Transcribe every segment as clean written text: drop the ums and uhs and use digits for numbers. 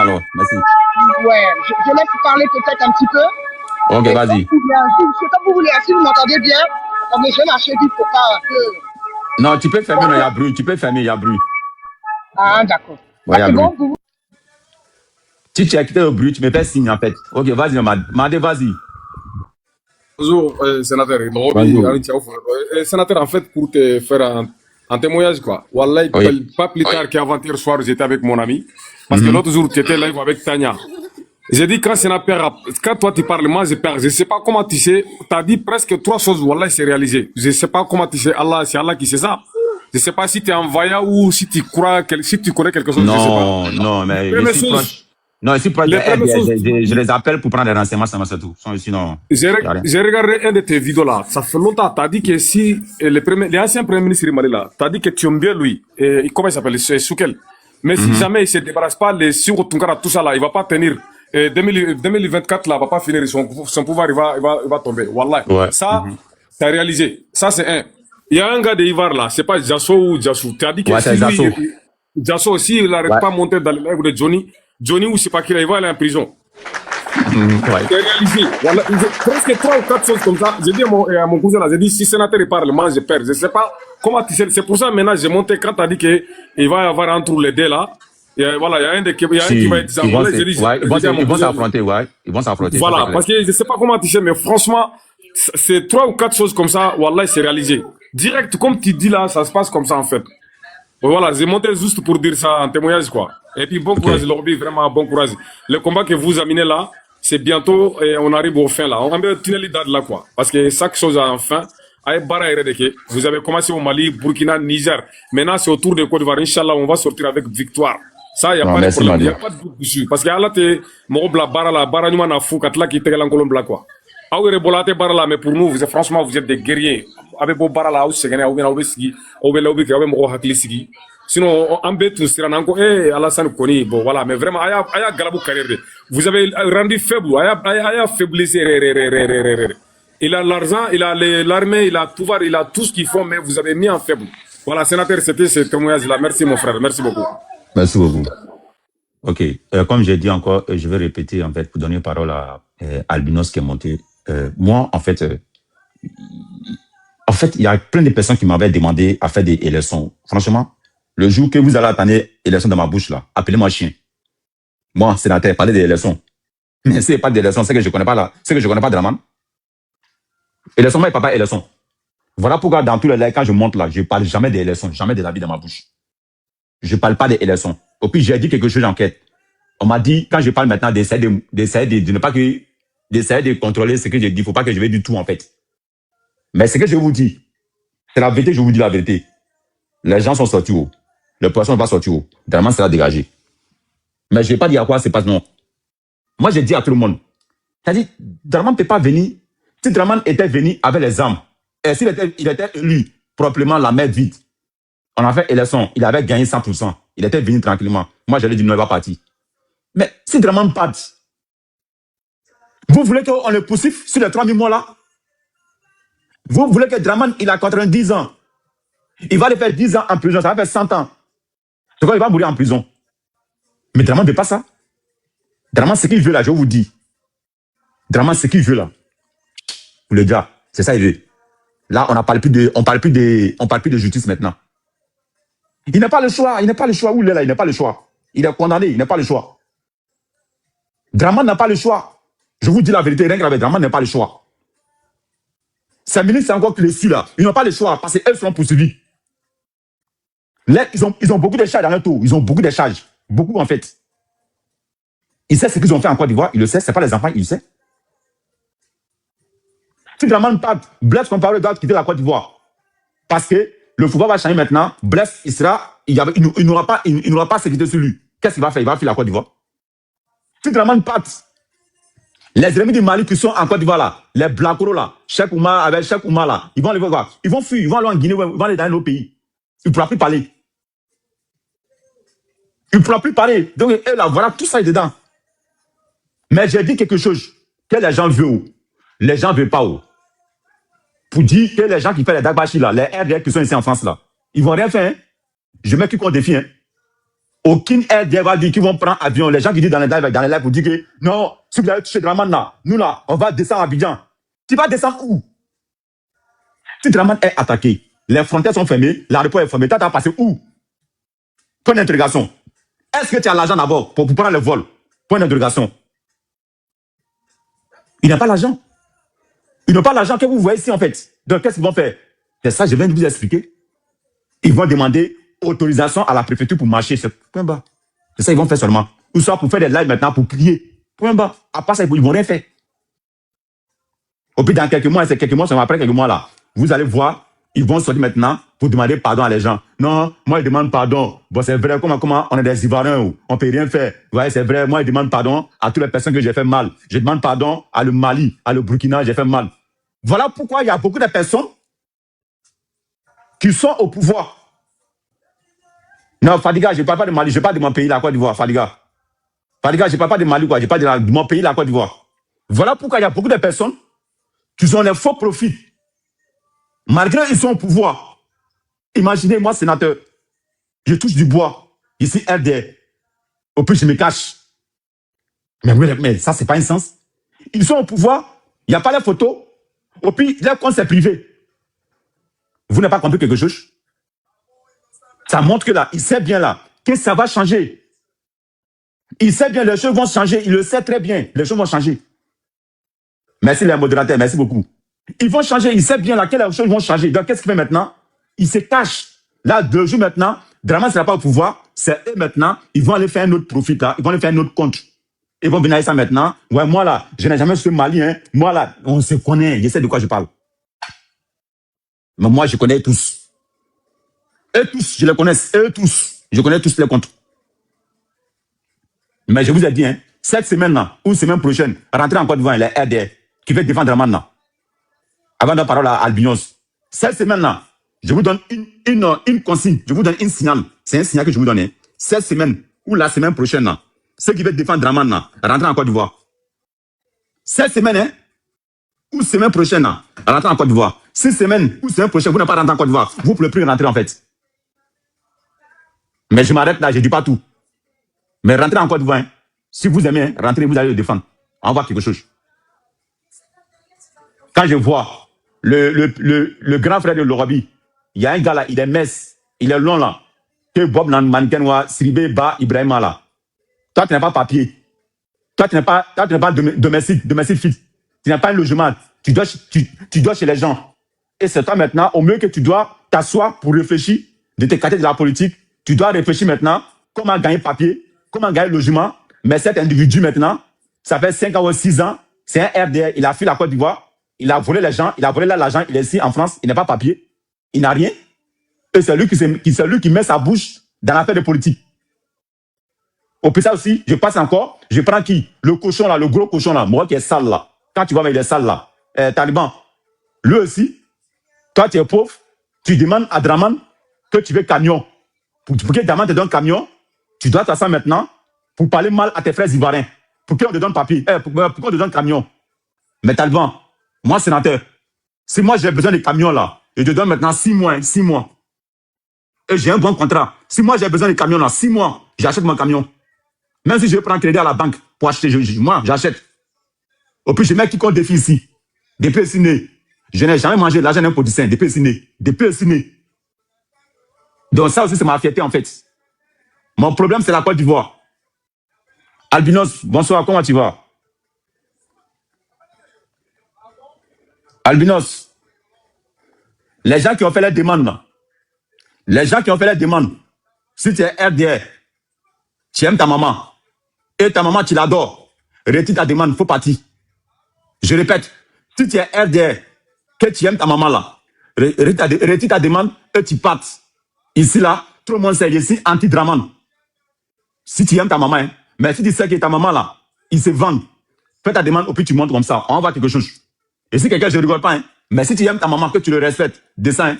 alors. Merci. Ouais, je laisse parler peut-être un petit peu. Ok, Et vas-y. comme vous voulez, si vous m'entendez bien, je vais marcher vite pour pas que... Non, tu peux fermer, non, il y a bruit. Tu peux fermer, il y a bruit. Ah, d'accord. Ouais, il y a C'est bruit. bon pour vous? Si tu as quitté le bruit, tu me fais signe, en fait. Ok, vas-y, Madé, vas-y. Bonjour, sénateur. Bonjour. Sénateur, en fait, pour te faire un témoignage, quoi. Wallah, Oui. pas plus tard qu'avant-hier soir, j'étais avec mon ami. Parce que l'autre jour, tu étais live avec Tania. J'ai dit, quand toi tu parles, moi je perds. Je sais pas comment tu sais. Tu as dit presque 3 choses, Wallah, c'est réalisé. Je sais pas comment tu sais. C'est Allah qui sait ça. Je sais pas si tu es un vaillant ou si tu crois, si tu connais quelque chose. Non, je sais pas. non, mais Première je suis chose, proche. Non, je suis proche les premières choses, je les appelle pour prendre des renseignements, ça c'est tout. Sinon, j'ai y a rien. j'ai regardé un de tes vidéos là. Ça fait longtemps. Tu as dit que si les anciens premiers ministres du Mali là, tu as dit que tu aimes bien lui. Et comment il s'appelle? C'est Soukel. Mais si jamais il se débarrasse pas les Siro Tunkara, tout ça là, il va pas tenir. 2024 là, va pas finir son pouvoir, il va tomber. Wallah. Ouais. Ça, t'as réalisé. Ça, c'est un. Il y a un gars de Ivar là, c'est pas Jasso ou Jassou. Tu as dit que Ouais, si c'est lui, Jasso. Jasso aussi, il n'arrête Ouais. pas à monter dans le live de Johnny ou c'est pas qu'il il va aller en prison. Ouais. C'est réalisé. Voilà, presque 3 ou 4 choses comme ça. J'ai dit à mon cousin là, j'ai dit si le sénateur il parle, moi je perds. Je sais pas comment tu sais. C'est pour ça maintenant j'ai monté quand tu as dit qu'il va y avoir entre les deux là. Voilà, il y a un qui va être Ils vont s'affronter, ouais. Ils vont s'affronter. Voilà, parce que je sais pas comment tu sais, mais franchement, c'est 3 ou 4 choses comme ça, Wallah, c'est réalisé. Direct, comme tu dis là, ça se passe comme ça en fait. Voilà, j'ai monté juste pour dire ça en témoignage, quoi. Et puis bon courage, Lorbi, vraiment bon courage. Le combat que vous amenez là, c'est bientôt, et on arrive au fin là. On va tunnel date là, quoi. Parce que chaque chose a un fin. Vous avez commencé au Mali, Burkina, Niger. Maintenant, c'est au tour de Côte d'Ivoire. Inch'Allah, on va sortir avec victoire. Ça, il n'y a pas de problème. Il n'y a pas de doute dessus. Parce que Allah, t'es, mon bara la, bara nous, na fou, katla qui te gagne en quoi. Ah oui, rebolate bara là, mais pour nous, franchement, vous êtes des guerriers. Avec vos bara là, vous êtes sinon, en bête, c'est un encore, Alassane Koni, bon, voilà, mais vraiment, aya galabou carrière. Vous avez rendu faible, aya faiblesse. Il a l'argent, il a l'armée, il a le pouvoir, il a tout ce qu'il faut, mais vous avez mis en faible. Voilà, sénateur, c'était ce témoignage-là. Merci, mon frère. Merci beaucoup. Merci beaucoup. Ok. Comme j'ai dit encore, je vais répéter, en fait, pour donner parole à Albinos qui est monté. Moi, en fait, il y a plein de personnes qui m'avaient demandé à faire des élections. Franchement, le jour que vous allez attendre élection dans ma bouche, là, appelez-moi chien. Moi, sénateur, parlez des élections. Mais c'est pas d'élection, c'est que je connais pas là. C'est que je connais pas Draman. Élection, moi, papa, élection. Voilà pourquoi dans tous les lives, quand je monte là, je parle jamais des élections, jamais des habits dans ma bouche. Je parle pas des élections. Et puis, j'ai dit quelque chose d'enquête. On m'a dit, quand je parle maintenant, d'essayer de ne pas que, d'essayer de contrôler ce que je dis. Faut pas que je vais du tout, en fait. Mais ce que je vous dis, c'est la vérité, je vous dis la vérité. Les gens sont sortis haut. Le poisson n'est pas sorti haut. Draman sera dégagé. Mais je vais pas dire à quoi c'est pas non. Moi, j'ai dit à tout le monde. C'est-à-dire, Draman ne peut pas venir. Si Draman était venu avec les armes, et s'il était élu proprement la main vide, on a fait élection, il avait gagné 100%. Il était venu tranquillement. Moi, j'allais dire non, il va partir. Mais si Draman part, vous voulez qu'on le poursuive sur les 3000 mois là? Vous voulez que Draman, il a 90 ans. Il va le faire 10 ans en prison, ça va faire 100 ans. C'est quoi, il va mourir en prison. Mais Draman ne veut pas ça. Draman, ce qu'il veut là, je vous dis. Draman, ce qu'il veut là. Le gars, c'est ça il veut. Là, on parle plus de justice maintenant. Il n'a pas le choix. Il n'a pas le choix. Où il est là, il n'a pas le choix. Il est condamné, il n'a pas le choix. Draman n'a pas le choix. Je vous dis la vérité, rien que Draman n'a pas le choix. Ces ministres, c'est encore que les filles là. Ils n'ont pas le choix parce qu'elles seront poursuivies. Là, ils ont beaucoup de charges dans leur tour. Ils ont beaucoup de charges. Beaucoup en fait. Ils savent ce qu'ils ont fait en Côte d'Ivoire. Ils le savent. Ce n'est pas les enfants, ils le savent. Si Draman part, Blaise Compaoré doit quitter la Côte d'Ivoire. Parce que le football va changer maintenant. Blaise, il n'aura pas sécurité sur lui. Qu'est-ce qu'il va faire? Il va fuir la Côte d'Ivoire. Si Draman part, les ennemis du Mali qui sont en Côte d'Ivoire là, les Blancoro là, Cheikh Oumar avec Cheikh Oumar là, ils vont aller voir. Ils vont fuir, ils vont aller en Guinée, ils vont aller dans nos pays. Il ne pourra plus parler. Il ne pourra plus parler. Donc, là, voilà, tout ça est dedans. Mais j'ai dit quelque chose que les gens veulent. Les gens ne veulent pas. Pour dire que les gens qui font les Dagbashi là, les RDR qui sont ici en France là, ils ne vont rien faire. Hein. Je mets qui qu'on défie. Hein. Aucune RDR va dire qu'ils vont prendre avion. Les gens qui disent dans les lives pour dire que non, si vous avez touché Draman là, nous là, on va descendre à Abidjan. Tu vas descendre où? Si Draman est attaqué, les frontières sont fermées, l'aéroport est fermé, tu as passé où? Point d'interrogation. Est-ce que tu as l'argent d'abord pour prendre le vol? Point d'interrogation. Il n'a pas l'argent. Ils n'ont pas l'argent que vous voyez ici en fait. Donc qu'est-ce qu'ils vont faire? C'est ça que je viens de vous expliquer. Ils vont demander autorisation à la préfecture pour marcher. C'est point bas. C'est ça qu'ils vont faire seulement. Ou soit pour faire des lives maintenant pour crier. Point bas. À part ça, ils vont rien faire. Au pire, dans quelques mois, c'est quelques mois, après quelques mois là, vous allez voir, ils vont sortir maintenant pour demander pardon à les gens. Non, moi, ils demandent pardon. Bon, c'est vrai, comment on est des Ivoiriens, on ne peut rien faire. Vous voyez, c'est vrai, moi, ils demandent pardon à toutes les personnes que j'ai fait mal. Je demande pardon à le Mali, à le Burkina, j'ai fait mal. Voilà pourquoi il y a beaucoup de personnes qui sont au pouvoir. Non, Fadiga, je ne parle pas de Mali, je parle de mon pays, la Côte d'Ivoire, Fadiga. Fadiga, je ne parle pas de Mali, quoi, je parle de mon pays, la Côte d'Ivoire. Voilà pourquoi il y a beaucoup de personnes qui ont les faux profits. Malgré qu'ils sont au pouvoir. Imaginez, moi, sénateur, je touche du bois, ici, RDR. Au plus, je me cache. Mais ça, c'est pas un sens. Ils sont au pouvoir, il n'y a pas les photos, au plus, leur compte, c'est privé. Vous n'avez pas compris quelque chose? Ça montre que là, il sait bien là, que ça va changer. Il sait bien, les choses vont changer, il le sait très bien, les choses vont changer. Merci les modérateurs, merci beaucoup. Ils vont changer, il sait bien là que les choses vont changer. Donc qu'est-ce qu'il fait maintenant? Il se cache. Là, 2 jours maintenant, Draman ne sera pas au pouvoir, c'est eux maintenant, ils vont aller faire un autre profit là, ils vont aller faire un autre compte. Ils vont venir avec ça maintenant. Ouais, moi là, je n'ai jamais su Mali, hein. Moi là, on se connaît, je sais de quoi je parle. Mais moi, je connais tous. Eux tous, je les connais, eux tous. Je connais tous les comptes. Mais je vous ai dit, hein, cette semaine-là, ou semaine prochaine, rentrer en Côte d'Ivoire, les RDR, qui veut défendre Draman là. Avant de parole à Albinos. Cette semaine-là, je vous donne une consigne, je vous donne une signal. C'est un signal que je vous donne. Hein. Cette semaine, ou la semaine prochaine, là, ceux qui veulent défendre Draman là, rentrer en Côte d'Ivoire. Cette semaine, hein, ou semaine prochaine, là, rentrer en Côte d'Ivoire. 6 semaines, ou semaine prochaine, vous n'avez pas rentré en Côte d'Ivoire. Vous ne pouvez plus rentrer en fait. Mais je m'arrête là, je ne dis pas tout. Mais rentrez en Côte d'Ivoire. Hein. Si vous aimez, rentrez, vous allez le défendre. On va voir quelque chose. Quand je vois le grand frère de Lorobi, il y a un gars là, il est mince, il est long là, que Bob Nanmankenwa, Siribé, Ba, Ibrahima là. Toi, tu n'as pas papier. Toi, tu n'as pas domestique fixe. Tu n'as pas un logement. Tu dois chez les gens. Et c'est toi maintenant, au mieux que tu dois t'asseoir pour réfléchir de tes quartiers de la politique. Tu dois réfléchir maintenant comment gagner papier, comment gagner logement. Mais cet individu maintenant, ça fait 5 ans ou 6 ans, c'est un RDR, il a fui la Côte d'Ivoire, il a volé les gens, il a volé l'argent, il est ici en France, il n'a pas papier, il n'a rien. Et c'est lui qui met sa bouche dans l'affaire de politique. Au plus ça aussi, je passe encore, je prends qui? Le cochon là, le gros cochon là, moi qui est sale là. Quand tu vois, mais il est sale là. Taliban, lui aussi, toi tu es pauvre, tu demandes à Draman que tu veux camion. Pour que Draman te donne camion, tu dois t'asseoir maintenant pour parler mal à tes frères ivoiriens. Pour qu'on te donne papier, pour qu'on te donne camion. Mais Taliban, moi sénateur, si moi j'ai besoin de camions là, je te donne maintenant 6 mois, 6 mois. Et j'ai un bon contrat. Si moi j'ai besoin de camions là, 6 mois, j'achète mon camion. Même si je prends crédit à la banque pour acheter, moi j'achète. Au plus je mets qui compte défi ici. Depuis le ciné. Je n'ai jamais mangé de l'argent d'un politicien. Depuis le ciné. Depuis le ciné. Donc ça aussi c'est ma fierté en fait. Mon problème c'est la Côte d'Ivoire. Albinos, bonsoir, comment tu vas? Albinos, les gens qui ont fait les demandes là, les gens qui ont fait les demandes, si tu es RDR, tu aimes ta maman, et ta maman tu l'adores, retire ta demande, il faut partir. Je répète, si tu es RDR, que tu aimes ta maman là, retire ta demande et tu partes. Ici là, tout le monde sait, je suis anti-Draman. Si tu aimes ta maman, hein, mais si tu sais que ta maman là, il se vend, fais ta demande, et puis tu montes comme ça, on va voir quelque chose. Et si quelqu'un, je ne rigole pas, hein, mais si tu aimes ta maman, que tu le respectes, descends. Hein,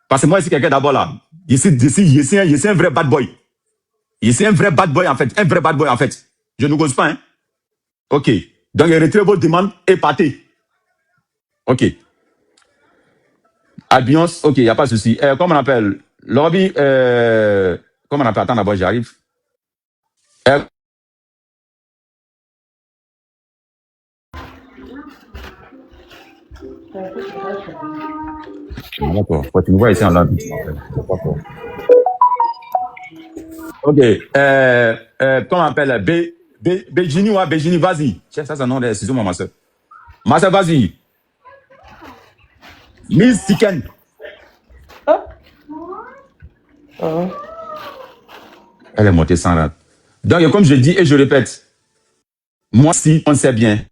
parce que moi, ici, quelqu'un d'abord là, ici, un vrai bad boy. Ici, un vrai bad boy en fait, un vrai bad boy en fait. Je ne cause pas, hein. Ok. Donc, retirez vos demandes et partez. Ok. Albions, ok, il n'y a pas de souci. Comment on appelle? Lobby, comment on appelle? Attends d'abord, j'arrive. Eh, d'accord. Quand tu me vois ici en live, d'accord. Ok. Comment on appelle? Bejini, ouais, Bejini, vas-y. Tiens, ça, c'est le nom de, excusez-moi, ma soeur. Ma soeur, vas-y. Miss Tiken. Elle est montée sans rate. Donc, comme je dis et je répète, moi, si on sait bien,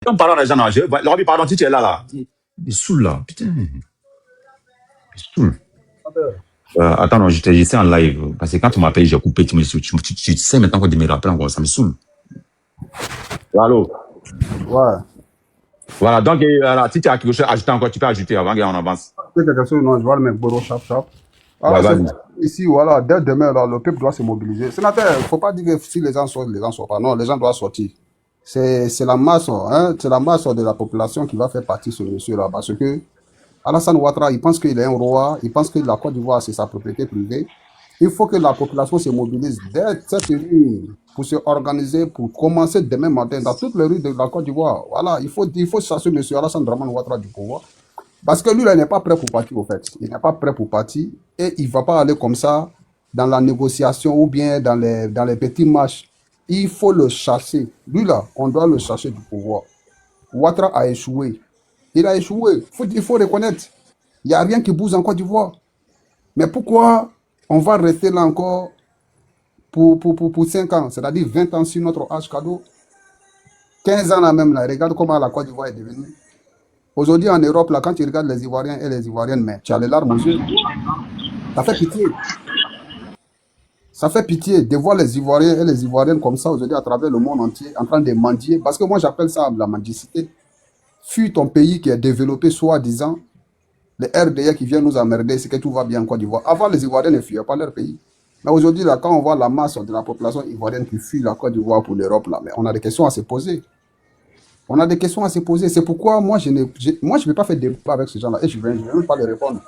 en parlant des gens, non, Lorobi, pardon, si tu es là. Il saoule, là. Putain, il saoule. Attends, non, j'étais en live. Parce que quand tu m'appelles, j'ai coupé. Tu sais maintenant qu'on me rappelle encore, ça me saoule. Allô? Ouais. Voilà, donc, voilà, si tu as quelque chose à ajouter encore, tu peux ajouter avant qu'on avance. C'est quelque chose, non, je vois le mec Boro chap. Ouais, Voilà, vas-y. ici, voilà, dès demain, là, le peuple doit se mobiliser. Sénateur, il ne faut pas dire que si les gens sortent, les gens ne sortent pas. Non, les gens doivent sortir. C'est la masse, hein, c'est la masse de la population qui va faire partie ce monsieur-là. Parce que Alassane Ouattara, il pense qu'il est un roi, il pense que la Côte d'Ivoire, c'est sa propriété privée. Il faut que la population se mobilise dès cette nuit pour se organiser, pour commencer demain matin dans toutes les rues de la Côte d'Ivoire. Voilà, il faut chasser M. Alassane Draman Ouattara du pouvoir. Parce que lui, là, il n'est pas prêt pour partir, au fait. Il n'est pas prêt pour partir et il ne va pas aller comme ça dans la négociation ou bien dans les petits matchs. Il faut le chasser. Lui, là, on doit le chasser du pouvoir. Ouattara a échoué. Il a échoué. Il faut reconnaître. Il n'y a rien qui bouge en Côte d'Ivoire. Mais pourquoi on va rester là encore pour 5 ans, c'est-à-dire 20 ans sur notre âge cadeau, 15 ans là même, là, regarde comment la Côte d'Ivoire est devenue. Aujourd'hui en Europe, là, quand tu regardes les Ivoiriens et les Ivoiriennes, mais tu as les larmes aux yeux. Ça fait pitié. Ça fait pitié de voir les Ivoiriens et les Ivoiriennes comme ça aujourd'hui à travers le monde entier en train de mendier. Parce que moi, j'appelle ça la mendicité. Fuis ton pays qui est développé soi-disant. Les RDA qui viennent nous emmerder, c'est que tout va bien en Côte d'Ivoire. Avant, les Ivoiriens ne fuyaient pas leur pays. Mais aujourd'hui, là, quand on voit la masse de la population ivoirienne qui fuit la Côte d'Ivoire pour l'Europe, là, mais on a des questions à se poser. On a des questions à se poser. C'est pourquoi moi, je ne vais pas faire débat avec ces gens-là. Et je ne vais même pas les répondre.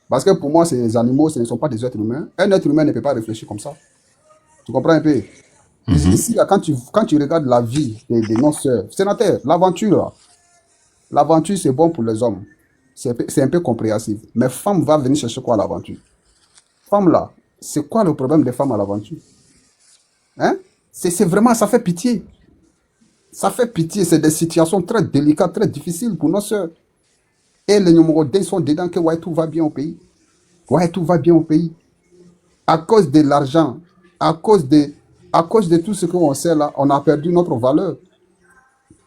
Parce que pour moi, ces animaux, ce ne sont pas des êtres humains. Un être humain ne peut pas réfléchir comme ça. Tu comprends un peu? Ici, là, quand tu regardes la vie des non-sœurs, sénateur, l'aventure, c'est bon pour les hommes. C'est un peu compréhensif. Mais femme va venir chercher quoi à l'aventure? Femme là, c'est quoi le problème des femmes à l'aventure? Hein? C'est vraiment, ça fait pitié. Ça fait pitié. C'est des situations très délicates, très difficiles pour nos sœurs. Et les Nyomorodins sont dedans que ouais, tout va bien au pays. Ouais, tout va bien au pays. À cause de l'argent, à cause de tout ce qu'on sait là, on a perdu notre valeur.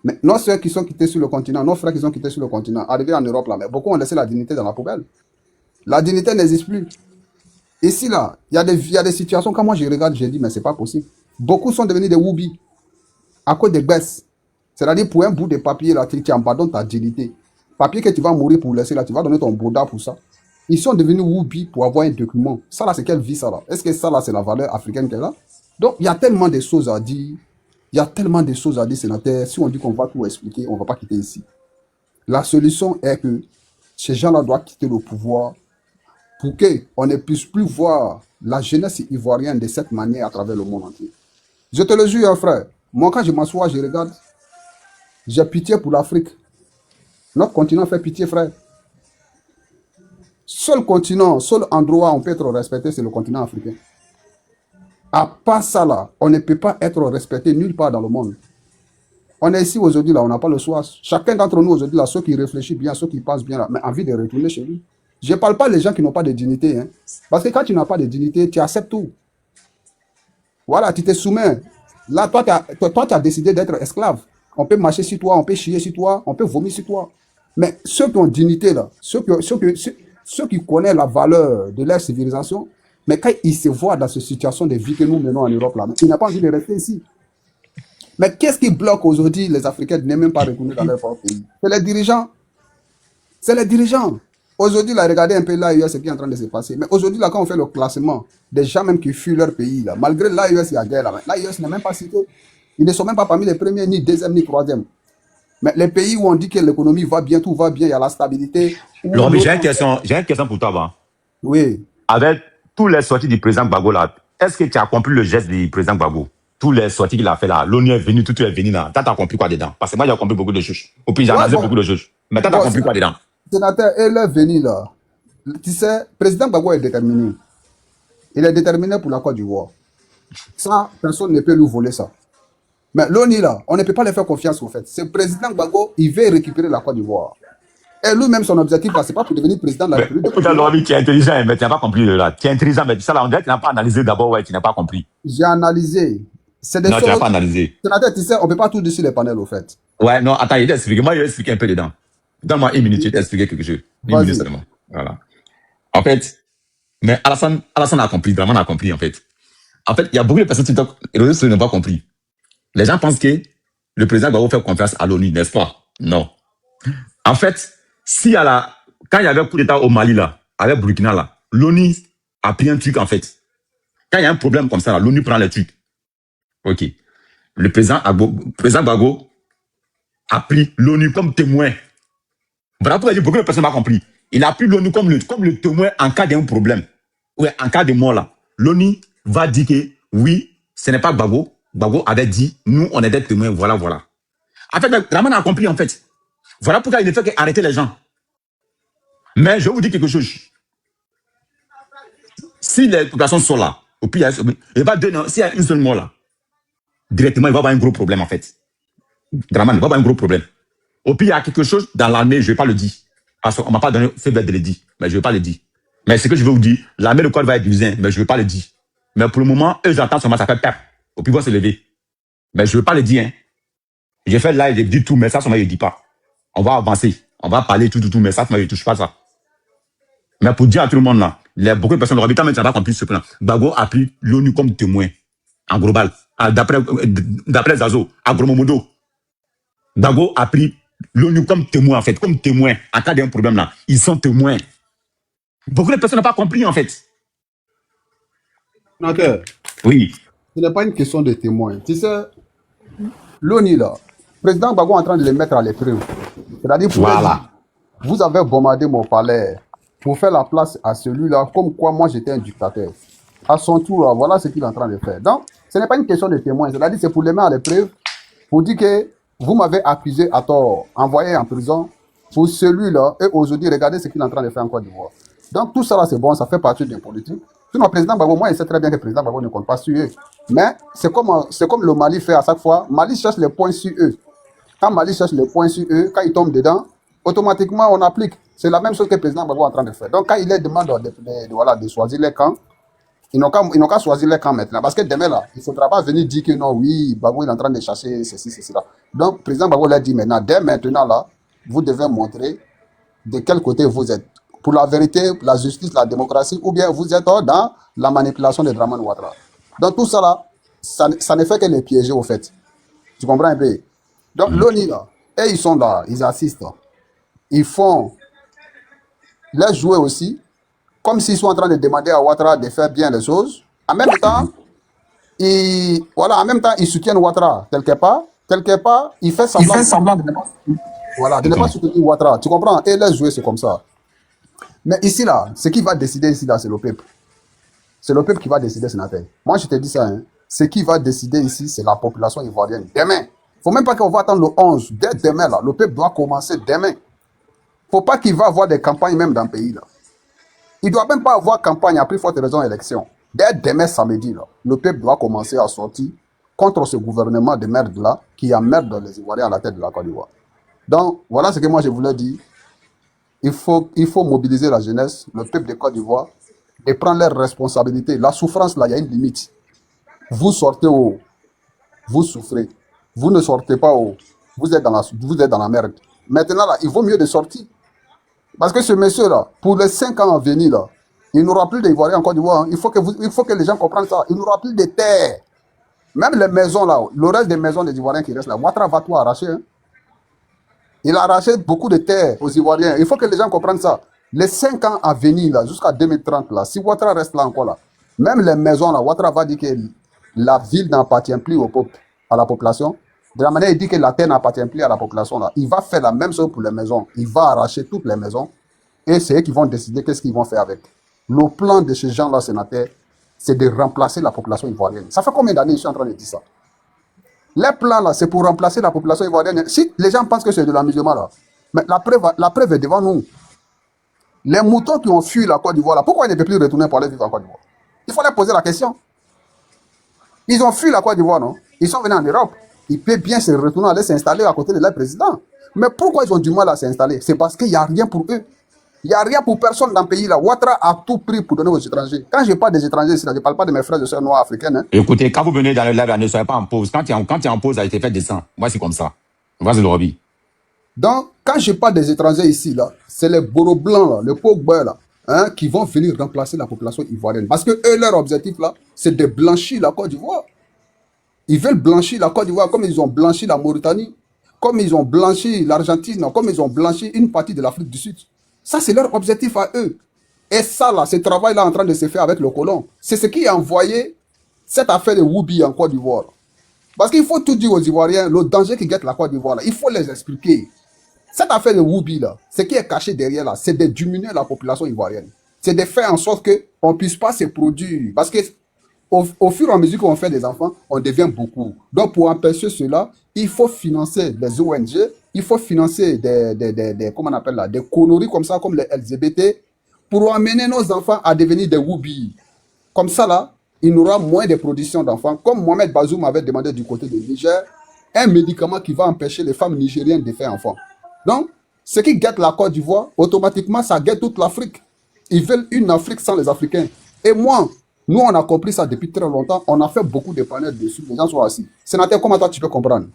Mais nos sœurs qui sont quittées sur le continent, nos frères qui sont quittés sur le continent, arrivés en Europe là, mais beaucoup ont laissé la dignité dans la poubelle. La dignité n'existe plus. Ici là, il y a des situations, quand moi je regarde, je dis, mais c'est pas possible. Beaucoup sont devenus des woubi à cause des baisses. C'est-à-dire pour un bout de papier là, tu abandonnes ta dignité. Papier que tu vas mourir pour laisser là, tu vas donner ton bouddha pour ça. Ils sont devenus woubi pour avoir un document. Ça là, c'est quelle vie ça là? Est-ce que ça là, c'est la valeur africaine qu'elle a? Donc il y a tellement de choses à dire. Il y a tellement de choses à dire, sénateur. Si on dit qu'on va tout expliquer, on ne va pas quitter ici. La solution est que ces gens-là doivent quitter le pouvoir pour qu'on ne puisse plus voir la jeunesse ivoirienne de cette manière à travers le monde entier. Je te le jure, frère. Moi, quand je m'assois, je regarde, j'ai pitié pour l'Afrique. Notre continent fait pitié, frère. Seul continent, seul endroit où on peut être respecté, c'est le continent africain. À part ça, là, on ne peut pas être respecté nulle part dans le monde. On est ici aujourd'hui, là, on n'a pas le choix. Chacun d'entre nous aujourd'hui, là, ceux qui réfléchissent bien, ceux qui pensent bien, là, mais envie de retourner chez lui. Je ne parle pas des gens qui n'ont pas de dignité. Hein. Parce que quand tu n'as pas de dignité, tu acceptes tout. Voilà, tu te soumets. Là, toi, tu as décidé d'être esclave. On peut marcher sur toi, on peut chier sur toi, on peut vomir sur toi. Mais ceux qui ont dignité, là, ceux qui connaissent la valeur de leur civilisation, mais quand ils se voient dans cette situation de vie que nous menons en Europe, là, ils n'ont pas envie de rester ici. Mais qu'est-ce qui bloque aujourd'hui les Africains de ne même pas retourner dans leur propre pays? C'est les dirigeants. C'est les dirigeants. Aujourd'hui, là, regardez un peu l'AES, ce qui est en train de se passer. Mais aujourd'hui, là, quand on fait le classement des gens même qui fuient leur pays, là, malgré l'AES, il y a guerre là. L'AES n'est même pas cité. Ils ne sont même pas parmi les premiers, ni deuxième, ni troisième. Mais les pays où on dit que l'économie va bien, tout va bien, il y a la stabilité. Où Laurent, l'autre- j'ai une question pour toi. Bah. Oui. Avec tous les sorties du président Gbagbo là, est-ce que tu as compris le geste du président Gbagbo? Tous les sorties qu'il a fait là, l'ONU est venu, tout est venu là. T'as compris quoi dedans? Parce que moi, j'ai compris beaucoup de choses. Au pire, j'ai Ouais, analysé bon, beaucoup de choses. Mais t'as bon, compris quoi dedans? sénateur, elle est venue là. Tu sais, le président Gbagbo est déterminé. Il est déterminé pour la Côte d'Ivoire. Ça, personne ne peut lui voler ça. Mais l'ONU là, on ne peut pas lui faire confiance au fait. Ce président Gbagbo, il veut récupérer la Côte d'Ivoire. Et lui-même, son objectif là, c'est pas pour devenir président de la Mais République. putain, Laurent, tu es intelligent, mais tu n'as pas compris là. Tu es intelligent, mais ça là, on dirait que tu n'as pas analysé d'abord, ouais, tu n'as pas compris. J'ai analysé. C'est des Non, tu n'as choses. pas analysé. Sénateur, tu sais, on ne peut pas tout dire sur les panels au fait. Ouais, non, attends, il t'a expliqué. Moi, il a expliqué un peu dedans. Donne-moi une minute, je vais t'expliquer quelque chose. Une minute Vas-y. seulement. Voilà. En fait, mais Alassane a compris, Draman a compris, en fait. En fait, il y a beaucoup de personnes qui n'ont pas compris. Les gens pensent que le président doit faire confiance à l'ONU, n'est-ce pas? Non. En fait, quand il y avait un coup d'État au Mali, là, avec Burkina, là, l'ONU a pris un truc, en fait. Quand il y a un problème comme ça, l'ONU prend les trucs. OK. Le président Gbagbo a pris l'ONU comme témoin. Voilà pourquoi beaucoup de personnes n'ont pas compris. Il a pris l'ONU comme le témoin en cas d'un problème. Ouais, en cas de mort, là. L'ONU va dire que oui, ce n'est pas Gbagbo. Gbagbo avait dit, nous, on est des témoins, voilà, voilà. En fait, Draman a compris, en fait. Voilà pourquoi il ne fait qu'arrêter les gens. Mais je vais vous dire quelque chose. Si les populations sont là, au pire, il va donner, s'il y a une seule mort là, directement, il va avoir un gros problème, en fait. Draman, il va avoir un gros problème. Au pire, il y a quelque chose dans l'armée, je ne vais pas le dire. Parce qu'on ne m'a pas donné faible de le dire. Mais je ne vais pas le dire. Mais ce que je veux vous dire, l'armée de quoi va être divisée, mais je ne vais pas le dire. Mais pour le moment, eux, j'entends seulement, ça fait peur. Au pire, ils vont se lever. Mais je ne veux pas le dire. Hein. J'ai fait live, j'ai dit tout, mais ça, je ne dis pas. On va avancer. On va parler tout, mais ça, je ne touche pas ça. Mais pour dire à tout le monde là, beaucoup de personnes, le habitant même, ça n'a pas compris ce plan. Gbagbo a pris l'ONU comme témoin, en global. D'après Zazo, à gros modo. Gbagbo a pris l'ONU comme témoin, en fait, comme témoin. En cas d'un problème là, ils sont témoins. Beaucoup de personnes n'ont pas compris, en fait. Sénateur, Oui. ce n'est pas une question de témoin. Tu sais, l'ONU là, le président Gbagbo est en train de les mettre à l'épreuve. C'est-à-dire, Voilà. vous avez bombardé mon palais pour faire la place à celui-là, comme quoi moi j'étais un dictateur. À son tour, là, voilà ce qu'il est en train de faire. Donc, ce n'est pas une question de témoin. C'est-à-dire, c'est pour les mettre à l'épreuve, pour dire que vous m'avez accusé à tort, envoyé en prison pour celui-là, et aujourd'hui, regardez ce qu'il est en train de faire en Côte d'Ivoire. Donc, tout ça là, c'est bon, ça fait partie de la politique. Sinon, le président Gbagbo, moi, il sait très bien que le président Gbagbo ne compte pas sur eux. Mais c'est comme le Mali fait à chaque fois. Mali cherche les points sur eux. Quand Mali cherche les points sur eux, quand ils tombent dedans, automatiquement, on applique. C'est la même chose que le président Gbagbo est en train de faire. Donc, quand il leur demande de choisir les camps, ils n'ont qu'à choisir les camps maintenant. Parce que demain, là, il ne faudra pas venir dire que non, oui, Gbagbo est en train de chercher ceci, ceci, là. Donc, le président Gbagbo l'a dit maintenant, dès maintenant, là, vous devez montrer de quel côté vous êtes. Pour la vérité, la justice, la démocratie, ou bien vous êtes dans la manipulation de Draman Ouattara. Donc, tout ça, là, ça ne fait que les piéger, au fait. Tu comprends un peu? Donc, l'ONU, là, et ils sont là, ils assistent. Ils font les jouer aussi, comme s'ils sont en train de demander à Ouattara de faire bien les choses. En même temps, ils soutiennent Ouattara quelque part, il fait semblant de ne pas soutenir Ouattara. Tu comprends? Et les jouer, c'est comme ça. Mais ici, là, ce qui va décider ici, là, c'est le peuple. C'est le peuple qui va décider, sénateur. Moi, je te dis ça, hein. Ce qui va décider ici, c'est la population ivoirienne. Demain. Il ne faut même pas qu'on va attendre le 11. Dès demain, là, le peuple doit commencer demain. Il ne faut pas qu'il va avoir des campagnes même dans le pays, là. Il ne doit même pas avoir campagne à plus forte raison élection. Dès demain samedi, là, le peuple doit commencer à sortir contre ce gouvernement de merde-là qui emmerde les Ivoiriens à la tête de la Côte d'Ivoire. Donc, voilà ce que moi je voulais dire. Il faut mobiliser la jeunesse, le peuple de Côte d'Ivoire, et prendre leurs responsabilités. La souffrance, là, il y a une limite. Vous sortez haut, vous souffrez. Vous ne sortez pas haut, vous êtes dans la merde. Maintenant, là, il vaut mieux de sortir. Parce que ce monsieur-là, pour les 5 ans à venir, là, il n'aura plus d'Ivoiriens en Côte d'Ivoire. Hein. Il faut que les gens comprennent ça. Il n'aura plus de terre. Même les maisons, là, le reste des maisons des Ivoiriens qui restent là, Ouattara va tout arracher. Hein. Il a arraché beaucoup de terres aux Ivoiriens. Il faut que les gens comprennent ça. Les 5 ans à venir, là, jusqu'à 2030, là, si Ouattara reste là encore, là, même les maisons, là, Ouattara va dire que la ville n'appartient plus au peuple, à la population. De la manière, il dit que la terre n'appartient plus à la population là. Il va faire la même chose pour les maisons. Il va arracher toutes les maisons et c'est eux qui vont décider qu'est-ce qu'ils vont faire avec. Le plan de ces gens-là, sénateurs, c'est de remplacer la population ivoirienne. Ça fait combien d'années je suis en train de dire ça? Les plans là, c'est pour remplacer la population ivoirienne. Si les gens pensent que c'est de l'amusement là, mais la preuve est devant nous. Les moutons qui ont fui la Côte d'Ivoire là, pourquoi ils ne peuvent plus retourner pour aller vivre en Côte d'Ivoire? Il faut leur poser la question. Ils ont fui la Côte d'Ivoire, non? Ils sont venus en Europe. Ils peuvent bien se retourner, aller s'installer à côté de leur président. Mais pourquoi ils ont du mal à s'installer? C'est parce qu'il n'y a rien pour eux. Il n'y a rien pour personne dans le pays là. Ouattara a tout pris pour donner aux étrangers. Quand je parle des étrangers, je ne parle pas de mes frères et sœurs noirs africains. Hein. Écoutez, quand vous venez dans le live, ne soyez pas en pause. Quand tu es en pause, ça a été fait descendre. Moi, c'est comme ça. Vas-y, le hobby. Donc, quand je parle des étrangers ici, là, c'est les boros blancs, là, les pauvres là, hein, qui vont venir remplacer la population ivoirienne. Parce que eux, leur objectif, là, c'est de blanchir la Côte d'Ivoire. Ils veulent blanchir la Côte d'Ivoire comme ils ont blanchi la Mauritanie, comme ils ont blanchi l'Argentine, comme ils ont blanchi une partie de l'Afrique du Sud. Ça, c'est leur objectif à eux. Et ça, là, ce travail-là en train de se faire avec le colon, c'est ce qui a envoyé cette affaire de Woubi en Côte d'Ivoire. Parce qu'il faut tout dire aux Ivoiriens, le danger qui guette la Côte d'Ivoire, là, il faut les expliquer. Cette affaire de Woubi, là, ce qui est caché derrière, là, c'est de diminuer la population ivoirienne. C'est de faire en sorte qu'on ne puisse pas se produire. Parce que au fur et à mesure qu'on fait des enfants, on devient beaucoup. Donc, pour empêcher cela, il faut financer des ONG, il faut financer comment on appelle là, des conneries comme ça, comme les LGBT, pour amener nos enfants à devenir des Woubi. Comme ça, là, il y aura moins de production d'enfants. Comme Mohamed Bazoum avait demandé du côté du Niger, un médicament qui va empêcher les femmes nigériennes de faire enfants. Donc, ce qui guette la Côte d'Ivoire, automatiquement, ça guette toute l'Afrique. Ils veulent une Afrique sans les Africains. Et moi, nous, on a compris ça depuis très longtemps. On a fait beaucoup de panels dessus. Les gens sont assis. Sénateur, comment toi, tu peux comprendre?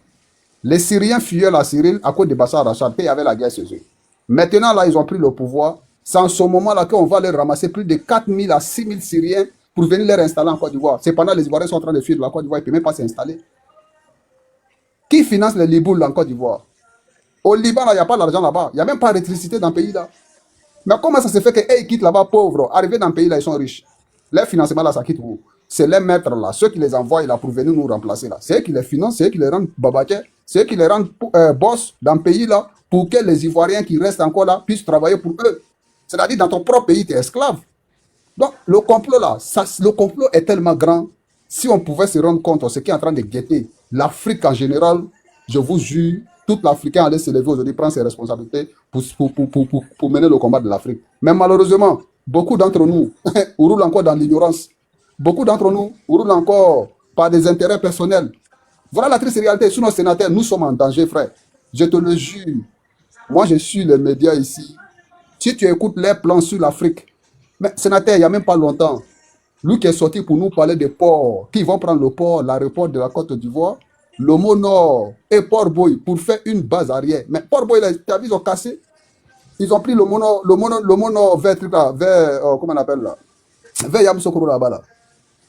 Les Syriens fuyaient la Syrie à cause de Bachar al-Assad, qu'il y avait la guerre chez eux. Maintenant, là, ils ont pris le pouvoir. C'est en ce moment-là qu'on va leur ramasser plus de 4 000 à 6 000 Syriens pour venir les installer en Côte d'Ivoire. C'est pendant que les Ivoiriens sont en train de fuir de la Côte d'Ivoire, ils ne peuvent même pas s'installer. Qui finance les Liboules en Côte d'Ivoire? Au Liban, il n'y a pas d'argent là-bas. Il n'y a même pas d'électricité dans le pays là. Mais comment ça se fait qu'ils quittent là-bas pauvres, arrivés dans le pays là, ils sont riches? Leur financement là, ça quitte où? C'est les maîtres là, ceux qui les envoient là pour venir nous remplacer là. C'est eux qui les financent, c'est eux qui les rendent babaquets, c'est eux qui les rendent boss dans le pays là pour que les Ivoiriens qui restent encore là puissent travailler pour eux. C'est-à-dire dans ton propre pays, tu es esclave. Donc le complot là, le complot est tellement grand. Si on pouvait se rendre compte de ce qui est en train de guetter l'Afrique en général, je vous jure, tout l'Africain allait se lever aujourd'hui, prendre ses responsabilités pour mener le combat de l'Afrique. Mais malheureusement, beaucoup d'entre nous roulent encore dans l'ignorance. Beaucoup d'entre nous roulent encore par des intérêts personnels. Voilà la triste réalité. Sous nos sénateurs, nous sommes en danger, frère. Je te le jure. Moi, je suis les médias ici. Si tu écoutes les plans sur l'Afrique, mais sénateur, il n'y a même pas longtemps, lui qui est sorti pour nous parler des ports, qui vont prendre le port, l'aéroport de la Côte d'Ivoire, le Mont Nord et Port-Boy pour faire une base arrière. Mais Port-Boy, tu as vu, ils ont cassé. Ils ont pris le Mont Nord vers, comment on appelle là, vers Yamoussoukro là-bas là.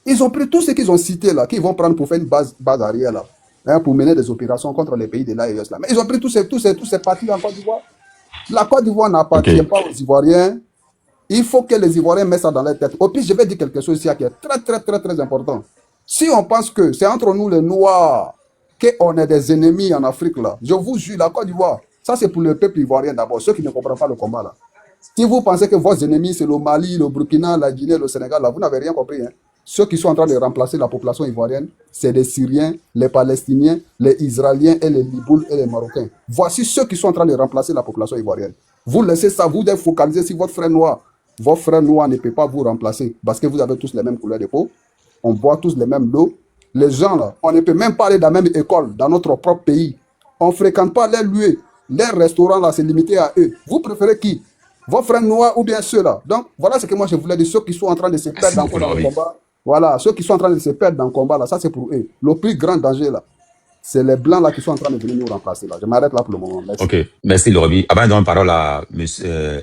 Ils ont pris tout ce qu'ils ont cité là, qu'ils vont prendre pour faire une base arrière là, hein, pour mener des opérations contre les pays de l'AES là. Mais ils ont pris tous ces partis en Côte d'Ivoire. La Côte d'Ivoire n'appartient pas aux Ivoiriens. Il faut que les Ivoiriens mettent ça dans leur tête. Au pire, je vais dire quelque chose ici qui est très, très, très, très important. Si on pense que c'est entre nous les Noirs qu'on est des ennemis en Afrique, là, je vous jure, la Côte d'Ivoire, ça c'est pour le peuple ivoirien d'abord, ceux qui ne comprennent pas le combat là. Si vous pensez que vos ennemis, c'est le Mali, le Burkina, la Guinée, le Sénégal, là, vous n'avez rien compris. Hein. Ceux qui sont en train de remplacer la population ivoirienne, c'est les Syriens, les Palestiniens, les Israéliens et les Libouls et les Marocains. Voici ceux qui sont en train de remplacer la population ivoirienne. Vous laissez ça, vous devez focaliser sur votre frère noir. Votre frère noir ne peut pas vous remplacer parce que vous avez tous les mêmes couleurs de peau. On boit tous les mêmes lots. Les gens là, on ne peut même pas aller dans la même école dans notre propre pays. On ne fréquente pas les lieux. Les restaurants là, c'est limité à eux. Vous préférez qui? Vos frères noirs ou bien ceux-là? Donc, voilà ce que moi je voulais dire. Ceux qui sont en train de se perdre dans le combat. Voilà, ceux qui sont en train de se perdre dans le combat là, ça c'est pour eux. Le plus grand danger là, c'est les blancs là qui sont en train de venir nous remplacer là. Je m'arrête là pour le moment. Merci. Ok, merci Lorobi. Avant de donner la parole à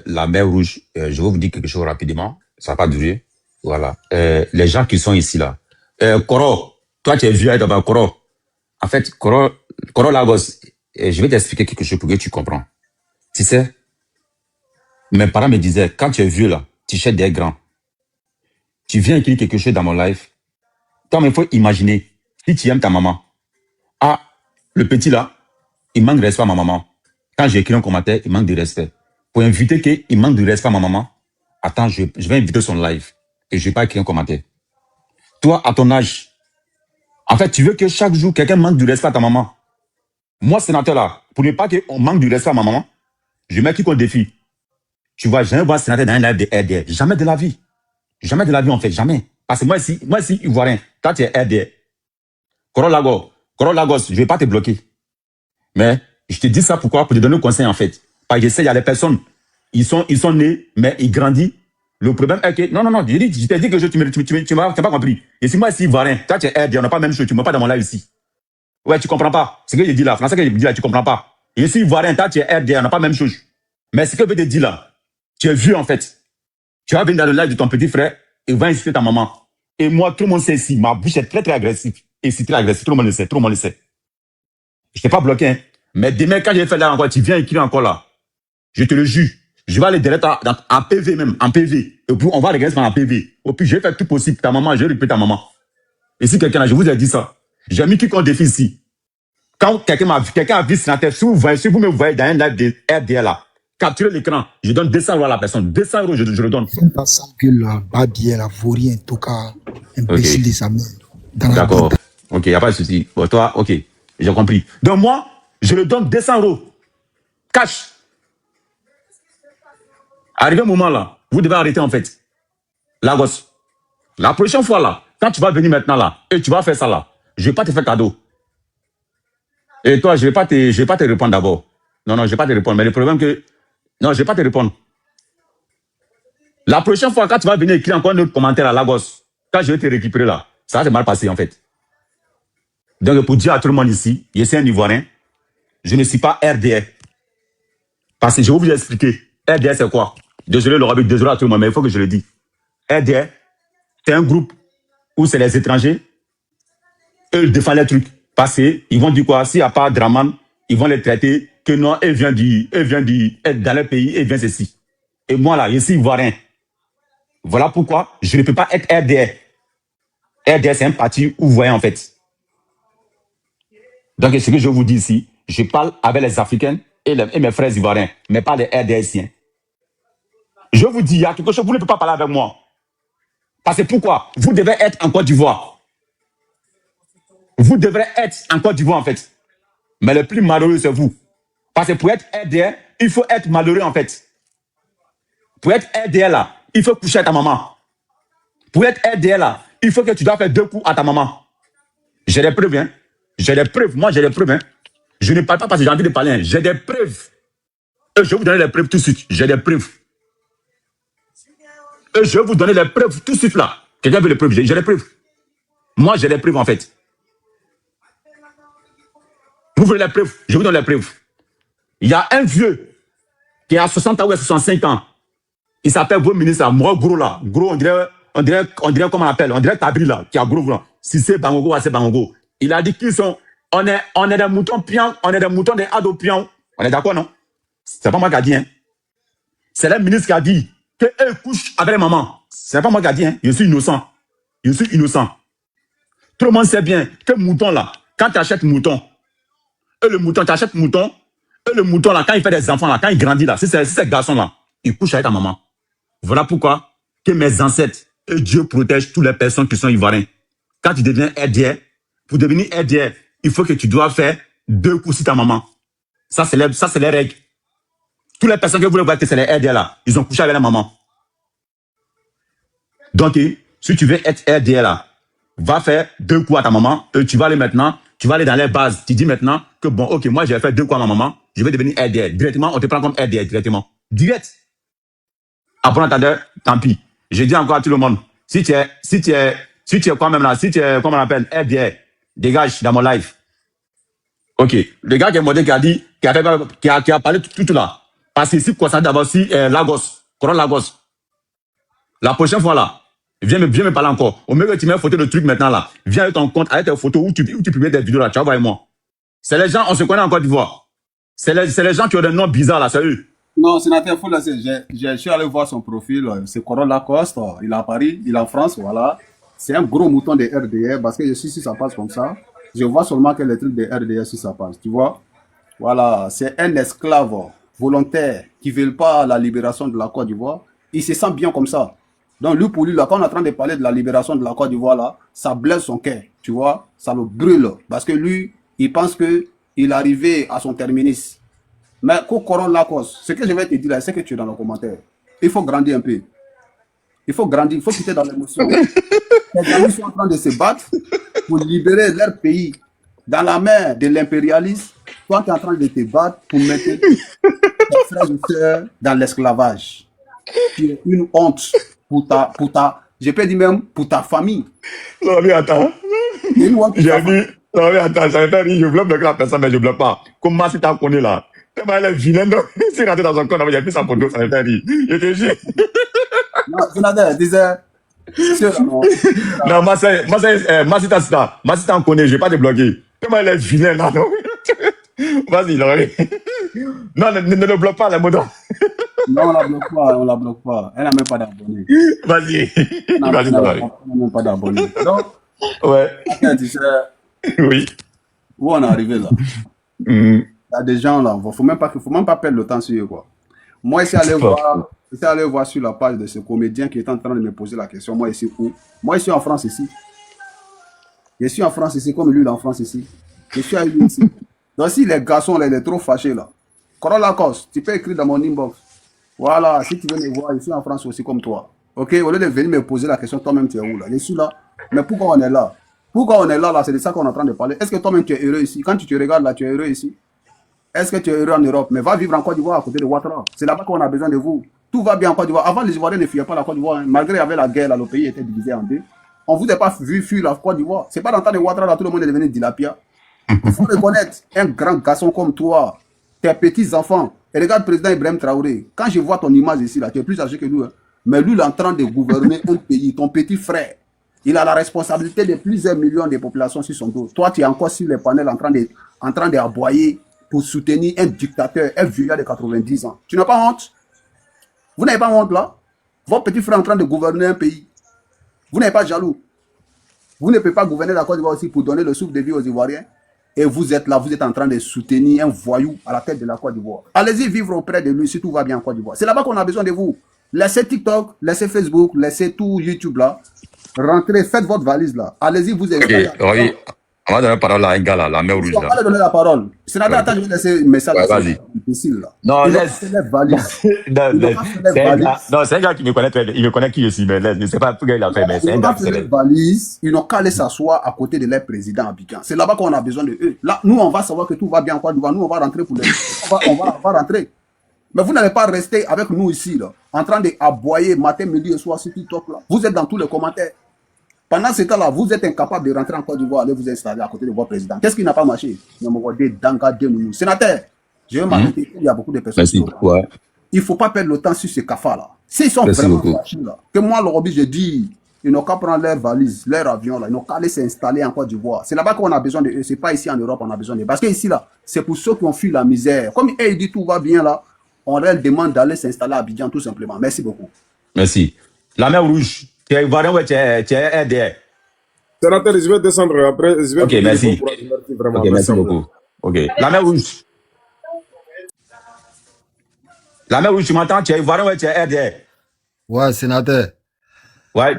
la mer rouge, je vais vous dire quelque chose rapidement. Ça va pas durer. Voilà. Les gens qui sont ici là. Koro, toi tu es vieux d'abord, Koro. En fait, Koro Lagos, je vais t'expliquer quelque chose pour que tu comprends. Tu sais, mes parents me disaient, quand tu es vieux là, tu cherches des grands. Tu viens écrire quelque chose dans mon live. Toi, mais il faut imaginer, si tu aimes ta maman, Le petit là, il manque de respect à ma maman. Quand j'ai écrit un commentaire, il manque de respect. Pour inviter qu'il manque de respect à ma maman, attends, je vais inviter son live. Et je vais pas écrire un commentaire. Toi, à ton âge, en fait, tu veux que chaque jour, quelqu'un manque du respect à ta maman. Moi, sénateur là, pour ne pas qu'on manque du respect à ma maman, je mets qui qu'on défie. Tu vois, jamais voir sénateur dans un live de RDR. Jamais de la vie. Jamais de la vie, en fait, jamais. Parce que moi, si ivoirien, toi, tu es RDR. Koro Lagos, je vais pas te bloquer. Mais je te dis ça pourquoi? Pour te donner un conseil, en fait. Parce que je sais, il y a des personnes, ils sont nés, mais ils grandissent. Le problème est que, non, je t'ai dit que tu m'as pas compris. Et si moi, si ivoirien, toi, tu es RDR, on n'a pas la même chose, tu ne m'as pas dans mon live ici. Ouais, tu comprends pas. Ce que je dis là, français que je dis là, tu comprends pas. Et si ivoirien, toi, tu es RDR, on n'a pas la même chose. Mais ce que je veux te dire là, tu es vieux, en fait. Tu vas venir dans le live de ton petit frère et va insulter ta maman. Et moi, tout le monde sait ici, ma bouche est très, très agressive. Et c'est très agressif, tout le monde le sait, tout le monde le sait. Je t'ai pas bloqué, hein. Mais demain, quand je vais faire là encore, tu viens écrire encore là. Je te le jure. Je vais aller direct en PV même, en PV. Et puis, on va regarder en PV. Et puis, je vais faire tout possible. Ta maman, je vais répéter ta maman. Et si quelqu'un là, je vous ai dit ça. J'ai mis qui qu'on défie ici. Quand quelqu'un a vu sénateur, si vous me voyez dans un live de RDL là, capturez l'écran, je donne 200 € à la personne. 200 €, je le donne. C'est pas ça que la Babier, la vaurien, en tout cas, imbécile de sa mère. D'accord. Ok, il n'y a pas de souci. Bon, toi, ok, j'ai compris. Donc moi, je le donne 200 € cash. Arrivé un moment là, vous devez arrêter en fait. Lagos. La prochaine fois là, quand tu vas venir maintenant là, et tu vas faire ça là, je ne vais pas te faire cadeau. Et toi, je vais pas te répondre d'abord. Non, je ne vais pas te répondre. Mais le problème que, non, je ne vais pas te répondre. La prochaine fois, quand tu vas venir écrire encore un autre commentaire à Lagos, quand je vais te récupérer là, ça va se mal passer en fait. Donc pour dire à tout le monde ici, je suis un Ivoirien, je ne suis pas RDR. Parce que je vais vous expliquer. RDR c'est quoi? Désolé Laura, désolé à tout le monde, mais il faut que je le dise. RDR, c'est un groupe où c'est les étrangers, eux ils défendent les trucs. Parce qu'ils vont dire quoi? S'il n'y a pas Draman, ils vont les traiter que non, elle vient dans leur pays, elle vient ceci. Et moi là, je suis Ivoirien. Voilà pourquoi je ne peux pas être RDR. RDR, c'est un parti ouvrier en fait. Donc, ce que je vous dis ici, je parle avec les Africains et mes frères ivoiriens, mais pas les RDSiens. Je vous dis, il y a quelque chose, vous ne pouvez pas parler avec moi. Parce que pourquoi? Vous devez être en Côte d'Ivoire. Vous devrez être en Côte d'Ivoire en fait. Mais le plus malheureux, c'est vous. Parce que pour être RDR, il faut être malheureux en fait. Pour être RDR là, il faut coucher à ta maman. Pour être RDR là, il faut que tu dois faire 2 coups à ta maman. J'ai des preuves, hein. J'ai des preuves. Moi, j'ai des preuves, hein. Je ne parle pas parce que j'ai envie de parler, hein. J'ai des preuves. Et je vais vous donner les preuves tout de suite. J'ai des preuves. Et je vais vous donner les preuves tout de suite là. Quelqu'un veut les preuves? J'ai des preuves. Moi, j'ai des preuves en fait. Vous voulez les preuves? Je vous donne les preuves. Il y a un vieux qui a 60 ans ou 65 ans. Il s'appelle vos ministres, moi gros là. Gros, on dirait comment on appelle? On dirait Tabri là, qui a gros là. Si c'est Bangogo, c'est Bangogo. Il a dit qu'ils sont, on est des moutons pions, on est des moutons des ados pions. On est d'accord, non? C'est pas moi qui a dit, hein. C'est le ministre qui a dit qu'elle couche avec les mamans. C'est pas moi qui a dit, hein. Je suis innocent. Je suis innocent. Tout le monde sait bien que mouton là, quand tu achètes mouton, et le mouton, tu achètes mouton, et le mouton là, quand il fait des enfants là, quand il grandit là, si c'est ce garçon là, il couche avec ta maman. Voilà pourquoi que mes ancêtres et Dieu protège toutes les personnes qui sont ivoiriens. Quand tu deviens RDR, pour devenir RDR, il faut que tu dois faire 2 coups sur ta maman. Ça, c'est les règles. Toutes les personnes que vous voyez que c'est les RDR là, ils ont couché avec la maman. Donc, si tu veux être RDR là, va faire 2 coups à ta maman et tu vas aller maintenant, tu vas aller dans les bases. Tu dis maintenant que bon, ok, moi j'ai fait 2 coups à ma maman, je vais devenir RDR. Directement, on te prend comme RDR directement. Direct. Après, attendez, tant pis. Je dis encore à tout le monde, si tu es quand même là, si tu es, comment on appelle, RDR, dégage dans mon live. Ok. Le gars qui est modé, qui a dit, qui a parlé tout là. Parce que si ça d'abord, si Lagos, Coron Lagos, la prochaine fois là, viens me parler encore. Au mieux que tu mets une photo de truc maintenant là, viens avec ton compte, avec tes photos où tu publies des vidéos là, tu vas voir moi. C'est les gens, on se connaît en Côte d'Ivoire. C'est les gens qui ont des noms bizarres là, c'est eux. Non, sénateur, faut laisser. Je suis allé voir son profil. C'est Coron Lacoste. Il est à Paris, il est en France, voilà. C'est un gros mouton de RDR parce que je suis si ça passe comme ça. Je vois seulement que les trucs de RDS, si ça passe, tu vois. Voilà, c'est un esclave volontaire qui ne veut pas la libération de la Côte d'Ivoire. Il se sent bien comme ça. Donc, lui, pour lui, là, quand on est en train de parler de la libération de la Côte d'Ivoire, là, ça blesse son cœur, tu vois. Ça le brûle. Parce que lui, il pense qu'il est arrivé à son terminus. Mais ce que je vais te dire là, c'est que tu es dans le commentaire. Il faut grandir un peu. Il faut grandir, il faut quitter dans l'émotion. Les amis sont en train de se battre pour libérer leur pays dans la main de l'impérialisme. Toi, tu es en train de te battre pour mettre tes frères et sœurs dans l'esclavage. Tu es une honte je peux dire même pour ta famille. Non, mais attends. C'est une honte pour ta J'ai famille. dit, non, mais attends, ça veut faire rire, je bloque la personne, mais je bloque pas. Comment si t'as connu là? Tellement elle est vilaine, donc, si rentré dans son corps, il y a plus sa photo, ça veut faire rire. Je te jure. Non, Jonathan disait, non, Non, moi, si t'en connais, je vais pas te bloquer. Tellement elle est vilaine là, non? Vas-y, non, non, ne le bloque pas, la moto. non, on la bloque pas. Elle n'a même pas d'abonnés. Vas-y. Elle n'a Vas-y, ça va aller. même pas d'abonnés. Donc, Ouais. attends, tu sais, Oui. où on est arrivé là? Mhm. Il y a des gens là, faut même pas perdre le temps sur eux, quoi. Moi, ici, allé voir sur la page de ce comédien qui est en train de me poser la question. Moi, ici, où? Moi, ici en France, ici. Je suis en France, ici, comme lui, il est en France, ici. Je suis à lui, ici. Donc, si les garçons, là, il est trop fâché, là. Corolla Cos, tu peux écrire dans mon inbox. Voilà, si tu veux me voir, je suis en France aussi, comme toi. Ok, au lieu de venir me poser la question, toi-même, tu es où, là? Je suis là. Mais pourquoi on est là? Pourquoi on est là, là? C'est de ça qu'on est en train de parler. Est-ce que toi-même, tu es heureux ici? Quand tu te regardes, là, tu es heureux ici? Est-ce que tu es heureux en Europe? Mais va vivre en Côte d'Ivoire à côté de Ouattara. C'est là-bas qu'on a besoin de vous. Tout va bien en Côte d'Ivoire. Avant, les Ivoiriens ne fuyaient pas la Côte d'Ivoire. Hein. Malgré qu'il y avait la guerre, là, le pays était divisé en deux. On ne vous a pas vu fuir la Côte d'Ivoire. C'est pas dans le temps de Ouattara, là, tout le monde est devenu dilapia. Il faut reconnaître un grand garçon comme toi, tes petits-enfants. Et regarde le président Ibrahim Traoré. Quand je vois ton image ici, là, tu es plus âgé que nous. Hein. Mais lui, il est en train de gouverner un pays, ton petit frère. Il a la responsabilité de plusieurs millions de populations sur son dos. Toi, tu es encore sur les panels en train d'aboyer pour soutenir un dictateur, un vieux de 90 ans. Tu n'as pas honte? Vous n'avez pas honte là? Votre petit frère est en train de gouverner un pays. Vous n'êtes pas jaloux? Vous ne pouvez pas gouverner la Côte d'Ivoire aussi pour donner le souffle de vie aux Ivoiriens? Et vous êtes là, vous êtes en train de soutenir un voyou à la tête de la Côte d'Ivoire. Allez-y vivre auprès de lui si tout va bien en Côte d'Ivoire. C'est là-bas qu'on a besoin de vous. Laissez TikTok, laissez Facebook, laissez tout YouTube là. Rentrez, faites votre valise là. Allez-y, vous installez. Ok, oui. On va donner la parole à un gars là, la mer rouge On va là. lui donner la parole. Sénateur, attends, je vais laisser un message Ouais, vas-y. difficile là. Non, Ils n'ont laisse. pas fait les valises. Non, Ils n'ont laisse. pas fait les C'est un gars, valises. non, c'est un gars qui me connaît, il me connaît qui je suis, mais laisse. Je sais pas pourquoi il a fait, mais c'est Ils un n'ont gars pas qui fait se les lève. valises. Ils n'ont qu'à aller s'asseoir à côté de leur président à Abidjan. C'est là-bas qu'on a besoin de eux. Là, nous, on va savoir que tout va bien en Côte d'Ivoire. Nous, on va rentrer pour les. On va rentrer. Mais vous n'allez pas rester avec nous ici, là, en train d'aboyer matin, midi et soir sur TikTok, là. Vous êtes dans tous les commentaires. Pendant ce temps-là, vous êtes incapable de rentrer en Côte d'Ivoire, aller vous installer à côté de votre président. Qu'est-ce qui n'a pas marché? Sénateur, je vais m'arrêter. Il y a beaucoup de personnes qui Merci. sont là. Ouais. Il ne faut pas perdre le temps sur ces cafards-là. S'ils sont Merci vraiment beaucoup. fâchés, là, que moi, leur je dis, ils n'ont qu'à prendre leurs valises, leur avion, là, ils n'ont qu'à aller s'installer en Côte d'Ivoire. C'est là-bas qu'on a besoin de eux. Ce n'est pas ici en Europe qu'on a besoin de eux. Parce que ici, là, c'est pour ceux qui ont fui la misère. Comme eux, ils disent tout va bien, là, on leur demande d'aller s'installer à Abidjan, tout simplement. Merci beaucoup. Merci. La mer rouge. Tu es ivoirien, ouais, tu es RDR. Sénateur, je vais descendre après. Je vais Ok, vous dire merci. bon courage. Merci vraiment. Ok, merci à vous. beaucoup. Ok. La mer rouge. La mer rouge, tu m'entends? Tu es ivoirien, ouais, tu es RDR. Ouais, sénateur. Ouais.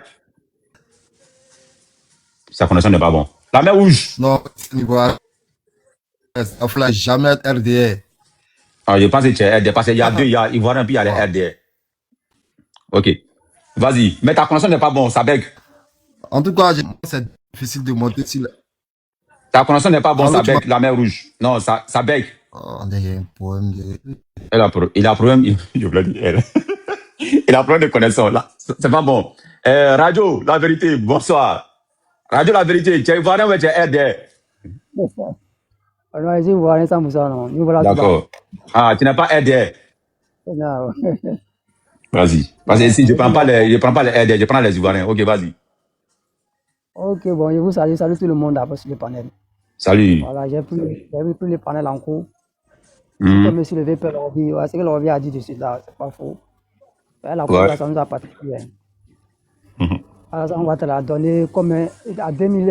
Sa connexion n'est pas bon. La mer rouge. Non, Ivoire. Il faut jamais être RDR. Ah, je pense que tu es RDR parce qu'il y a deux, il y a ivoirien puis il y a les RDR. Ok. Vas-y. Mais ta connexion n'est pas bon, ça bug. En tout cas, c'est difficile de monter sur le... Ta connexion n'est pas bon, Allô, ça tu bug, la mer rouge. Non, ça bug. Oh, il y a un problème de... Il a un problème, je voulais dire elle. Il a un problème de connexion, là. C'est pas bon. Radio, la vérité, bonsoir. Radio, la vérité, tu es ivoirien ou tu es RDR? Alors, ici, vous voyez ça, Moussa, non? Nous voilà. D'accord. Ah, tu n'es pas RDR. Non. Vas-y. Parce que ici, je prends pas les RDR, je prends les ivoiriens. Ok, vas-y. Ok, bon, je vous salue tout le monde après sur le panel. Salut. Voilà, j'ai pris le panel en cours. Mhm. Comme M. Levé peut leur dire, ouais, ce que leur a dit dessus là, c'est pas faux. La population nous a participé. Alassane Ouattara a donné comme à 2000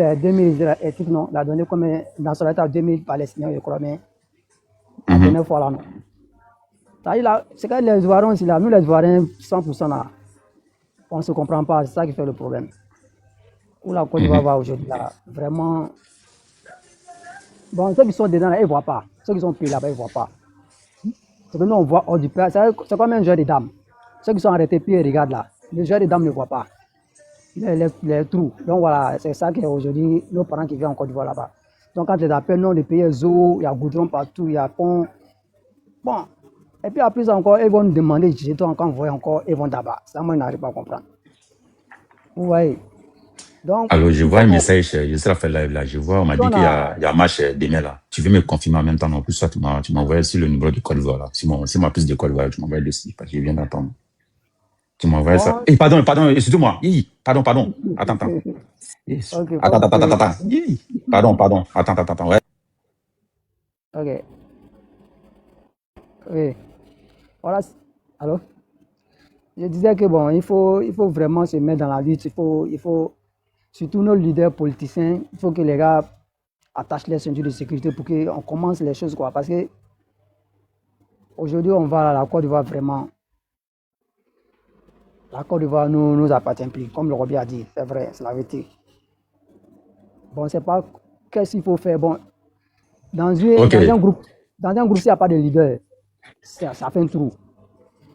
non, il a donné comme nationalité à 2000 Palestiniens, je crois, mais la dernière fois là, non. C'est que les Ivoiriens aussi là, nous les Ivoiriens, 100% là, on ne se comprend pas, c'est ça qui fait le problème. Où la Côte d'Ivoire va aujourd'hui là, vraiment. Bon, ceux qui sont dedans là, ils ne voient pas. Ceux qui sont pris là-bas, ils ne voient pas. C'est que nous on voit hors du pays, c'est comme un jeu de dames. Ceux qui sont arrêtés, puis ils regardent là. Les jeux de dames ne voient pas. Les trous. Donc voilà, c'est ça qu'aujourd'hui, nos parents qui viennent en Côte d'Ivoire là-bas. Donc quand les appels, non, le pays est eau, il y a goudron partout, il y a pont. Bon. Et puis en plus encore, ils vont nous demander, quand on voit encore, ils vont d'abord. Ça, moi, je n'arrive pas à comprendre. Vous voyez. Donc, alors, je vois un message, je serai fait live là, je vois, on m'a dit qu'il y a un match demain là. Tu veux me confirmer en même temps, en plus, ça, tu m'as envoyé sur le numéro de Côte d'Ivoire là. Si ma plus de Côte d'Ivoire, tu m'envoies dessus, parce que je viens d'entendre. Tu m'envoies ça. Eh, pardon, excuse-moi. Pardon. Attends. Yes. Okay, attends. Pardon. Attends, ouais. Ok. Oui. Voilà. Allô? Je disais que bon, il faut vraiment se mettre dans la lutte. Il faut, surtout nos leaders politiciens, il faut que les gars attachent les ceintures de sécurité pour qu'on commence les choses, quoi. Parce que aujourd'hui, on va à la Côte d'Ivoire vraiment. La Côte d'Ivoire nous appartient plus, comme le Roby a dit, c'est vrai, c'est la vérité. Bon, on ne sait pas qu'est-ce qu'il faut faire. Bon, dans un groupe, s'il n'y a pas de leader, ça fait un trou.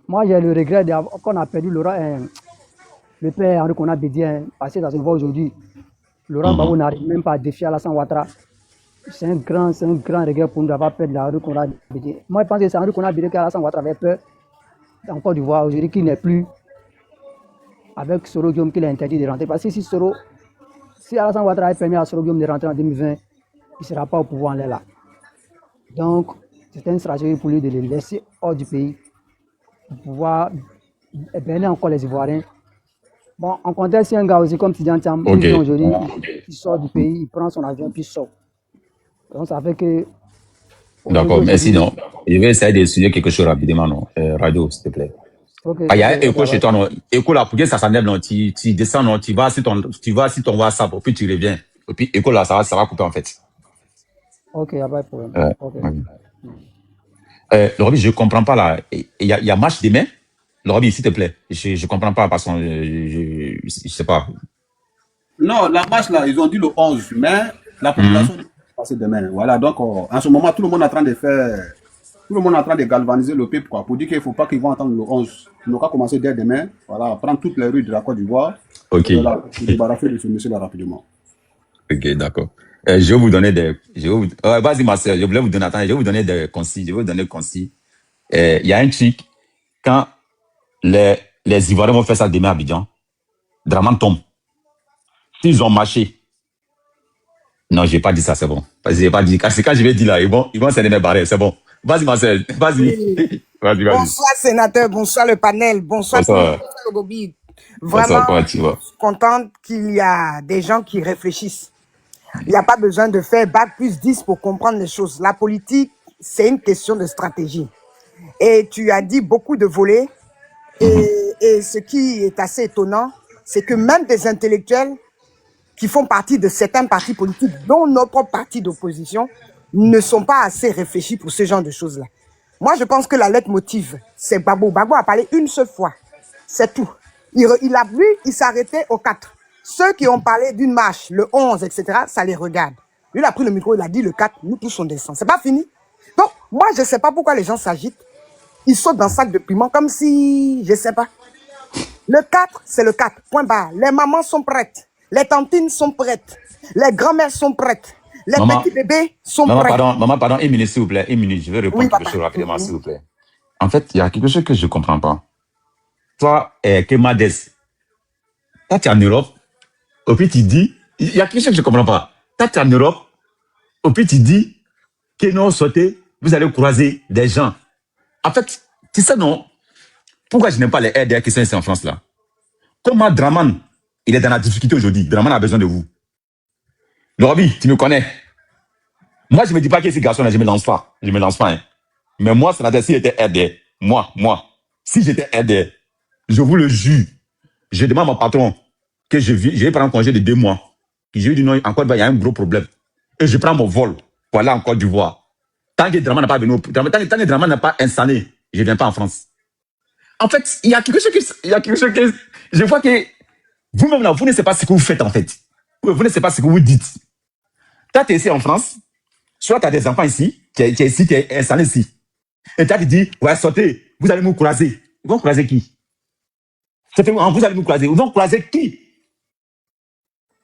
Moi, j'ai le regret qu'on a perdu le père Henri Konan Bédien, passé dans une voie aujourd'hui. Laurent Gbagbo n'arrive même pas à défier Alassane Ouattara. C'est un grand regret pour nous d'avoir perdu Henri Konan Bédien. Moi, je pense que c'est Henri Konan Bédien qu'Alassane Ouattara avait peur en Côte d'Ivoire aujourd'hui, qui n'est plus. Avec Soro Guillaume qu'il a interdit de rentrer. Parce que si Alassane Ouattara a permis à Soro Guillaume de rentrer en 2020, il ne sera pas au pouvoir là. Donc, c'est une stratégie pour lui de le laisser hors du pays, pour pouvoir bénir encore les Ivoiriens. Bon, en contexte, si un gars aussi comme Tidiane Thiam, aujourd'hui, il sort du pays, il prend son avion, puis il sort. Donc, ça fait que... D'accord, mais sinon, je vais essayer de souligner quelque chose rapidement, non? Radio, s'il te plaît. Okay, il y a un écho chez toi, non? Écho là, pour que ça s'enlève, non? Tu descends, non? Tu vas sur ton WhatsApp, puis tu reviens. Et puis, écho là, ça va couper, en fait. Ok, il n'y a pas de problème. Le Roby, je ne comprends pas là. Il y a match demain? Le Roby, s'il te plaît. Je ne comprends pas, parce que je ne sais pas. Non, la match là, ils ont dit le 11, mais la population va passer demain. Voilà, donc en ce moment, tout le monde est en train de faire. Tout le monde est en train de galvaniser le peuple, quoi, pour dire qu'il ne faut pas qu'ils vont attendre le 11. Ils n'ont qu'à commencer dès demain, voilà, prendre toutes les rues de la Côte d'Ivoire. Ok. Voilà, se débarrasser de ce monsieur-là rapidement. Ok, d'accord. Je vais vous donner des... vas-y, ma soeur, je voulais vous donner... Attends, je vais vous donner des concis. Je vais vous donner des concis. Il y a un truc, quand les Ivoiriens vont faire ça demain à Abidjan, Draman tombe. S'ils ont marché... Non, je n'ai pas dit ça, c'est bon. Parce que je n'ai pas dit... C'est quand je vais dire là, ils vont s'en mes barrer, c'est bon. Vas-y, Marcel, vas-y. Vas-y. Bonsoir, sénateur, bonsoir le panel, bonsoir le Gobi. Vraiment, je suis contente qu'il y a des gens qui réfléchissent. Il n'y a pas besoin de faire bac plus 10 pour comprendre les choses. La politique, c'est une question de stratégie. Et tu as dit beaucoup de volets. Et ce qui est assez étonnant, c'est que même des intellectuels qui font partie de certains partis politiques, dont notre parti d'opposition, ne sont pas assez réfléchis pour ce genre de choses-là. Moi, je pense que la lettre motive, c'est Gbagbo. Gbagbo a parlé une seule fois. C'est tout. Il s'arrêtait au 4. Ceux qui ont parlé d'une marche, le 11, etc., ça les regarde. Lui, il a pris le micro, il a dit le 4, nous tous on descend. C'est pas fini. Donc, moi, je sais pas pourquoi les gens s'agitent. Ils sautent dans le sac de piment comme si, je sais pas. Le 4, c'est le 4, point barre. Les mamans sont prêtes. Les tantines sont prêtes. Les grand-mères sont prêtes. Les petits bébés sont prêts. Maman, pardon, une minute, s'il vous plaît. Une minute, je vais répondre quelque chose rapidement, s'il vous plaît. En fait, il y a quelque chose que je ne comprends pas. Toi, Kemades, toi, tu es en Europe, et puis tu dis, il y a quelque chose que je ne comprends pas. Toi, tu es en Europe, et puis tu dis que non, sautez, vous allez croiser des gens. En fait, tu sais, non, pourquoi je n'aime pas les RDR qui sont ici en France, là? Comment Draman, il est dans la difficulté aujourd'hui. Draman a besoin de vous. Le Roby, tu me connais. Moi, je ne me dis pas que ces garçons-là, je ne me lance pas. Je ne me lance pas. Hein. Mais moi, si j'étais RDR, moi, si j'étais RDR, je vous le jure, je demande à mon patron que je vais prendre un congé de 2 mois. Et je lui dis non, en Côte d'Ivoire, il y a un gros problème. Et je prends mon vol pour aller en Côte d'Ivoire. Tant que Draman n'a pas venu, tant que Draman n'a pas installé, je ne viens pas en France. En fait, il y a quelque chose que je vois que vous-même là, vous ne savez pas ce que vous faites en fait. Vous ne savez pas ce que vous dites. Toi, tu es ici en France, soit tu as des enfants ici, qui est installé ici. Et toi, tu dis, ouais, sortez, vous allez me croiser. Ils vont croiser qui? Vous allez me croiser. Ils vont croiser qui?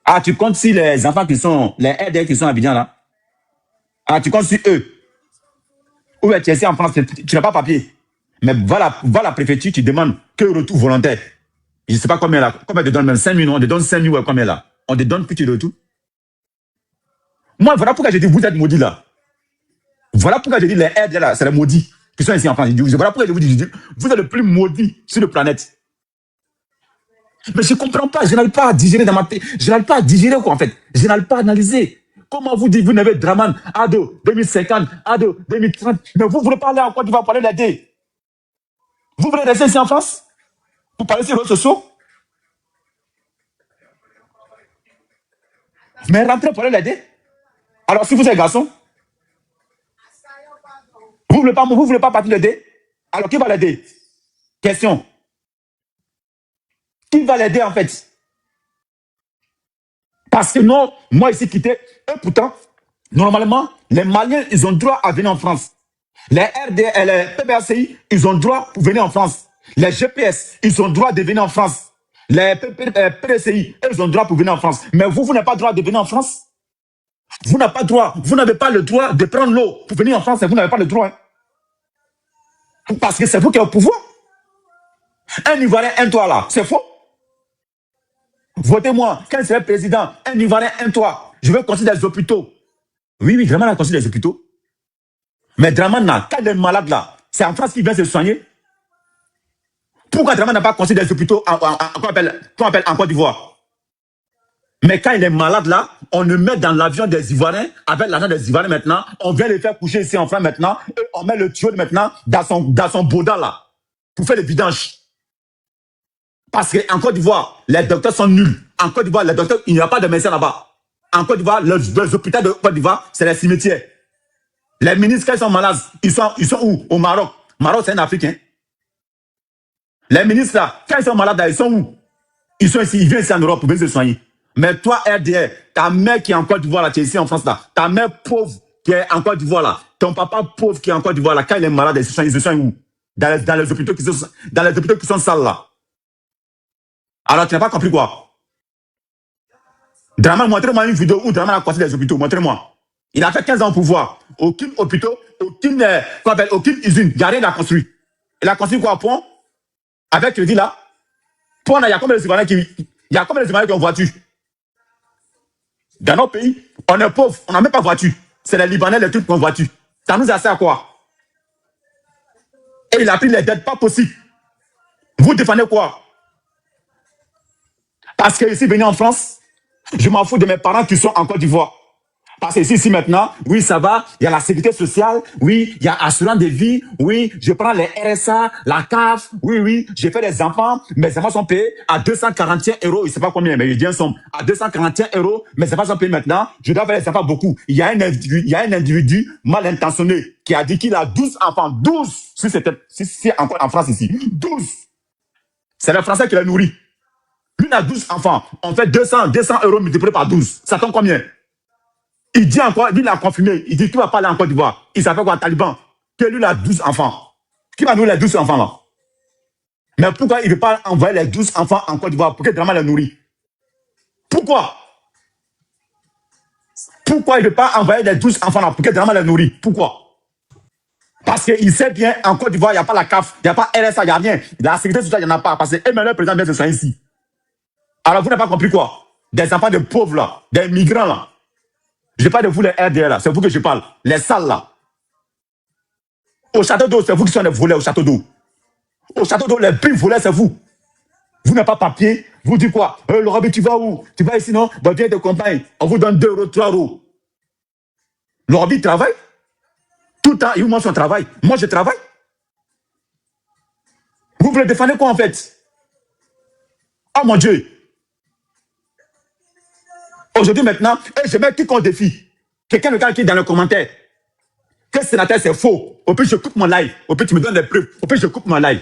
Ah, tu comptes sur les enfants qui sont, les aides qui sont à Abidjan là? Ah, tu comptes sur eux? Ou tu es ici en France, tu n'as pas papier. Mais va à la préfecture, tu demandes que retour volontaire. Je ne sais pas combien là. Combien te donne même 5 000, on te donne 5 000 ou combien là? On te donne que tu retour. Moi, voilà pourquoi je dis vous êtes maudits là. Voilà pourquoi je dis les aides là, c'est les maudits qui sont ici en France. Voilà pourquoi je vous dis, vous êtes le plus maudit sur la planète. Mais je ne comprends pas, je n'arrive pas à digérer dans ma tête. Je n'arrive pas à digérer quoi en fait. Je n'arrive pas à analyser. Comment vous dites, vous n'avez Draman, Ado, 2050, Ado, 2030, mais vous voulez parler en quoi tu vas parler l'aider? Vous voulez rester ici en France? Pour parler sur les réseaux sociaux? Mais rentrez pour aller l'aider. Alors si vous êtes garçon, vous ne voulez pas partir l'aider? Alors qui va l'aider? Question. Qui va l'aider en fait? Parce que non, moi ici quitté, et pourtant, normalement, les Maliens, ils ont droit à venir en France. Les RD, les PBACI, ils ont droit pour venir en France. Les GPS, ils ont droit de venir en France. Les PDCI, ils ont droit pour venir en France. Mais vous n'avez pas droit de venir en France. Vous n'avez pas droit. Vous n'avez pas le droit de prendre l'eau pour venir en France. Et vous n'avez pas le droit. Hein. Parce que c'est vous qui êtes au pouvoir. Un Ivoirien, un toit là. C'est faux. Votez-moi. Quand je serai président, un Ivoirien, un toit. Je veux construire des hôpitaux. Oui, Draman a construit des hôpitaux. Mais Draman, quand il est malade là, c'est en France qu'il vient se soigner. Pourquoi Draman n'a pas construit des hôpitaux qu'on appelle en Côte d'Ivoire? Mais quand il est malade là, on le met dans l'avion des Ivoiriens, avec l'argent des Ivoiriens maintenant, on vient le faire coucher ici en France maintenant, et on met le tuyau maintenant dans son boda là, pour faire le vidange. Parce qu'en Côte d'Ivoire, les docteurs sont nuls. En Côte d'Ivoire, les docteurs, il n'y a pas de médecins là-bas. En Côte d'Ivoire, les hôpitaux de Côte d'Ivoire, c'est les cimetières. Les ministres, quand ils sont malades, ils sont où? Au Maroc. Maroc, c'est un Africain. Les ministres là, quand ils sont malades, ils sont où? Ils sont ici, ils viennent ici en Europe pour venir se soigner. Mais toi, RDR, ta mère qui est en Côte d'Ivoire là, tu es ici en France là, ta mère pauvre qui est en Côte d'Ivoire là, ton papa pauvre qui est en Côte d'Ivoire là, quand il est malade, ils se soignent où? Dans les hôpitaux qui sont sales là. Alors tu n'as pas compris quoi? Draman, montrez-moi une vidéo où Draman a construit des hôpitaux, montrez-moi. Il a fait 15 ans au pouvoir. Aucun hôpital, aucune usine, il n'y a rien à construire. Il a construit quoi, pont? Avec crédit là? Pont, il y a combien de Ivoiriens qui ont voiture? Dans nos pays, on est pauvre, on n'a même pas voiture. C'est les Libanais, les trucs qui ont voiture. Ça nous a servi à quoi? Et il a pris les dettes, pas possible. Vous défendez quoi? Parce que ici, venir en France, je m'en fous de mes parents qui sont en Côte d'Ivoire. Parce que ici maintenant, oui, ça va, il y a la sécurité sociale, oui, il y a assurance de vie, oui, je prends les RSA, la CAF, oui, j'ai fait des enfants, mes enfants sont payés à 241 €, je ne sais pas combien, mais je dis un somme, à 241 €, mes enfants sont payés maintenant, je dois faire des enfants beaucoup. Il y a un individu mal intentionné qui a dit qu'il a 12 enfants, 12, si c'est encore en France ici, 12. C'est le Français qui les nourrit. Lui, il a 12 enfants, on fait 200 € multiplié par 12, ça tombe combien? Il dit encore, il a confirmé, il dit qu'il ne va pas aller en Côte d'Ivoire. Il s'appelle quoi, Taliban? Que lui, il a 12 enfants. Qui va nourrir les 12 enfants là? Mais pourquoi il ne veut pas envoyer les 12 enfants en Côte d'Ivoire pour que Draman les nourrit? Pourquoi? Pourquoi il ne veut pas envoyer les 12 enfants là pour que Draman les nourrit? Pourquoi? Parce qu'il sait bien, en Côte d'Ivoire, il n'y a pas la CAF, il n'y a pas RSA, il n'y a rien. La sécurité sociale, il n'y en a pas. Parce que Emmanuel, le président, vient de se ici. Alors vous n'avez pas compris quoi? Des enfants de pauvres là, des migrants là. Je parle de vous les RDR là, c'est vous que je parle. Les salles là. Au château d'eau, c'est vous qui sont les volets au château d'eau. Au château d'eau, les prix volés, c'est vous. Vous n'avez pas papier. Vous dites quoi? Le Robbie, tu vas où? Tu vas ici, non? Bah, viens te compagnie. On vous donne 2 €, 3 €. Le Robbie travaille. Tout le temps, il vous montre son travail. Moi, je travaille. Vous voulez défendre quoi en fait? Oh mon Dieu. Aujourd'hui, maintenant, je mets quiconque défi. Quelqu'un me dit dans le commentaire que sénateur, c'est faux. Au plus, je coupe mon live. Au plus, tu me donnes des preuves. Au plus, je coupe mon live.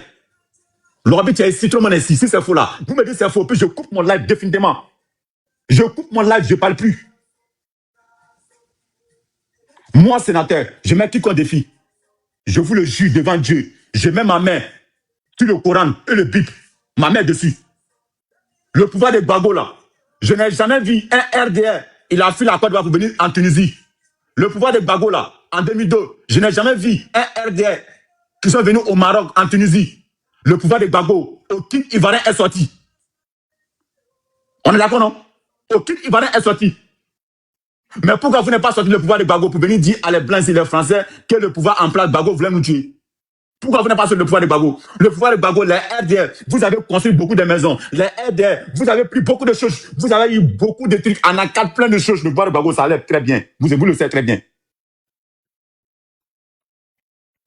L'Europe, tu es ici, tout le monde est ici. Si c'est faux là, vous me dites c'est faux. Au plus, je coupe mon live définitivement. Je coupe mon live, je ne parle plus. Moi, sénateur, je mets quiconque défi. Je vous le jure devant Dieu. Je mets ma main sur le Coran et le Bible. Ma main dessus. Le pouvoir des Gbagbo là. Je n'ai jamais vu un RDR. Il a fui la Côte d'Ivoire pour venir en Tunisie. Le pouvoir des Gbagbo là, en 2002, je n'ai jamais vu un RDR qui sont venus au Maroc, en Tunisie. Le pouvoir des Gbagbo, aucun Ivoirien est sorti. On est d'accord, non? Aucun Ivoirien est sorti. Mais pourquoi vous n'êtes pas sorti le pouvoir des Gbagbo pour venir dire à les Blancs et les Français que le pouvoir en place Gbagbo voulait nous tuer? Pourquoi vous n'êtes pas sorti le pouvoir des Gbagbo? Le pouvoir des Gbagbo, les RDR, vous avez construit beaucoup de maisons. Les RDR, vous avez pris beaucoup de choses. Vous avez eu beaucoup de trucs. En accord, plein de choses. Le pouvoir des Gbagbo, ça allait très bien. Vous le savez très bien.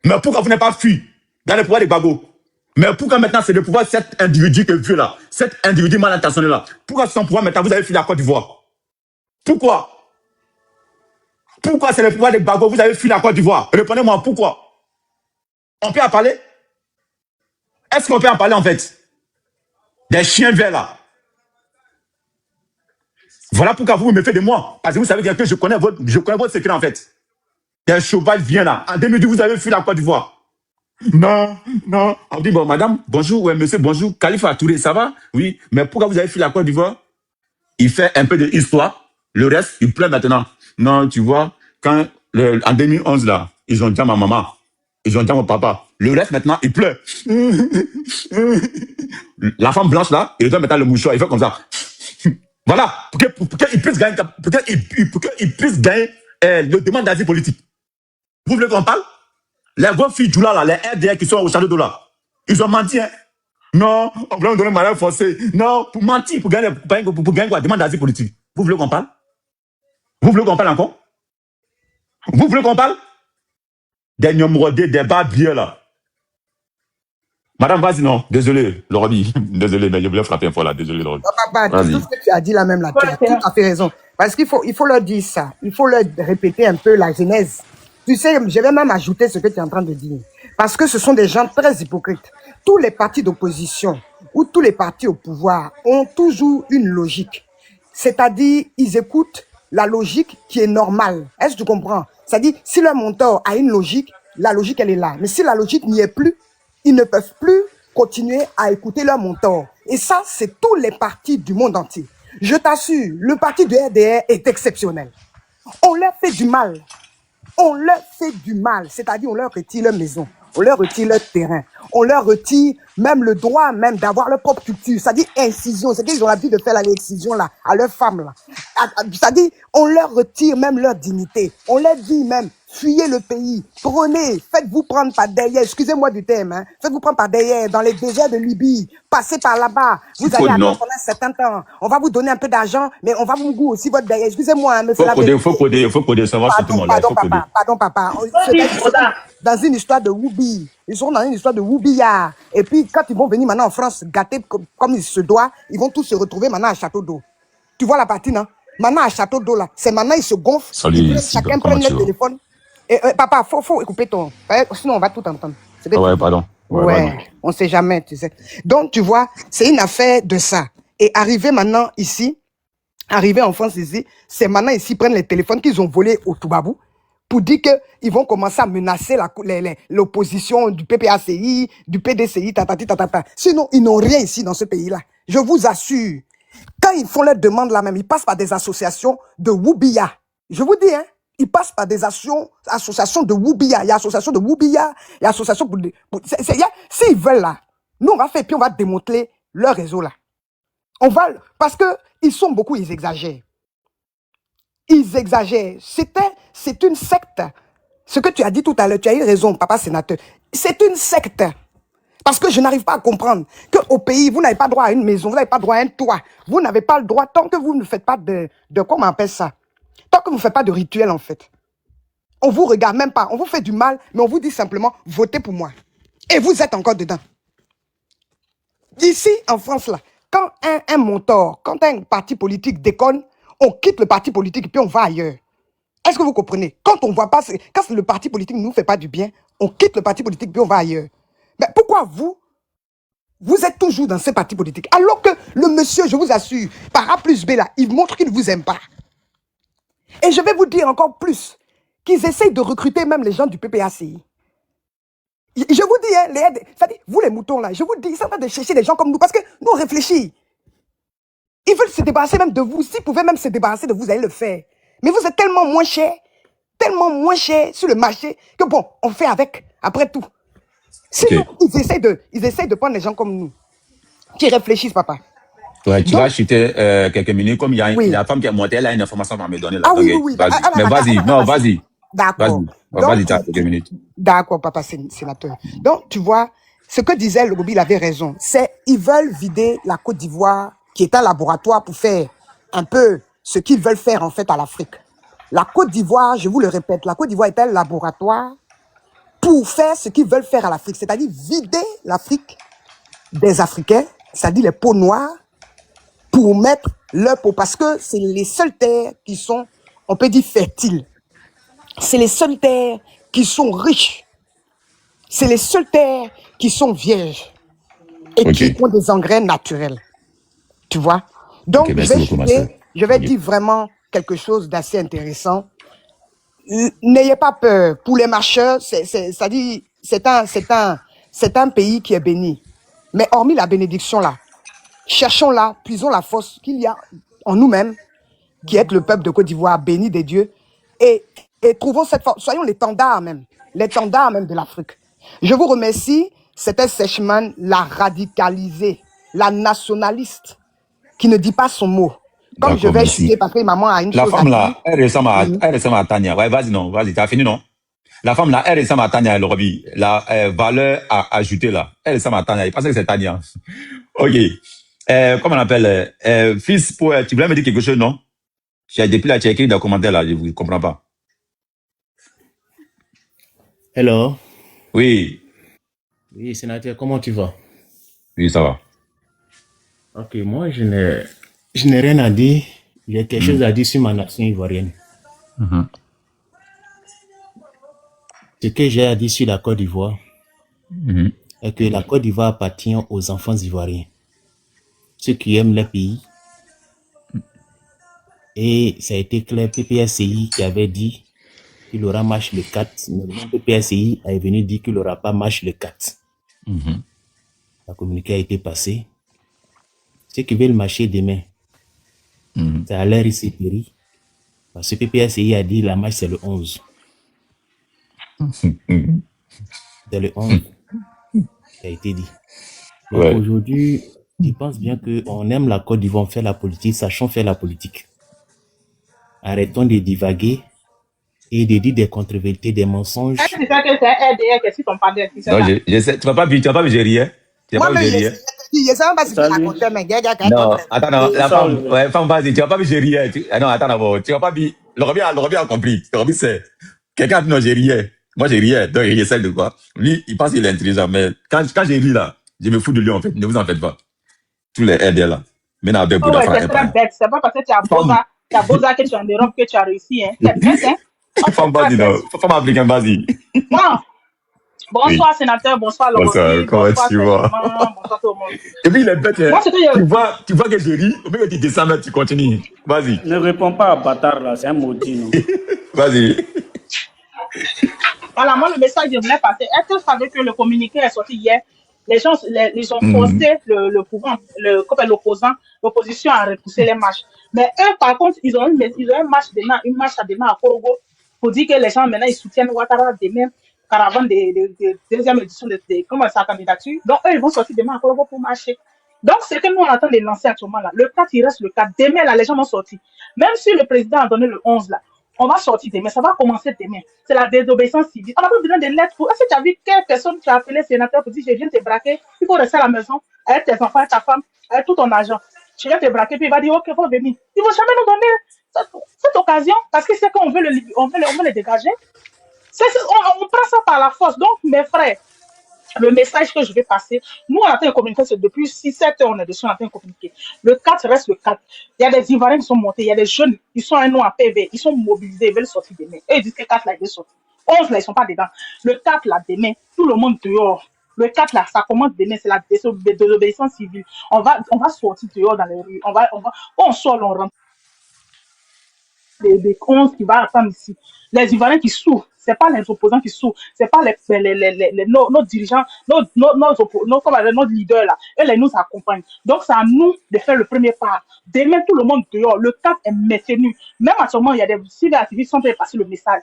Mais pourquoi vous n'êtes pas fui dans le pouvoir des Gbagbo? Mais pourquoi maintenant c'est le pouvoir de cet individu que vieux là, cet individu mal intentionné là? Pourquoi son pouvoir maintenant vous avez fui la Côte d'Ivoire? Pourquoi? Pourquoi c'est le pouvoir des Gbagbo vous avez fui la Côte d'Ivoire? Répondez-moi, pourquoi? On peut en parler? Est-ce qu'on peut en parler en fait? Des chiens verts là. Voilà pourquoi vous me faites de moi. Parce que vous savez bien que je connais votre secret en fait. Des cheval vient là. En 2012, vous avez fui la Côte d'Ivoire. Non, non. On dit, bon, madame, bonjour, ouais, monsieur, bonjour. Khalifa Touré, ça va? Oui. Mais pourquoi vous avez fui la Côte d'Ivoire? Il fait un peu d'histoire. Le reste, il pleure maintenant. Non, tu vois, quand, en 2011 là, ils ont dit à ma maman. Ils ont dit à mon papa. Le reste, maintenant, il pleure. La femme blanche, là, il doit mettre le mouchoir. Il fait comme ça. Voilà. Pour qu'il puisse gagner, le demande d'asile politique. Vous voulez qu'on parle? Les vos filles du là, les RDR qui sont au château d'eau là, ils ont menti, hein. Non, on voulait me donner mariage forcé. Non, pour mentir, pour gagner quoi? Demande d'asile politique. Vous voulez qu'on parle? Vous voulez qu'on parle encore? Vous voulez qu'on parle? Des nomrodés, des barbiers là. Madame, vas-y, non. Désolé, Lorobi. Désolé, mais je voulais frapper un fois là. Désolé, Lorobi. Papa, tout ce que tu as dit là même là, tu as tout à fait raison. Parce qu'il faut leur dire ça. Il faut leur répéter un peu la genèse. Tu sais, je vais même ajouter ce que tu es en train de dire. Parce que ce sont des gens très hypocrites. Tous les partis d'opposition ou tous les partis au pouvoir ont toujours une logique. C'est-à-dire, ils écoutent la logique qui est normale. Est-ce que tu comprends? C'est-à-dire, si leur monteur a une logique, la logique, elle est là. Mais si la logique n'y est plus, ils ne peuvent plus continuer à écouter leur monteur. Et ça, c'est tous les partis du monde entier. Je t'assure, le parti du RDR est exceptionnel. On leur fait du mal. On leur fait du mal, c'est-à-dire on leur retire leur maison, on leur retire leur terrain, on leur retire même le droit même d'avoir leur propre culture, c'est-à-dire incision, c'est qu'ils ont l'habitude de faire l'excision là, à leurs femmes là. C'est-à-dire on leur retire même leur dignité, on leur dit même, fuyez le pays, prenez, faites-vous prendre par derrière, excusez-moi du terme, hein, faites-vous prendre par derrière dans les déserts de Libye, passez par là-bas, vous allez attendre pendant un certain temps, on va vous donner un peu d'argent, mais on va vous goûter aussi votre derrière, excusez-moi, hein, monsieur l'abbé. Faut coder, ça va sur tout le monde. Pardon, papa. Dans une histoire de Woubi. Ils sont dans une histoire de Woubia. Et puis, quand ils vont venir maintenant en France, gâtés comme il se doit, ils vont tous se retrouver maintenant à Château d'eau. Tu vois la partie, non? Maintenant à Château d'eau, là, c'est maintenant ils se gonflent. Salut, chacun prend le téléphone. Et, papa, faut couper ton... Sinon, on va tout entendre. Ouais, pardon. Ouais, on sait jamais, tu sais. Donc, tu vois, c'est une affaire de ça. Et arrivé maintenant ici, arrivé en France ici, c'est maintenant ici, ils prennent les téléphones qu'ils ont volés au Toubabou pour dire qu'ils vont commencer à menacer l'opposition du PPACI, du PDCI, tatata. Sinon, ils n'ont rien ici dans ce pays-là. Je vous assure. Quand ils font leur demande là même, ils passent par des associations de Woubia. Je vous dis, hein, ils passent par des associations de Woubia. Il y a association de Woubia, il y a association s'ils veulent là, nous on va faire, puis on va démanteler leur réseau là. On va, parce que ils sont beaucoup, ils exagèrent. Ils exagèrent. C'est une secte. Ce que tu as dit tout à l'heure, tu as eu raison, papa sénateur. C'est une secte. Parce que je n'arrive pas à comprendre qu'au pays, vous n'avez pas droit à une maison, vous n'avez pas droit à un toit. Vous n'avez pas le droit, tant que vous ne faites pas de comment on appelle ça? Tant que vous ne faites pas de rituel, en fait. On vous regarde même pas. On vous fait du mal, mais on vous dit simplement, votez pour moi. Et vous êtes encore dedans. Ici, en France, là, quand un mentor, quand un parti politique déconne, on quitte le parti politique et puis on va ailleurs. Est-ce que vous comprenez? Quand on voit pas, quand le parti politique ne nous fait pas du bien, on quitte le parti politique puis on va ailleurs. Mais pourquoi vous êtes toujours dans ce parti politique? Alors que le monsieur, je vous assure, par A plus B là, il montre qu'il ne vous aime pas. Et je vais vous dire encore plus, qu'ils essayent de recruter même les gens du PPACI. Je vous dis, hein, vous les moutons là, je vous dis, ils sont en train de chercher des gens comme nous parce que nous on réfléchit. Ils veulent se débarrasser même de vous. S'ils pouvaient même se débarrasser de vous, vous allez le faire. Mais vous êtes tellement moins cher sur le marché que bon, on fait avec, après tout. Sinon, ils essayent de prendre les gens comme nous, qui réfléchissent, papa. Ouais, tu vas chuter quelques minutes, comme il y a la femme qui est montée, elle a une information à me donner là. Ah oui, oui, oui. Mais vas-y, non, vas-y. D'accord. Vas-y, tu as quelques minutes. D'accord, papa sénateur. Donc, tu vois, ce que disait le Gobi, il avait raison. C'est ils veulent vider la Côte d'Ivoire, qui est un laboratoire pour faire un peu ce qu'ils veulent faire en fait à l'Afrique. La Côte d'Ivoire, je vous le répète, la Côte d'Ivoire est un laboratoire pour faire ce qu'ils veulent faire à l'Afrique, c'est-à-dire vider l'Afrique des Africains, c'est-à-dire les peaux noires, pour mettre leur peau, parce que c'est les seules terres qui sont, on peut dire, fertiles. C'est les seules terres qui sont riches. C'est les seules terres qui sont vierges et qui ont des engrais naturels. Tu vois? Donc, je vais dire vraiment quelque chose d'assez intéressant. N'ayez pas peur. Pour les marcheurs, c'est-à-dire, c'est un pays qui est béni. Mais hormis la bénédiction là, cherchons-la, puisons la force qu'il y a en nous-mêmes, qui est le peuple de Côte d'Ivoire, béni des dieux, et trouvons cette force. Soyons l'étendard même de l'Afrique. Je vous remercie. C'était Sechman, la radicalisée, la nationaliste, qui ne dit pas son mot. Comme je vais chuter parce que maman a une chose à dire. La femme là, elle ressemble à Tania. Ouais, vas-y, t'as fini, non? La femme là, elle ressemble à Tania, le Robi. La valeur à ajouter là, elle ressemble à Tania. Il pense que c'est Tania. Ok. Comment on appelle? Fils, tu voulais me dire quelque chose, non? Depuis là, tu as écrit dans le commentaire là, je ne comprends pas. Hello. Oui. Oui, sénateur, comment tu vas? Oui, ça va. Ok, moi, je n'ai rien à dire. J'ai quelque chose à dire sur ma nation ivoirienne. Ce que j'ai à dire sur la Côte d'Ivoire est que la Côte d'Ivoire appartient aux enfants ivoiriens, ceux qui aiment leur pays. Et ça a été clair, PPACI qui avait dit qu'il aura marche le 4, mais le PPACI est venu dire qu'il n'aura pas marche le 4. La communiqué a été passée. Ceux qui veulent marcher demain, ça a l'air ici péri. Parce que PPACI a dit la marche c'est le 11. C'est le 11 qui a été dit. Donc aujourd'hui, je pense bien qu'on aime la Côte d'Ivoire, on fait la politique, sachons faire la politique. Arrêtons de divaguer et de dire des contre-vérités, des mensonges. Non, tu vas pas me gérer. Moi, je sais pas si tu racontais, mais non, attends, non, la femme, vas-y, tu vas pas me gérer. Non, attends d'abord, tu vas pas me... Le Robbie a compris. Le Robbie, c'est... Quelqu'un non, j'ai riais. Moi, j'ai riais. Donc, il essaie de quoi? Lui, il pense qu'il est intelligent, mais quand j'ai ri là, je me fous de lui, en fait. Ne vous en faites pas. Tous les aides là. Mais non, avec Bouddha, c'est très bête. C'est pas parce que tu as Boza que tu es en Europe que tu as réussi, hein. C'est bête, hein. Femme, vas-y, non. Femme africaine, vas-y. Bon. Bonsoir, sénateur. Bonsoir, Laurent. Bonsoir, comment tu vas? Bonsoir, tout le monde. Et puis, il est bête, hein. Tu vois que je ris, au même que tu descends, mais tu continues. Vas-y. Ne réponds pas à bâtard, là. C'est un maudit, non? Vas-y. Voilà, moi, le message que je voulais passer. Est-ce que vous savez que le communiqué est sorti hier? Les gens, ils ont forcé le pouvoir, l'opposition à repousser les marches. Mais eux, par contre, ils ont une marche à demain à Korogo pour dire que les gens, maintenant, ils soutiennent Ouattara demain, caravane de deuxième édition de sa candidature. Donc, eux, ils vont sortir demain à Korogo pour marcher. Donc, c'est que nous, on attend de lancer à ce moment-là. Le 4, il reste le 4. Demain, là, les gens vont sortir. Même si le président a donné le 11, là, on va sortir demain. Ça va commencer demain. C'est la désobéissance civile. On n'a pas besoin de lettres. Est-ce que tu as vu quelle personne qui a appelé sénateur pour dire je viens te braquer? Il faut rester à la maison avec tes enfants, avec ta femme, avec tout ton argent. Je viens te braquer, puis il va dire ok, il faut venir. Ils ne vont jamais nous donner cette occasion parce que c'est qu'on veut le dégager. On prend ça par la force. Donc, mes frères, le message que je vais passer, nous, on a été communiqué, c'est depuis 6-7 heures, on est dessus, on a été communiqué. Le 4 reste le 4. Il y a des Ivoiriens qui sont montés, il y a des jeunes, ils sont un nom à PV, ils sont mobilisés, ils veulent sortir demain. Eux, ils disent que 4 là, ils veulent sortir. 11 là, ils sont pas dedans. Le 4 là, demain, tout le monde dehors. Le 4 là, ça commence demain, c'est la désobéissance civile. On va sortir dehors dans les rues. On sort, on rentre. Des 11 qui va attendre ici. Les Ivoiriens qui souffrent, ce n'est pas les opposants qui souffrent, ce n'est pas nos dirigeants, nos leaders là. Eux, nous accompagnent. Donc, c'est à nous de faire le premier pas. Demain, tout le monde dehors. Le cap est maintenu. Même à ce moment, il y a des civils activistes qui sont en train de passer le message.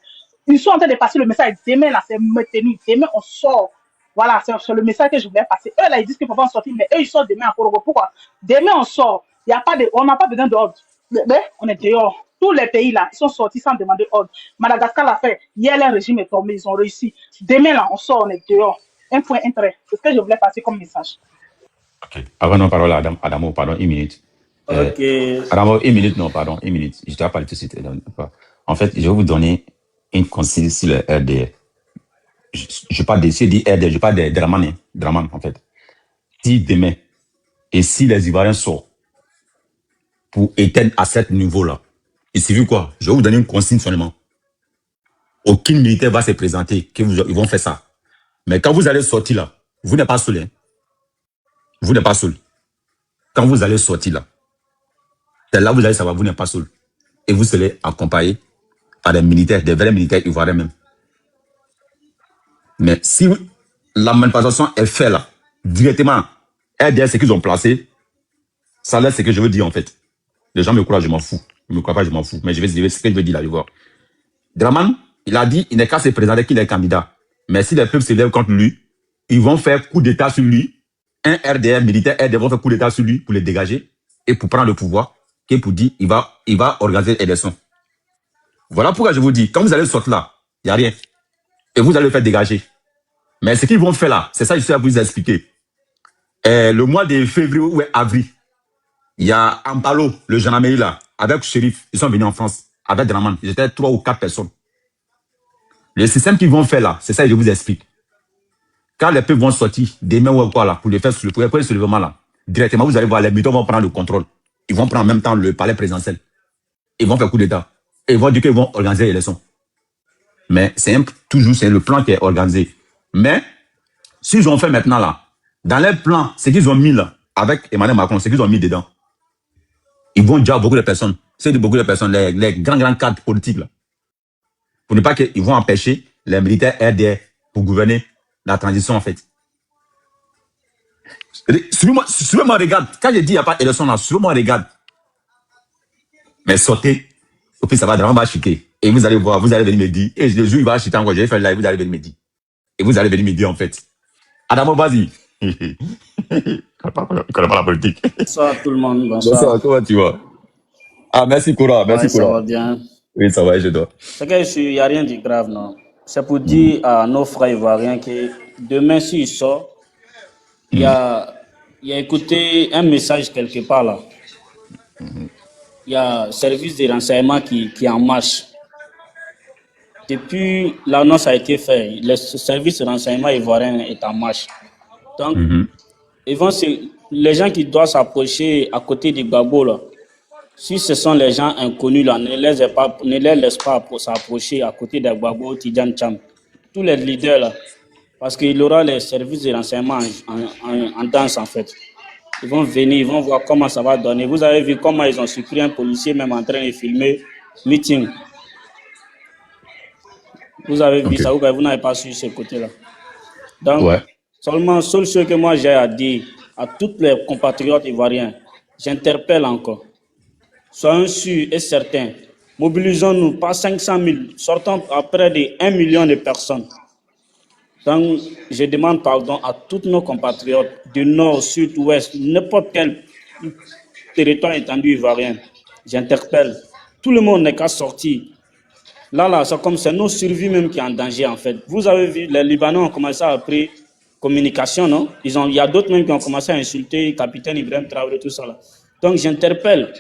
Ils sont en train de passer le message. Demain, là, c'est maintenu. Demain, on sort. Voilà, c'est le message que je voulais passer. Eux, là, ils disent qu'ils ne peuvent pas en sortir, mais eux, ils sortent demain encore. Pourquoi? Demain, on sort. On n'a pas besoin d'ordre. Mais on est dehors. Tous les pays là, ils sont sortis sans demander ordre. Madagascar l'a fait. Hier, le régime est tombé, ils ont réussi. Demain là, on sort, on est dehors. Un point, un trait. C'est ce que je voulais passer comme message. Ok. Avant de parler à Adamo, pardon, une minute. Ok. Adamo, une minute, non, pardon, une minute. Je dois parler tout de suite. En fait, je vais vous donner une consigne sur le RDR. Je parle de, si je dis RDR, je parle de Draman, en fait. Si demain, et si les Ivoiriens sortent pour éteindre à ce niveau-là, il suffit quoi? Je vais vous donner une consigne seulement. Aucun militaire va se présenter, ils vont faire ça. Mais quand vous allez sortir là, vous n'êtes pas seul. Hein? Vous n'êtes pas seul. Quand vous allez sortir là, c'est là que vous allez savoir, vous n'êtes pas seul. Et vous serez accompagné par des militaires, des vrais militaires ivoiriens même. Mais si la manifestation est faite là, directement, RDR, c'est qu'ils ont placé, ça là, c'est ce que je veux dire en fait. Les gens me croient, je m'en fous. Ils ne me croient pas, je m'en fous. Mais je vais dire ce que je veux dire là, je vois. Draman, il a dit, il n'est qu'à se présenter qu'il est candidat. Mais si les peuples se lèvent contre lui, ils vont faire coup d'état sur lui. Un RDR, militaire RDR, vont faire coup d'état sur lui pour le dégager et pour prendre le pouvoir, et pour dire, il va organiser l'élection. Voilà pourquoi je vous dis, quand vous allez sortir là, il n'y a rien. Et vous allez le faire dégager. Mais ce qu'ils vont faire là, c'est ça que je suis à vous expliquer. Le mois de février ou avril, il y a Ampalo, le gendarmerie là, avec Shérif, ils sont venus en France, avec Draman. Ils étaient 3 ou 4 personnes. Le système qu'ils vont faire là, c'est ça que je vous explique. Quand les peuples vont sortir, demain ou quoi là, pour les faire sur le soulèvement là, directement, vous allez voir, les militaires vont prendre le contrôle. Ils vont prendre en même temps le palais présidentiel. Ils vont faire coup d'état. Et ils vont dire qu'ils vont organiser l'élection. Mais toujours, c'est le plan qui est organisé. Mais, s'ils ont fait maintenant là, dans les plans, ce qu'ils ont mis là, avec Emmanuel Macron, ce qu'ils ont mis dedans, ils vont dire à beaucoup de personnes, beaucoup de personnes, les grands cadres politiques là, pour ne pas qu'ils vont empêcher les militaires RDR pour gouverner la transition en fait. Suivez-moi, regarde. Quand je dis qu'il n'y a pas d'élection là, suivez-moi, regarde. Mais sortez, au plus ça va vraiment chuter. Et vous allez voir, vous allez venir me dire, et le jour il va chuter encore, je vais faire live, vous allez venir me dire. Et vous allez venir me dire en fait. Adamo, vas-y. Il ne connaît pas la politique. Bonsoir tout le monde. Bonsoir, comment tu vas? Ah, merci Koura, merci ouais, Koura. Ça va bien. Oui, ça va, je dois. C'est que il n'y a rien de grave, non. C'est pour dire à nos frères ivoiriens que demain, s'ils sortent, il y a écouté un message quelque part là. Il y a le service de renseignement qui est en marche. Depuis l'annonce a été faite, le service de renseignement ivoirien est en marche. Donc, les gens qui doivent s'approcher à côté du Gbagbo là, si ce sont les gens inconnus là, ne les laisse pas s'approcher à côté de Gbagbo, Tidjane Cham, tous les leaders là, parce qu'il aura les services de renseignement en danse en fait. Ils vont venir, ils vont voir comment ça va donner. Vous avez vu comment ils ont surpris un policier même en train de filmer meeting. Vous avez vu ça, vous n'avez pas su ce côté-là. Donc, seule chose que moi j'ai à dire à tous les compatriotes ivoiriens, j'interpelle encore. Soyons sûrs et certains, mobilisons-nous, pas 500 000, sortons à près de 1 million de personnes. Donc, je demande pardon à tous nos compatriotes du nord, sud, ouest, n'importe quel territoire étendu ivoirien. J'interpelle. Tout le monde n'est qu'à sortir. Là, c'est comme c'est nos survies même qui sont en danger en fait. Vous avez vu, les Libanais ont commencé à apprendre communication, non? Il y a d'autres même qui ont commencé à insulter le capitaine Ibrahim Traoré, tout ça là. Donc, j'interpelle.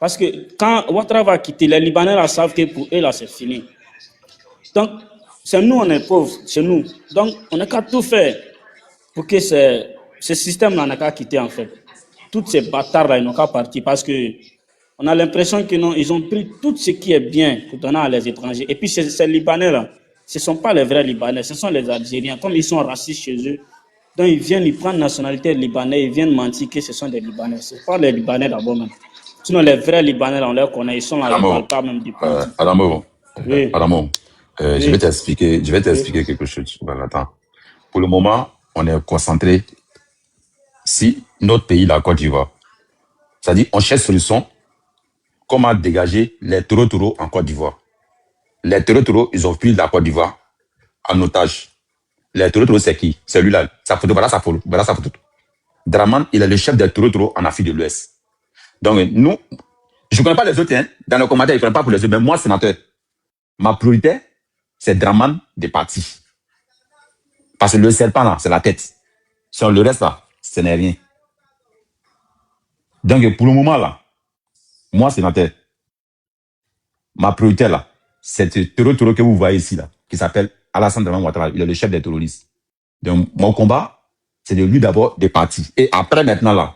Parce que quand Ouattara va quitter, les Libanais là, savent que pour eux, là, c'est fini. Donc, c'est nous, on est pauvres, c'est nous. Donc, on n'a qu'à tout faire pour que ce système-là n'a qu'à quitter, en fait. Tous ces bâtards-là, ils n'ont qu'à partir parce que on a l'impression que non, ils ont pris tout ce qui est bien pour donner à les étrangers. Et puis, ces Libanais-là, ce ne sont pas les vrais Libanais, ce sont les Algériens. Comme ils sont racistes chez eux, donc ils viennent, ils prennent nationalité libanais, ils viennent mentir que ce sont des Libanais. Ce ne sont pas les Libanais d'abord même. Sinon, les vrais Libanais, on les connaît, ils sont là, ils ne parlent pas même du politique. Adamo, Oui. Adamo, je Oui. vais t'expliquer quelque chose. Voilà, attends. Pour le moment, on est concentré si notre pays, la Côte d'Ivoire. C'est-à-dire, on cherche solution comment dégager les taureaux en Côte d'Ivoire. Les taureaux, ils ont pris la Côte d'Ivoire en otage. Les taureaux, c'est qui? C'est lui-là. Sa photo, voilà sa photo. Voilà sa photo. Draman, il est le chef des taureaux en Afrique de l'Ouest. Donc, nous, je ne connais pas les autres, hein. Dans les commentaires, je ne connais pas pour les autres, mais moi, sénateur, ma priorité, c'est Draman des partis. Parce que le serpent, là, c'est la tête. Sur le reste, là, ce n'est rien. Donc, pour le moment, là, moi, sénateur, ma priorité, là, c'est ce taureau que vous voyez ici, là, qui s'appelle Alassane Draman Ouattara. Il est le chef des terroristes. Donc, mon combat, c'est de lui d'abord des partis. Et après, maintenant, là,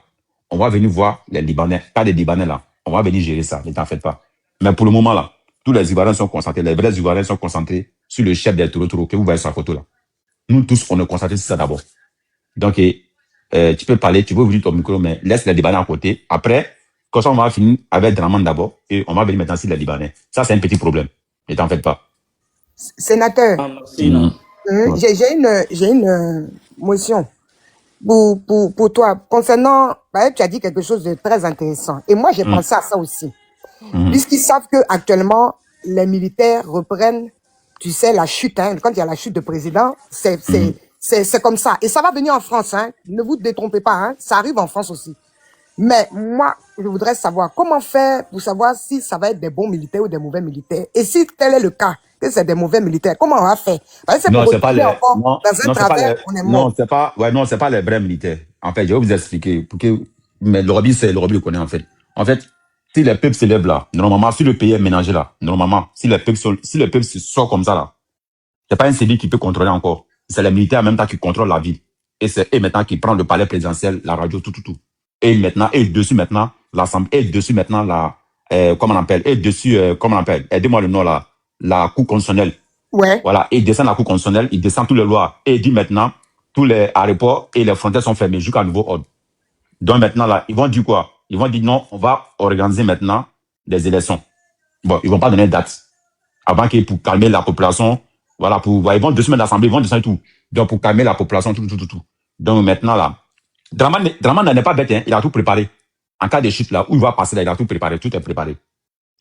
on va venir voir les Libanais. Pas les Libanais, là. On va venir gérer ça. Ne t'en faites pas. Mais pour le moment, là, tous les Ivoiriens sont concentrés. Les vrais Ivoiriens sont concentrés sur le chef des taureaux que vous voyez sur la photo, là. Nous tous, on est concentrés sur ça d'abord. Donc, tu peux parler, tu peux ouvrir ton micro, mais laisse les Libanais à côté. Après, comme ça, on va finir avec Draman d'abord et on va venir maintenant sur les Libanais. Ça, c'est un petit problème. Ne t'en faites pas. Sénateur, Merci, non. j'ai une motion pour toi. Concernant, tu as dit quelque chose de très intéressant. Et moi, j'ai pensé à ça aussi. Puisqu'ils savent que actuellement les militaires reprennent, tu sais, la chute. Hein, quand il y a la chute de président, c'est comme ça. Et ça va venir en France. Hein, ne vous détrompez pas. Hein, ça arrive en France aussi. Mais moi, je voudrais savoir comment faire pour savoir si ça va être des bons militaires ou des mauvais militaires. Et si tel est le cas, que c'est des mauvais militaires, comment on va faire? Parce que Non, c'est pas les, dans un travers, on est mort. non, c'est pas les vrais militaires. En fait, je vais vous expliquer. Mais le Roby le connaît, en fait. En fait, si les peuples s'élèvent là, normalement, si le pays est ménagé là, normalement, si le peuple sort comme ça là, c'est pas un civil qui peut contrôler encore. C'est les militaires en même temps qui contrôlent la ville. Et c'est eux maintenant qui prennent le palais présidentiel, la radio, tout. Et maintenant, l'Assemblée, et dessus maintenant comment on appelle, aidez-moi le nom là, la Cour constitutionnelle. Ouais. Voilà, et il descend la Cour constitutionnelle, il descend toutes les lois, et il dit maintenant, tous les aéroports et les frontières sont fermés jusqu'à nouveau ordre. Donc maintenant là, ils vont dire quoi? Ils vont dire non, on va organiser maintenant des élections. Bon, ils vont pas donner de date. Avant pour calmer la population, voilà, ils vont 2 semaines d'assemblée, ils vont descendre tout. Donc pour calmer la population, tout. Donc maintenant là, Draman n'est pas bête, hein, il a tout préparé. En cas de chute là, où il va passer là, il a tout préparé, tout est préparé.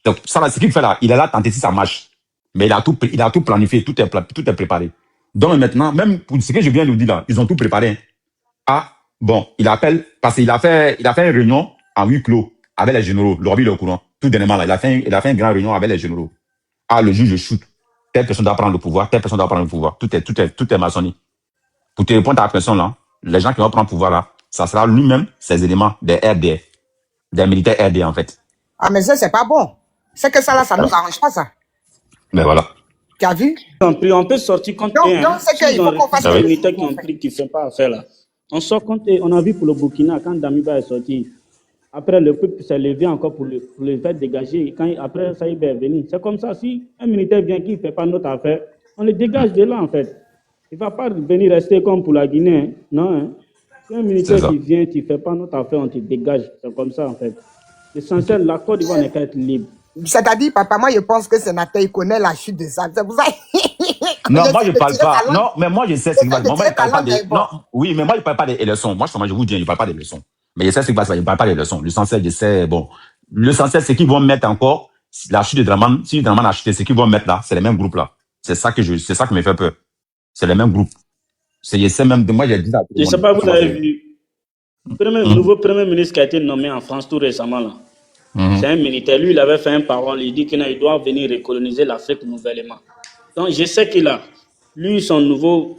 Donc ça là, ce qu'il fait là, il est là tenter si ça marche. Mais il a tout planifié, tout est préparé. Donc maintenant, même pour ce que je viens de vous dire là, ils ont tout préparé. Hein. Ah, bon, il appelle, parce qu'il a fait une réunion en huis clos avec les généraux, le Roby le courant. Tout dernièrement là, il a fait une grande réunion avec les généraux. Ah, le juge shoot. Telle personne doit prendre le pouvoir, telle personne doit prendre le pouvoir. Tout est maçonné. Pour te répondre à la question là, les gens qui vont prendre le pouvoir là, ça sera lui-même ces éléments des RDR, des militaires RDR en fait. Ah, mais ça, c'est pas bon. C'est que ça là, ça nous arrange pas ça. Mais voilà. Tu as vu? On peut sortir contre eux. Non, c'est qu'il faut qu'on fasse des militaires qui ont pris, qui ne font pas affaire là. On sort contre eux. On a vu pour le Burkina, quand Damiba est sorti, après le peuple s'est levé encore pour le faire dégager. Après Saïb est venu. C'est comme ça, si un militaire vient qui ne fait pas notre affaire, on le dégage de là en fait. Il ne va pas venir rester comme pour la Guinée. Hein. Non, hein. Si un militaire qui vient, tu ne fais pas notre affaire, on te dégage. C'est comme ça en fait. L'essentiel, la Côte d'Ivoire n'est qu'à être libre. C'est-à-dire, papa, moi, je pense que sénateur, il connaît la chute de ça. C'est pour ça. Non, moi, je ne parle pas. Non, mais moi, je sais ce qui va se passer. Moi, je parle pas des. Non, oui, mais moi, je ne parle pas des leçons. Moi, je vous dis, je ne parle pas des leçons. Mais je sais ce qui va se passer. Je ne parle pas des leçons. L'essentiel, je sais, bon. L'essentiel, c'est qu'ils vont mettre encore la chute de Draman. Si Draman a chuté, c'est qu'ils vont mettre là. C'est les mêmes groupes là. C'est ça qui me fait peur. C'est les mêmes groupes. Je sais même de moi, j'ai dit ça. Je ne sais pas, vous avez vu. Le nouveau premier ministre qui a été nommé en France tout récemment là. C'est un militaire. Lui, il avait fait un parole. Il dit qu'il doit venir recoloniser l'Afrique nouvellement. Donc, je sais qu'il a. Lui, son nouveau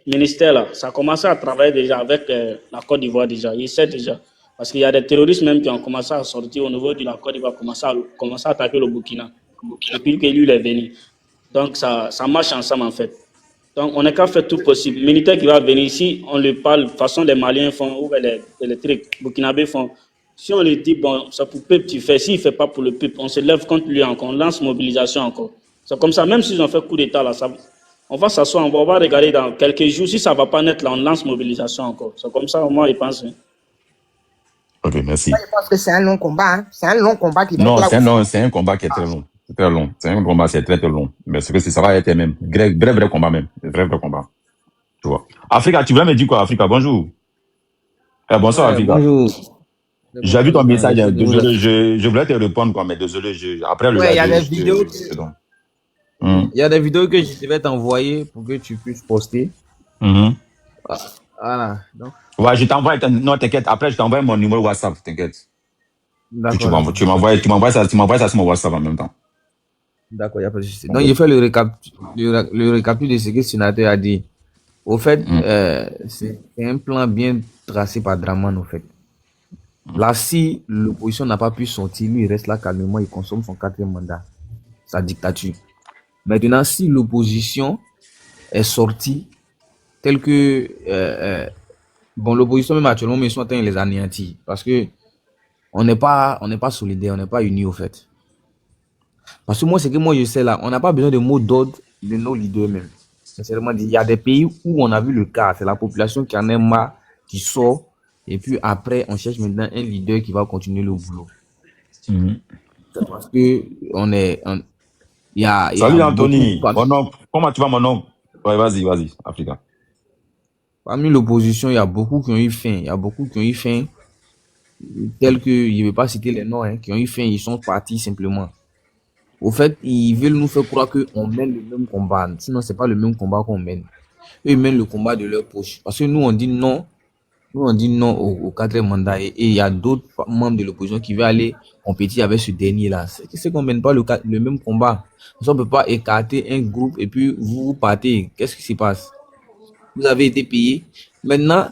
ministère, là, ça a commencé à travailler déjà avec la Côte d'Ivoire déjà. Il sait déjà. Parce qu'il y a des terroristes même qui ont commencé à sortir au niveau de la Côte d'Ivoire, commencé à attaquer le Burkina. Depuis que lui, il est venu. Donc, ça marche ensemble, en fait. Donc, on n'a qu'à faire tout possible. Le militaire qui va venir ici, on lui parle de façon les Maliens font, ou les trucs burkinabés font. Si on lui dit, bon, ça pour le peuple, tu fais. S'il ne fait pas pour le peuple, on se lève contre lui encore, on lance mobilisation encore. C'est comme ça, même s'ils ont fait coup d'État, là, on va s'asseoir, on va regarder dans quelques jours. Si ça ne va pas naître, là, on lance mobilisation encore. C'est comme ça, au moins, ils pensent. Ok, merci. Moi, je pense que c'est un long combat. Hein. C'est un long combat qui va Non, être c'est un combat qui est très long. C'est très long. C'est un combat, c'est très, très long. Mais c'est que ça va être même. Vrai combat même. Vrai combat. Tu vois. Africa, tu voulais me dire quoi, Africa? Bonjour. Bonsoir, Africa. Bonjour. J'ai vu ton message. Désolé, je voulais te répondre, quoi, mais désolé, après le Ouais, il y a live, des vidéos. Il y a des vidéos que je vais t'envoyer pour que tu puisses poster. Voilà. Donc. Ouais, je t'envoie. Non, t'inquiète. Après, je t'envoie mon numéro WhatsApp. T'inquiète. D'accord. Tu m'envoies ça sur mon WhatsApp en même temps. D'accord, il n'y a pas de souci. Donc, il fait le récapitule de ce que le sénateur a dit. Au fait, c'est un plan bien tracé par Draman, au fait. Là, si l'opposition n'a pas pu sortir, lui, il reste là calmement, il consomme son 4e mandat, sa dictature. Maintenant, si l'opposition est sortie, telle que... bon, l'opposition, même actuellement, ils sont en train de les anéantir. Parce que on n'est pas solidaires, on n'est pas unis, au fait. Parce que moi, c'est que moi, je sais là, on n'a pas besoin de mots d'ordre de nos leaders même. Sincèrement dit, il y a des pays où on a vu le cas, c'est la population qui en est marre, qui sort, et puis après, on cherche maintenant un leader qui va continuer le boulot. Parce que Salut Anthony, mon oncle. Comment tu vas, mon oncle? Ouais, vas-y, Africa. Parmi l'opposition, il y a beaucoup qui ont eu faim. Tels que, je ne vais pas citer les noms, hein, qui ont eu faim, ils sont partis simplement. Au fait, ils veulent nous faire croire qu'on mène le même combat. Sinon, ce n'est pas le même combat qu'on mène. Eux, ils mènent le combat de leur poche. Parce que nous, on dit non. Nous, on dit non au 4e mandat. Et il y a d'autres membres de l'opposition qui veulent aller compétir avec ce dernier-là. C'est qu'on ne mène pas le même combat. On ne peut pas écarter un groupe et puis vous partez. Qu'est-ce qui se passe? Vous avez été payé. Maintenant,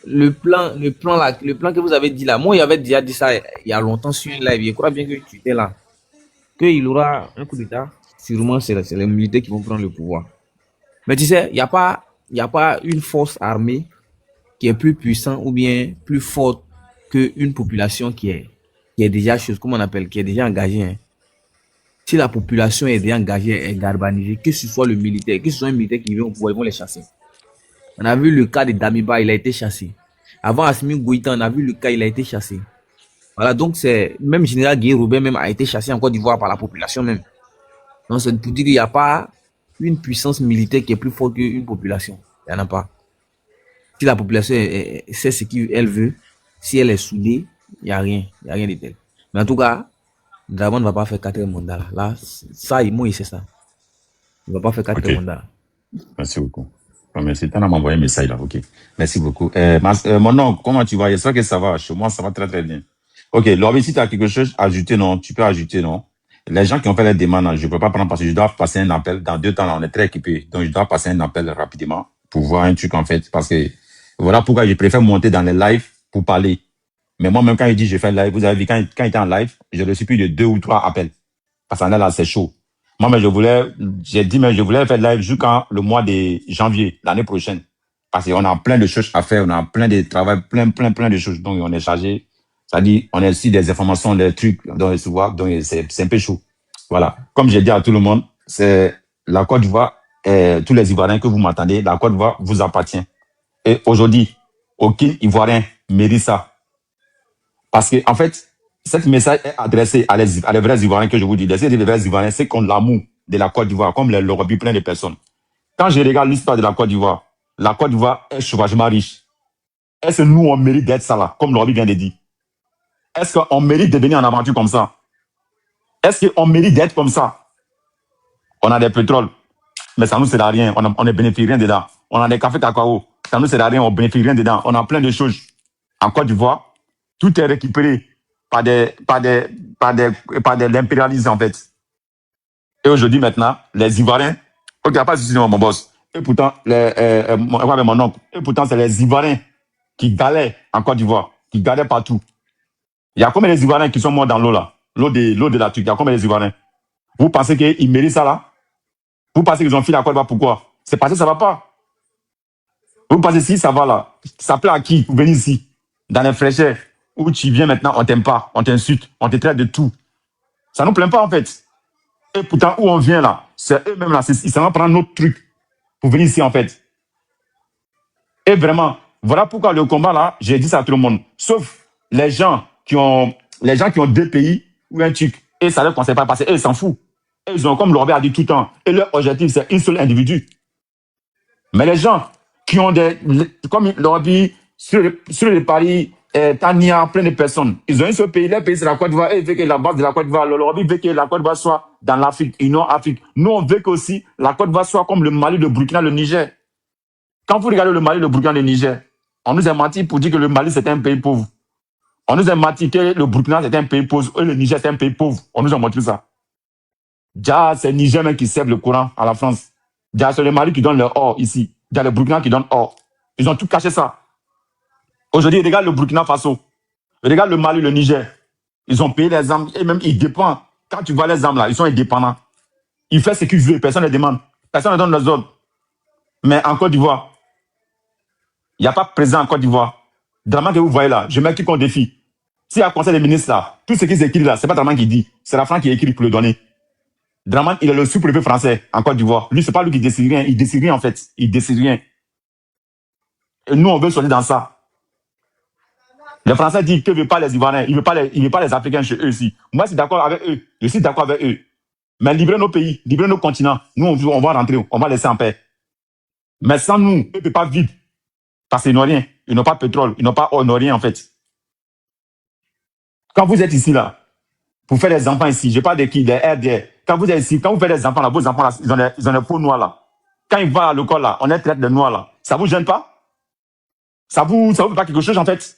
le plan que vous avez dit là, moi, j'avais déjà dit ça il y a longtemps sur un live. Je crois bien que tu étais là. Qu'il aura un coup d'État, sûrement c'est les militaires qui vont prendre le pouvoir. Mais tu sais, il n'y a pas une force armée qui est plus puissante ou bien plus forte qu'une population qui est déjà qui est déjà engagée. Hein. Si la population est déjà engagée, est galvanisée, que ce soit le militaire, que ce soit un militaire qui vient au pouvoir, ils vont les chasser. On a vu le cas de Damiba, il a été chassé. Avant Assimi Goïta, on a vu le cas, il a été chassé. Voilà, donc c'est même général Guy Robert même a été chassé en Côte d'Ivoire par la population même. Donc c'est pour dire qu'il n'y a pas une puissance militaire qui est plus forte qu'une population. Il n'y en a pas. Si la population sait ce qu'elle veut, si elle est soudée, il n'y a rien de tel. Mais en tout cas, Draman ne va pas faire 4e mandat. Là, ça, moi, il sait ça. Il ne va pas faire 4e mandat. Merci beaucoup. Merci. Tu as m'envoyé un message là. Ok. Merci beaucoup. Mon oncle, comment tu vas? J'espère que ça va. Chez moi, ça va très, très bien. Ok. Lorbi, si tu as quelque chose à ajouter, non? Tu peux ajouter, non? Les gens qui ont fait les demandes, je ne peux pas prendre parce que je dois passer un appel. Dans 2 temps, là, on est très équipés. Donc, je dois passer un appel rapidement pour voir un truc, en fait. Parce que voilà pourquoi je préfère monter dans les lives pour parler. Mais moi, même quand il dit je fais live, vous avez vu, quand il était en live, j'ai reçu plus de 2 ou 3 appels. Parce que là, c'est chaud. Moi, mais je voulais faire live jusqu'à le mois de janvier, l'année prochaine. Parce qu'on a plein de choses à faire, on a plein de travail, plein de choses. Donc, on est chargé. C'est-à-dire, on a aussi des informations, des trucs, donc c'est un peu chaud. Voilà. Comme j'ai dit à tout le monde, c'est la Côte d'Ivoire, tous les Ivoiriens que vous m'entendez, la Côte d'Ivoire vous appartient. Et aujourd'hui, aucun Ivoirien mérite ça. Parce que, en fait, ce message est adressé à les vrais Ivoiriens que je vous dis. Les vrais Ivoiriens, c'est qu'on l'amour de la Côte d'Ivoire, comme le rugby plein de personnes. Quand je regarde l'histoire de la Côte d'Ivoire est sauvagement riche. Est-ce que nous, on mérite d'être ça là, comme le rugby vient de dire? Est-ce qu'on mérite de venir en aventure comme ça? Est-ce qu'on mérite d'être comme ça? On a des pétroles, mais ça ne nous sert à rien. On ne bénéficie rien dedans. On a des cafés cacao, ça ne nous sert à rien, on ne bénéficie rien dedans. On a plein de choses. En Côte d'Ivoire, tout est récupéré par l'impérialisme, en fait. Et aujourd'hui, maintenant, les Ivoiriens, ok, il n'y a pas de souci, mon boss. Et pourtant, mon oncle, et pourtant, c'est les Ivoiriens qui galèrent en Côte d'Ivoire, qui galèrent partout. Il y a combien d'Ivoiriens qui sont morts dans l'eau, là? L'eau de la Turquie, il y a combien d'Ivoiriens? Vous pensez qu'ils méritent ça, là? Vous pensez qu'ils ont fui la Côte d'Ivoire, pourquoi? C'est parce que ça va pas. Vous passez ici, ça va là. Ça plaît à qui pour venir ici, dans les fraîcheurs, où tu viens maintenant, on t'aime pas, on t'insulte, on te traite de tout. Ça nous plaît pas en fait. Et pourtant, où on vient là, c'est eux-mêmes là, ils s'en vont prendre notre truc pour venir ici en fait. Et vraiment, voilà pourquoi le combat là, j'ai dit ça à tout le monde. Sauf les gens qui ont deux pays ou un truc, et ça ne leur concerne pas parce qu'eux, ils s'en foutent. Et ils ont, comme le Robert a dit tout le temps, et leur objectif, c'est une seule individu. Mais les gens qui ont comme le Robert, sur les paris, Tania, plein de personnes, ils ont un seul pays, leur pays c'est la Côte d'Ivoire, et ils veulent que la base de la Côte d'Ivoire, le Robert veut que la Côte d'Ivoire soit dans l'Afrique, et non Afrique. Nous, on veut qu'aussi la Côte d'Ivoire soit comme le Mali, le Burkina, le Niger. Quand vous regardez le Mali, le Burkina, le Niger, on nous a menti pour dire que le Mali c'était un pays pauvre. On nous a menti que le Burkina c'était un pays pauvre et le Niger c'était un pays pauvre. On nous a montré ça. Déjà, c'est le Niger même qui sert le Coran à la France. Déjà, c'est le Mali qui donne leur or ici. Déjà, le Burkina qui donne or. Ils ont tout caché ça. Aujourd'hui, regarde le Burkina Faso. Regarde le Mali, le Niger. Ils ont payé les armes et même ils dépendent. Quand tu vois les armes là, ils sont indépendants. Ils font ce qu'ils veulent, personne ne demande. Personne ne donne les ordres. Mais en Côte d'Ivoire, il n'y a pas président en Côte d'Ivoire. Draman que vous voyez là, je mets quiconque défi. S'il y a un conseil des ministres là, tout ce qui s'écrit là, c'est pas Draman qui dit, c'est la France qui écrit pour le donner. Draman, il est le sous-préfet français en Côte d'Ivoire. Lui, c'est pas lui qui décide rien, il décide rien en fait. Il décide rien. Et nous, on veut sortir dans ça. Les Français disent qu'ils ne veulent pas les Ivoiriens, ils ne veulent pas les Africains chez eux ici. Moi, je suis d'accord avec eux. Je suis d'accord avec eux. Mais libérez nos pays, libérez nos continents. Nous, on va rentrer, on va laisser en paix. Mais sans nous, eux ne peuvent pas vivre. Parce qu'ils n'ont rien. Ils n'ont pas de pétrole, ils n'ont pas or, ils n'ont rien en fait. Quand vous êtes ici là, pour faire des enfants ici, je parle de qui, des RDR. Quand vous êtes ici, quand vous faites des enfants là, vos enfants là, ils ont des peaux noires là. Quand ils vont à l'école là, on est traite de noirs là. Ça vous gêne pas? Ça vous fait pas quelque chose en fait?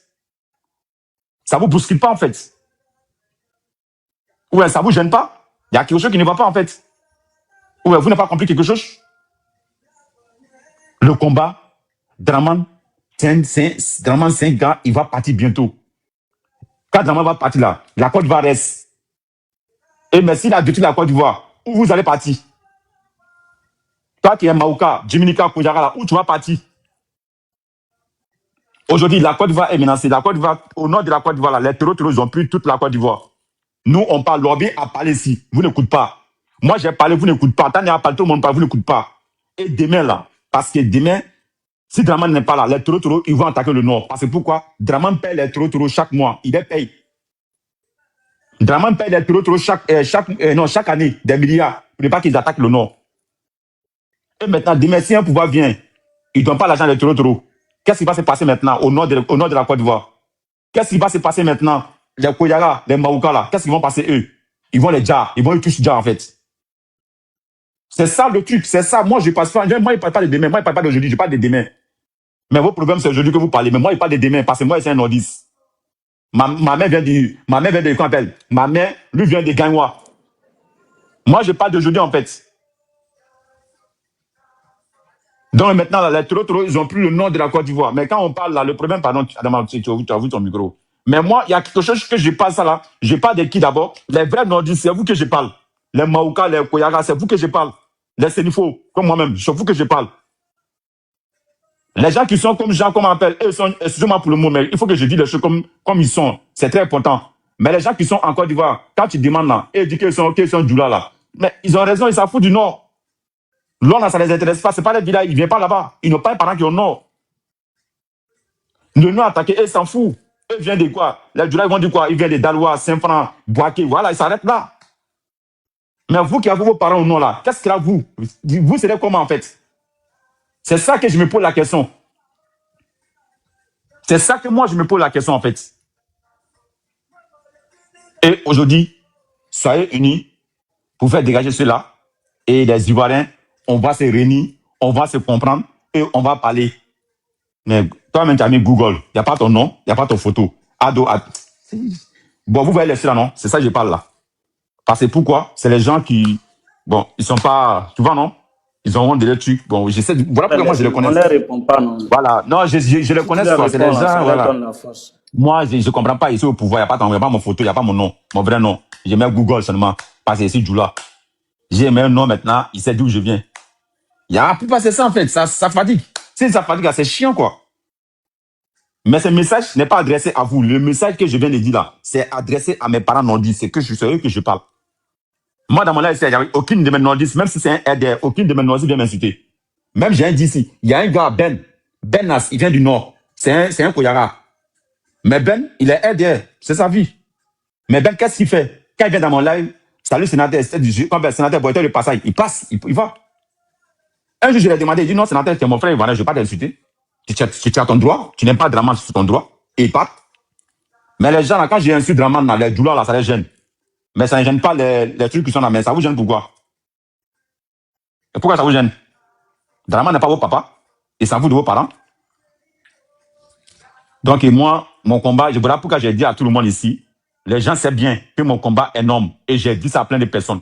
Ça vous bouscule pas en fait? Ouais, ça vous gêne pas? Il y a quelque chose qui ne va pas en fait. Ouais, vous n'avez pas compris quelque chose? Le combat, Draman, Draman 5 gars, il va partir bientôt. Quand Draman va partir là, la Côte d'Ivoire reste. Et mais s'il a détruit la Côte d'Ivoire, où vous allez partir? Toi qui es Maouka, Jiminika, Koujara, là, où tu vas partir? Aujourd'hui, la Côte d'Ivoire est menacée. La Côte d'Ivoire, au nord de la Côte d'Ivoire, là, les terroristes ils ont pris toute la Côte d'Ivoire. Nous, on parle, Lobby a parlé ici. Vous n'écoutez pas. Moi, j'ai parlé, vous n'écoutez pas. Tania a parlé, tout le monde parle, vous n'écoutez pas. Et demain, là, parce que demain, si Draman n'est pas là, les terroristes, ils vont attaquer le nord. Parce que pourquoi? Draman paye les terroristes chaque mois. Il les paye. Draman paye les terroristes chaque année, des milliards, pour ne pas qu'ils attaquent le nord. Et maintenant, demain, si un pouvoir vient, ils ne donnent pas l'argent des terroristes. Qu'est-ce qui va se passer maintenant au nord de la Côte d'Ivoire? Qu'est-ce qui va se passer maintenant? Les Koyara, les Maouka, là, qu'est-ce qu'ils vont passer eux? Ils vont les jar, ils vont les toucher jar en fait. C'est ça le truc, c'est ça. Moi, je passe pas. Moi, je ne parle pas de demain, moi, je ne parle pas d'aujourd'hui, je parle de demain. Mais vos problèmes, c'est aujourd'hui que vous parlez. Mais moi, je parle de demain parce que moi, c'est un nordiste. Ma mère vient de. Ma mère vient de. Comment on appelle? Ma mère, lui, vient de Gagnois. Moi, je parle d'aujourd'hui en fait. Donc maintenant, là, les terroristes, ils ont pris le nom de la Côte d'Ivoire. Mais quand on parle là, le problème, pardon, Adama, tu as vu ton micro. Mais moi, il y a quelque chose que je parle ça là. Je parle de qui d'abord? Les vrais nordistes, c'est vous que je parle. Les Maouka, les Koyara, c'est vous que je parle. Les Sénifo, comme moi-même, c'est vous que je parle. Les gens qui sont comme Jean, comme on appelle, eux sont, excusez-moi pour le mot, mais il faut que je dise les choses comme ils sont. C'est très important. Mais les gens qui sont en Côte d'Ivoire, quand tu demandes là, et ils disent qu'ils sont Djoula là, mais ils ont raison, ils s'en foutent du Nord. L'Or là, ça les intéresse pas, c'est pas les villages, ils viennent pas là-bas. Ils n'ont pas de parents qui ont Nord. Le Nord attaqué, eux s'en foutent. Eux viennent de quoi? Les Djoula, ils vont dire quoi? Ils viennent de Dalois, Saint-Franc, Boaké, voilà, ils s'arrêtent là. Mais vous qui avez vos parents au Nord là, qu'est-ce qu'il y a vous? Vous serez comment en fait? C'est ça que je me pose la question. C'est ça que moi je me pose la question en fait. Et aujourd'hui, soyez unis pour faire dégager cela. Et les Ivoiriens, on va se réunir, on va se comprendre et on va parler. Mais toi-même, tu as mis Google. Il n'y a pas ton nom, il n'y a pas ton photo. Bon, vous voyez les là, non? C'est ça que je parle là. Parce que pourquoi? C'est les gens qui... Bon, ils sont pas... Tu vois, non? Ils ont des trucs. Bon, j'essaie de... Voilà pourquoi moi je les connais. On ne répond pas, non? Voilà. Non, je les connais. C'est les gens, voilà. Moi, je ne comprends pas ici au pouvoir. Il n'y a pas mon photo, il n'y a pas mon nom. Mon vrai nom. J'ai mis Google seulement. Parce que c'est Djoula. J'ai mis un nom maintenant. Il sait d'où je viens. Il y a plus passer ça, en fait. Ça fatigue. Si ça fatigue, c'est chiant, quoi. Mais ce message n'est pas adressé à vous. Le message que je viens de dire là, c'est adressé à mes parents nordistes. C'est eux que je parle. Moi, dans mon live, il n'y a aucune de mes nordistes, même si c'est un RDR, aucune de mes nordistes vient m'insulter. Même j'ai un d'ici. Il y a un gars, Ben Nas, il vient du Nord. C'est un Koyara. Mais Ben, il est RDR. C'est sa vie. Mais Ben, qu'est-ce qu'il fait? Quand il vient dans mon live, salut sénateur, quand le sénateur Boyter le passage, il passe, il va. Un jour, je lui ai demandé, il dit non, sénateur, tu es mon frère, voilà, je ne vais pas t'insulter. Tu as ton droit, tu n'aimes pas Draman sur ton droit, et il part. Mais les gens, là, quand j'ai insulté Draman, là, les douleurs, là, ça les gêne. Mais ça ne gêne pas les trucs qui sont là, mais ça vous gêne pourquoi? Et pourquoi ça vous gêne? Draman n'est pas vos papas, il s'en fout de vos parents. Donc, et moi, mon combat, voilà pourquoi j'ai dit à tout le monde ici, les gens savent bien que mon combat est énorme, et j'ai dit ça à plein de personnes.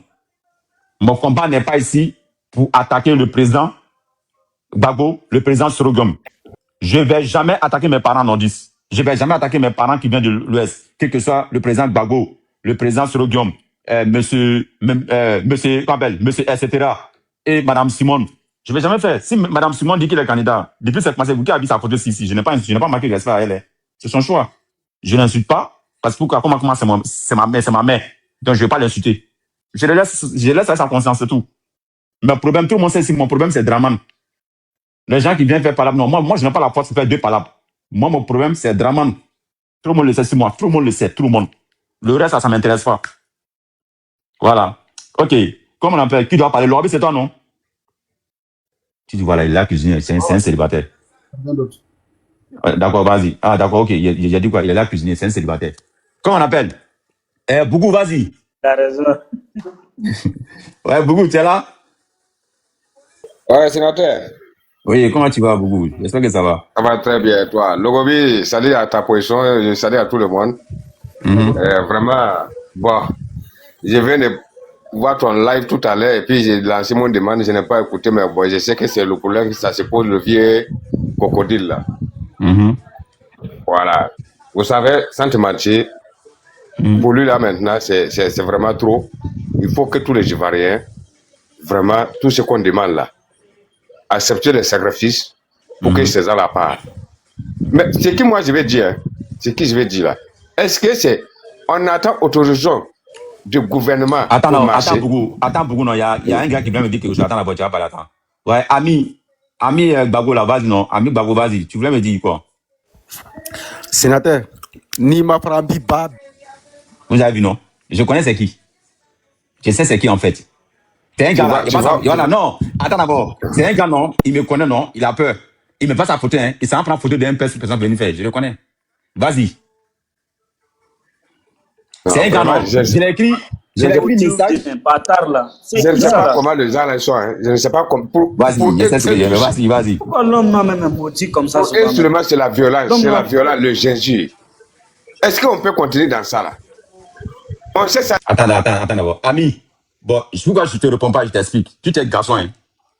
Mon combat n'est pas ici pour attaquer le président Gbagbo, le président Sorogom. Je ne vais jamais attaquer mes parents nordistes. Je ne vais jamais attaquer mes parents qui viennent de l'Ouest, quel que soit le président Gbagbo, le président Sorogom, monsieur Kabel, monsieur etc. et madame Simone. Je ne vais jamais faire. Si madame Simone dit qu'il est candidat, depuis cette passée, vous qui avez sa photo ici, je n'ai pas marqué respect à elle. C'est son choix. Je ne l'insulte pas, parce que comment c'est ma mère. Donc je ne vais pas l'insulter. Je laisse à sa conscience, c'est tout. Mais problème, tout le monde sait si mon problème, c'est Draman. Les gens qui viennent faire palabre, non, moi, je n'ai pas la force de faire 2 palabres. Moi, mon problème, c'est Draman. Tout le monde le sait, c'est moi. Tout le monde le sait, tout le monde. Le reste, ça ne m'intéresse pas. Voilà. OK. Comment on appelle? Qui doit parler? Lorbi, c'est toi, non? Tu dis, voilà, il a cuisiné. C'est un célibataire. D'accord, vas-y. Ah, d'accord, OK. Il a dit quoi? Il est là cuisiner. C'est un célibataire. Comment on appelle? Bougou, vas-y. T'as raison. Ouais, Bougou, tu es là? Ouais, sénateur. Oui, comment tu vas, Bougou? J'espère que ça va. Ça va très bien, toi. Logobi, salut à ta position, je salue à tout le monde. Vraiment, bon, je viens de voir ton live tout à l'heure et puis j'ai lancé mon demande, je n'ai pas écouté, mais bon, je sais que c'est le problème, ça se pose le vieux crocodile là. Voilà. Vous savez, sans te mentir, pour lui là maintenant, c'est vraiment trop. Il faut que tous les Ivoiriens, vraiment, tout ce qu'on demande là, accepter les sacrifices pour que César la part. Mais ce que moi je vais dire, là, est-ce que c'est, on attend autorisation du gouvernement Attends, Bougou, non, il y a un gars qui vient me dire que je attends la voiture, pas l'attendre. Ouais, ami Gbagbo là, vas-y, non, ami Gbagbo, vas-y, tu voulais me dire quoi? Sénateur, Nima Prambi Bab. Vous avez vu, non? Je connais c'est qui. Je sais c'est qui en fait. C'est un gars là, voilà, non, attends d'abord. C'est un gars, non, il me connaît, non, il a peur. Il me passe sa photo, hein, il s'en prend photo d'un personne venir faire, je le connais. Vas-y. C'est un gars, non, je l'ai écrit message. Je ne sais pas comment les gens là sont, hein. Je ne sais pas comment. Vas-y, je sais ce que j'aime, vas-y. Pourquoi l'homme m'a même maudit comme ça? Pour seulement c'est la violence, le gingembre. Est-ce qu'on peut continuer dans ça là? On sait ça. Attends d'abord. Ami, bon, pourquoi je te réponds pas, je t'explique. Tu es garçon, hein.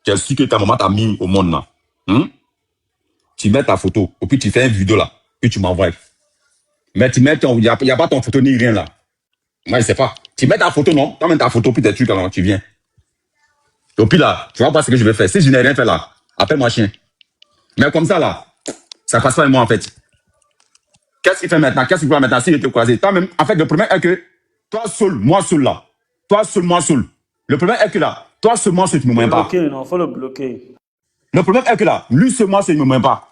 Tu as su que ta maman t'a mis au monde là. Tu mets ta photo, et puis tu fais une vidéo là, puis tu m'envoies. Mais tu mets il n'y a pas ton photo ni rien là. Moi, je sais pas. Tu mets ta photo, non? Tu mets ta photo, puis tes trucs là, tu viens. Et puis là, tu vas voir ce que je vais faire. Si je n'ai rien fait là, appelle-moi chien. Mais comme ça là, ça passe pas avec moi en fait. Qu'est-ce qu'il fait maintenant? Qu'est-ce qu'il fait maintenant s'il te croisé? Toi-même, en fait, le problème est que toi seul, moi seul là. Toi seul, moi seul. Le problème est que là, toi seul, moi seul, tu ne me moins pas. Non, faut le bloquer. Le problème est que là, lui seul, moi seul, il ne me moins pas.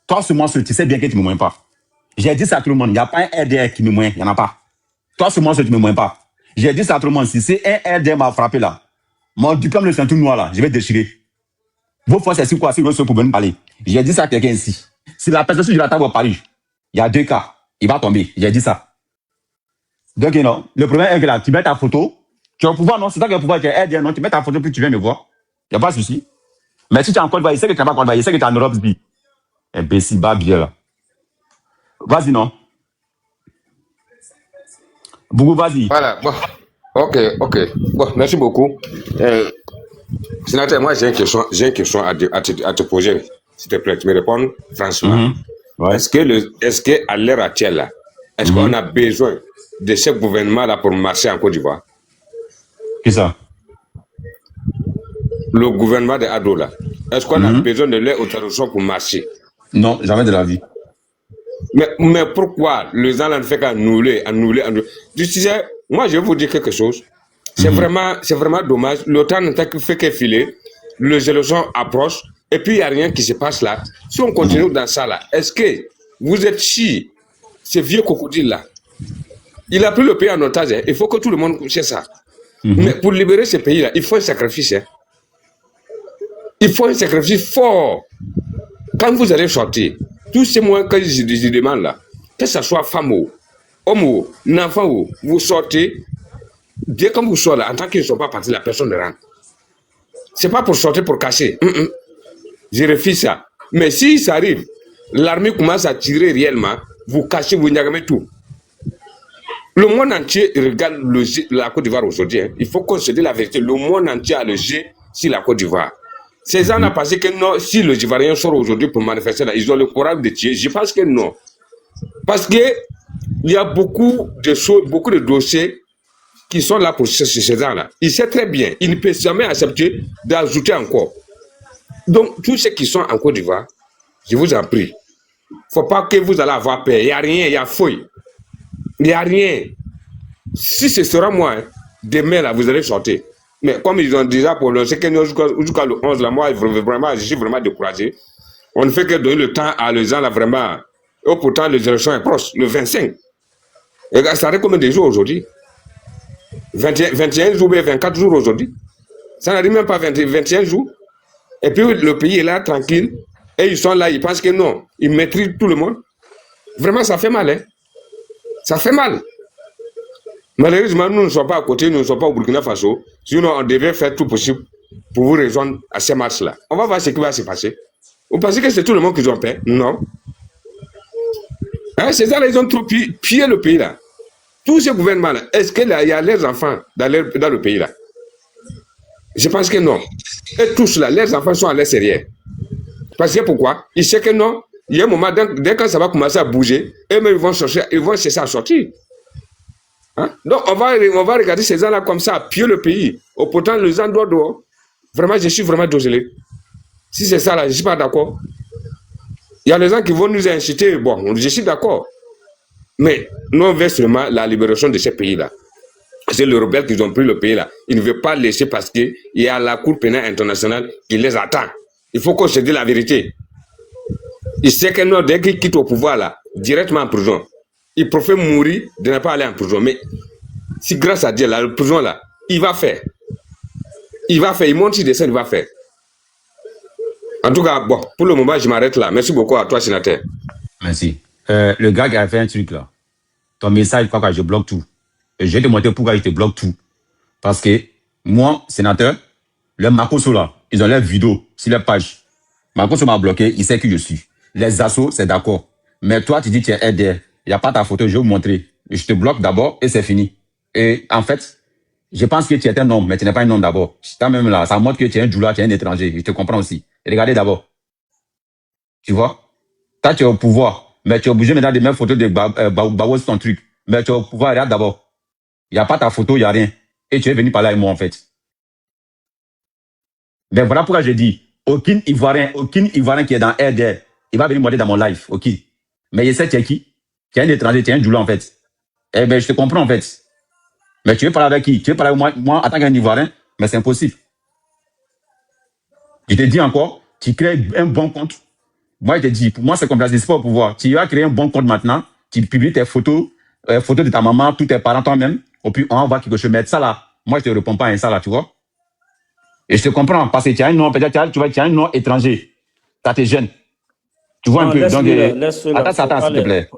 Toi seul, moi seul, tu sais bien que tu ne me moins pas. J'ai dit ça à tout le monde. Il n'y a pas un RDR qui me moine. Il n'y en a pas. Toi seul, moi seul, tu ne me moins pas. J'ai dit ça à tout le monde. Si c'est un RDR m'a frappé là, mon diplôme de ceinture noire là, je vais déchirer. Vos forces, c'est quoi? Si vous pouvez me parler. J'ai dit ça à quelqu'un ici. Si la personne sur la table au Paris, il y a 2 cas. Il va tomber. J'ai dit ça. Donc, non. Le problème est que là, tu mets ta photo. Tu as le pouvoir, non? C'est toi qui as le pouvoir. Tu es RDR, non? Tu mets ta photo, puis tu viens me voir. Il n'y a pas de souci. Mais si tu es en Côte d'Ivoire, il sait que tu n'es pas en Côte d'Ivoire, il sait que tu es en Europe, bi. Imbécile, bien là. Vas-y, non? Bougou, vas-y. Voilà, bon. Ok. Bon, merci beaucoup. Sénateur, moi, j'ai une question à te poser. S'il te plaît, tu me réponds franchement. Ouais. Est-ce que à l'heure actuelle, là, est-ce qu'on a besoin de ce gouvernement-là pour marcher en Côte d'Ivoire? Qui ça? le gouvernement de Ado là, est-ce qu'on a besoin de leur autorisation pour marcher? Non, jamais de la vie. Mais pourquoi les gens ne font qu'annuler? Je disais, moi je vais vous dire quelque chose. C'est vraiment dommage. Le temps ne fait que filer. Les élections approchent. Et puis il n'y a rien qui se passe là. Si on continue dans ça là, est-ce que vous êtes chi, ce vieux crocodile là? Il a pris le pays en otage. Hein. Il faut que tout le monde sait ça. Mais pour libérer ce pays là, il faut un sacrifice. Hein. Il faut un sacrifice fort. Quand vous allez sortir, tous ces moyens que je demande là, que ce soit femme ou homme ou enfant ou vous sortez, dès que vous sortez là, en tant qu'ils ne sont pas partis, la personne ne rentre. C'est pas pour sortir pour cacher. Je refuse ça. Mais si ça arrive, l'armée commence à tirer réellement, vous cachez, vous n'avez tout. Le monde entier regarde la Côte d'Ivoire aujourd'hui. Hein. Il faut qu'on se dise la vérité. Le monde entier a le jeu sur la Côte d'Ivoire. Ces gens ont pensé que non, si les Ivoiriens sortent aujourd'hui pour manifester là, ils ont le courage de tuer. Je pense que non. Parce que il y a beaucoup de choses, beaucoup de dossiers qui sont là pour ces gens-là. Ils savent très bien. Ils ne peuvent jamais accepter d'ajouter encore. Donc, tous ceux qui sont en Côte d'Ivoire, je vous en prie, il ne faut pas que vous allez avoir peur. Il n'y a rien, il y a fouille. Il n'y a rien. Si ce sera moi, hein, demain, là, vous allez sortir. Mais comme ils ont déjà prononcé que jusqu'à le 11, là, moi, je suis vraiment découragé. On ne fait que donner le temps à les gens, là, vraiment. Et pourtant, les élections sont proches, le 25. Et ça arrive combien de jours aujourd'hui? 21 jours, 24 jours aujourd'hui. Ça n'arrive même pas 21 jours. Et puis, le pays est là, tranquille. Et ils sont là, ils pensent que non. Ils maîtrisent tout le monde. Vraiment, ça fait mal, hein. Ça fait mal. Malheureusement, nous ne sommes pas à côté, nous ne sommes pas au Burkina Faso. Sinon, on devait faire tout possible pour vous rejoindre à ces marches-là. On va voir ce qui va se passer. Vous pensez que c'est tout le monde qui ont peur? Non. Hein, ces gens-là, ils ont trop pillé le pays, là. Tous ces gouvernements-là, est-ce qu'il y a leurs enfants dans le pays, là? Je pense que non. Et tous, là, leurs enfants sont à l'extérieur. Parce que pourquoi? Ils savent que non. Il y a un moment, dès que ça va commencer à bouger, eux-mêmes, ils vont chercher à sortir. Hein? Donc, on va regarder ces gens-là comme ça, piller le pays. Pourtant, les gens doivent dehors. Vraiment, je suis vraiment désolé. Si c'est ça, là, je ne suis pas d'accord. Il y a des gens qui vont nous inciter. Bon, je suis d'accord. Mais nous, on veut seulement la libération de ces pays-là. C'est les rebelles qui ont pris le pays, là. Ils ne veulent pas laisser parce qu'il y a la Cour pénale internationale qui les attend. Il faut qu'on se dise la vérité. Il sait que non, dès qu'il quitte au pouvoir, là, directement en prison, il préfère mourir de ne pas aller en prison. Mais si grâce à Dieu, là, la prison, là, il va faire. Il monte sur des scènes, il va faire. En tout cas, bon, pour le moment, je m'arrête là. Merci beaucoup à toi, sénateur. Merci. Le gars qui a fait un truc là, ton message, quoi, je bloque tout. Et je vais te montrer pourquoi je te bloque tout. Parce que moi, sénateur, le Makoso là, ils ont leurs vidéos sur leur page. Makoso m'a bloqué, il sait qui je suis. Les assos, c'est d'accord. Mais toi, tu dis que tu es aidé. Il n'y a pas ta photo, je vais vous montrer. Je te bloque d'abord et c'est fini. Et en fait, je pense que tu es un homme, mais tu n'es pas un homme d'abord. Même là, ça montre que tu es un djoula, tu es un étranger. Je te comprends aussi. Regardez d'abord. Tu vois? Toi, tu es au pouvoir, mais tu es obligé maintenant de mettre photo de Bawo sur ton truc. Mais tu es au pouvoir, regarde d'abord. Il n'y a pas ta photo, il n'y a rien. Et tu es venu parler avec moi, en fait. Mais voilà pourquoi je dis, aucun Ivoirien qui est dans RDR, il va venir me dans mon live, ok? Mais je sais tu es qui? Tu es un étranger, tu es un djoula, en fait. Eh bien, je te comprends, en fait. Mais tu veux parler avec qui? Tu veux parler avec moi en tant qu'un Ivoirien? Mais c'est impossible. Je te dis encore, tu crées un bon compte. Moi, je te dis, pour moi, c'est comme ça, c'est pas au pouvoir. Tu vas créer un bon compte maintenant, tu publies tes photos, photos de ta maman, tous tes parents, toi-même, et puis on va quelque chose. Mais ça là, moi, je te réponds pas à ça là, tu vois? Et je te comprends, parce que tu as un nom, peut-être, tu as un nom étranger. Tu es jeune. Tu vois un peu. Donc, attends, s'il te plaît.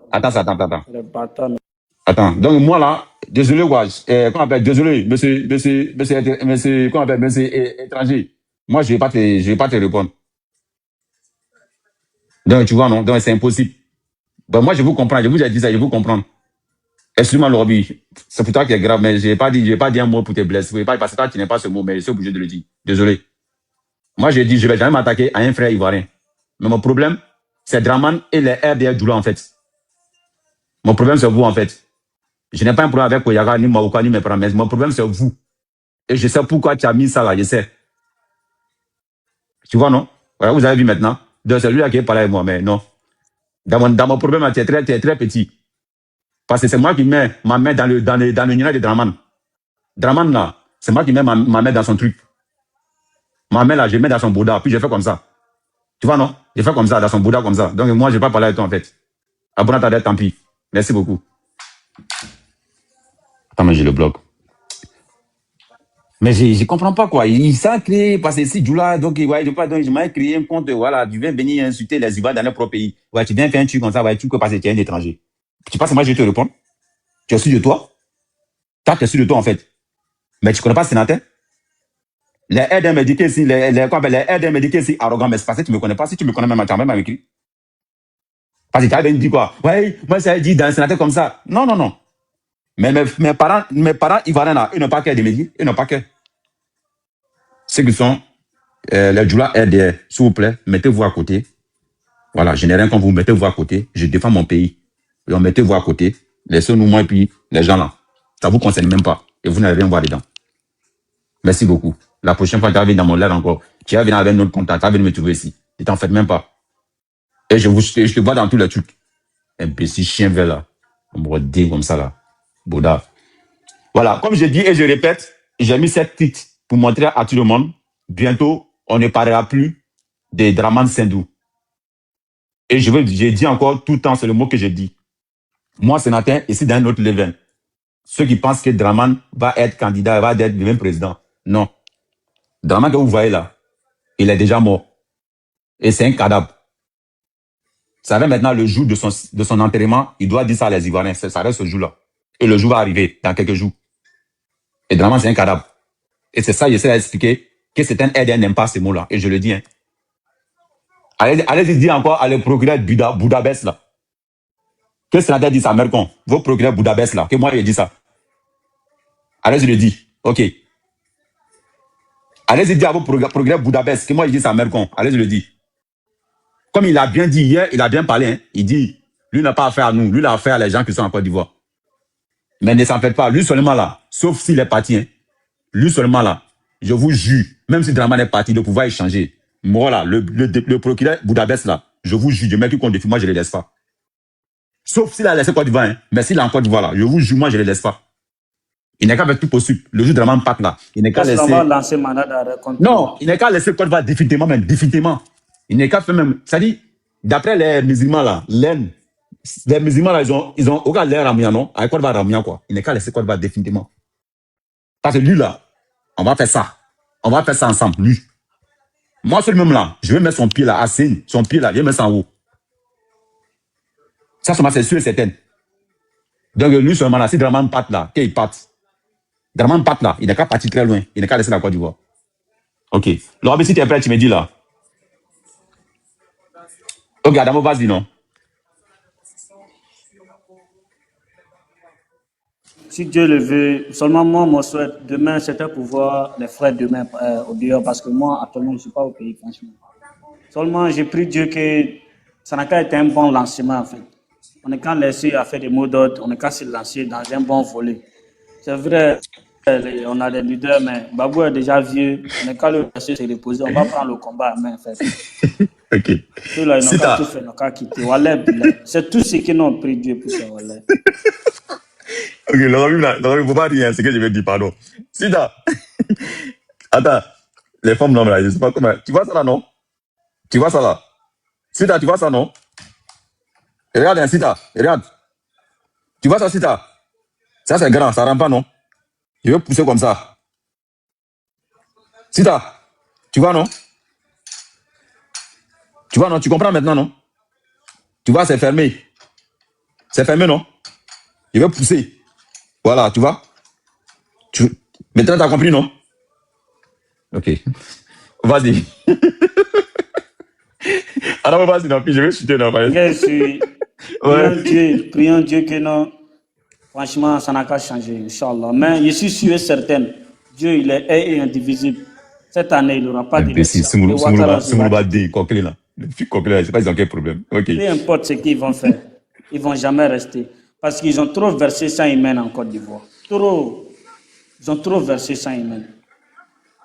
Attends. Donc, moi, là, désolé, quoi. Comment on appelle? Désolé, monsieur, comment on appelle? Monsieur étranger. Moi, je vais pas te répondre. Donc, tu vois, non? Donc, c'est impossible. Ben, moi, je vous comprends. Je vous ai dit ça, je vous comprends. Excuse-moi, Lorobi. C'est pour toi qui est grave, mais je vais pas dire un mot pour te blesser. Parce que toi, tu n'es pas ce mot, mais je suis obligé de le dire. Désolé. Moi, j'ai dit, je vais jamais m'attaquer à un frère ivoirien. Mais mon problème, c'est Draman et les RDR Djoula, en fait. Mon problème, c'est vous, en fait. Je n'ai pas un problème avec Koyaga, ni Maouka, ni mes parents, mais mon problème, c'est vous. Et je sais pourquoi tu as mis ça là, je sais. Tu vois, non? Voilà, vous avez vu maintenant. Donc, c'est lui qui est parlé avec moi, mais non. Dans mon problème, tu es très petit. Parce que c'est moi qui mets ma main dans le nuage de Draman. Draman, là, c'est moi qui mets ma main dans son truc. Ma main, là, je mets dans son Bouddha, puis je fais comme ça. Tu vois, non? Je fais comme ça, dans son Bouddha, comme ça. Donc, moi, je ne vais pas parler avec toi, en fait. Abonne ta dette, tant pis. Merci beaucoup. Attends, mais je le bloque. Mais je ne comprends pas, quoi. Il s'est créé, parce que si Djoula, donc, ouais, je m'ai créé un compte, voilà, tu viens venir insulter les Ivoiriens dans leur propre pays. Ouais, tu viens faire un truc comme ça, ouais, tu peux passer, tu es un étranger. Tu penses que moi, je vais te répondre? Tu es sûr de toi? Toi, tu es sûr de toi, en fait. Mais tu ne connais pas ce sénateur? Les aides me disent que si, les aides me disent que si arrogant, mais c'est parce que tu ne me connais pas. Si tu me connais même, tu as même écrit. Parce que tu as bien dit quoi? Ouais, moi, ça a dit dans un sénateur comme ça. Non, non, non. Mais mes parents ivoiriens là, ils n'ont pas qu'à de me dire, ils n'ont pas qu'à. Ceux qui sont les Djoula RDR, s'il vous plaît, mettez-vous à côté. Voilà, je n'ai rien contre vous, mettez-vous à côté. Je défends mon pays. Donc, mettez-vous à côté. Laissez-nous, moi, et puis les gens là. Ça ne vous concerne même pas. Et vous n'allez rien voir dedans. Merci beaucoup. La prochaine fois, tu vas venir dans mon l'air encore. Tu vas venir avec notre contact, tu vas venir me trouver ici. Et t'en faites même pas. Et je te vois dans tous les trucs. Imbécile, chien vert là. On me dit comme ça là. Bouddha. Voilà, comme je dis et je répète, j'ai mis cette titre pour montrer à tout le monde. Bientôt, on ne parlera plus des Draman Sendou. Et j'ai dit encore tout le temps, c'est le mot que j'ai dit. Moi, sénateur, ici dans un autre level. Ceux qui pensent que Draman va être candidat, va être le même président. Non. Draman que vous voyez là, il est déjà mort. Et c'est un cadavre. Ça va maintenant le jour de son enterrement, il doit dire ça à les Ivoiriens. Ça reste ce jour-là. Et le jour va arriver dans quelques jours. Et Draman, c'est un cadavre. Et c'est ça, j'essaie d'expliquer que c'est un aide, n'aime pas ces mots-là. Et je le dis. Hein. Allez-y dire encore à le procureur Boudabès là. Que le sénateur dit ça, Mercon. Vos procureurs Boudabès là. Que moi, j'ai dit ça. Allez-y le dire. OK. Allez-y dire à vos procureurs Boudabès que moi, j'ai dit ça, Mercon. Allez-y le dire. Comme il a bien dit hier, il a bien parlé. Hein. Il dit, lui n'a pas affaire à nous. Lui, il a affaire à les gens qui sont en Côte d'Ivoire. Mais ne s'en faites pas. Lui seulement là. Sauf s'il est parti. Hein. Lui seulement là. Je vous jure. Même si Draman est parti, le pouvoir est changé. Moi là, le procureur Boudabès là. Je vous jure. Je mets qui compte défi. Moi, je ne les laisse pas. Sauf s'il a laissé Côte d'Ivoire. Hein. Mais s'il est en Côte d'Ivoire là. Je vous jure, moi, je ne les laisse pas. Il n'est qu'à faire tout possible. Le jour de Draman part là. Il n'est qu'à laisser. Non, il n'est qu'à laisser Côte d'Ivoire définitivement, même. Définitivement. Il n'est qu'à faire même. C'est-à-dire, d'après les musulmans là, les musulmans là, ils ont aucun l'air Ramia, non? Avec Côte d'Ivoire Ramia, quoi. Il n'est qu'à laisser Côte d'Ivoire définitivement. Parce que lui là, on va faire ça. On va faire ça ensemble, lui. Moi, seul même là, je vais mettre son pied là, assis, son pied là, je vais mettre ça en haut. Ça, c'est sûr et certain. Donc, lui seulement là, si Draman part là, qu'il parte. Draman part là, il n'est qu'à partir très loin. Il n'est qu'à laisser la Côte d'Ivoire. OK. Laurent, si tu es prêt, tu me dis là. Ok, Adamo, vas-y, non? Si Dieu le veut, seulement moi, mon souhait, demain, c'était pour voir les frères demain au dehors, parce que moi, actuellement, je ne suis pas au pays, franchement. Seulement, j'ai prié Dieu que ça n'a qu'à être un bon lancement, en fait. On n'est qu'à laisser à faire des mots d'ordre, on n'est qu'à se lancer dans un bon volet. C'est vrai, on a des leaders, mais Babou est déjà vieux, on n'est qu'à le laisser se reposer, on va prendre le combat à main, en fait. OK. Là, ils n'ont pas tout fait, ils n'ont qu'à quitter. C'est tout ce qu'ils n'ont pris Dieu pour ça. OK, Laurent, il ne faut pas rien, c'est ce que je vais dire, pardon. Sita, attends, les femmes là, je ne sais pas comment. Tu vois ça là, non? Tu vois ça là? Sita, tu vois ça, non? Regarde, Sita, regarde. Tu vois ça, Sita? Ça, c'est grand, ça ne rentre pas, non? Je vais pousser comme ça. Sita, tu vois, non? Tu vois, non? Tu comprends maintenant, non? Tu vois, c'est fermé. C'est fermé, non? Je vais pousser. Voilà, tu vois? Maintenant, tu as compris, non? OK. Vas-y. Alors, vas-y, non, puis je vais chuter, non? Prions Dieu que non. Franchement, ça n'a qu'à changer, Inch'Allah. Mais je suis sûr et certain, Dieu, il est un et indivisible. Cette année, il n'aura pas d'élection. C'est mon badi, coquelin là. Le fils coquelin, je ne sais pas, ils ont quel problème. OK. Peu importe ce qu'ils vont faire, ils ne vont jamais rester. Parce qu'ils ont trop versé sang humain en Côte d'Ivoire. Trop. Ils ont trop versé sang humain.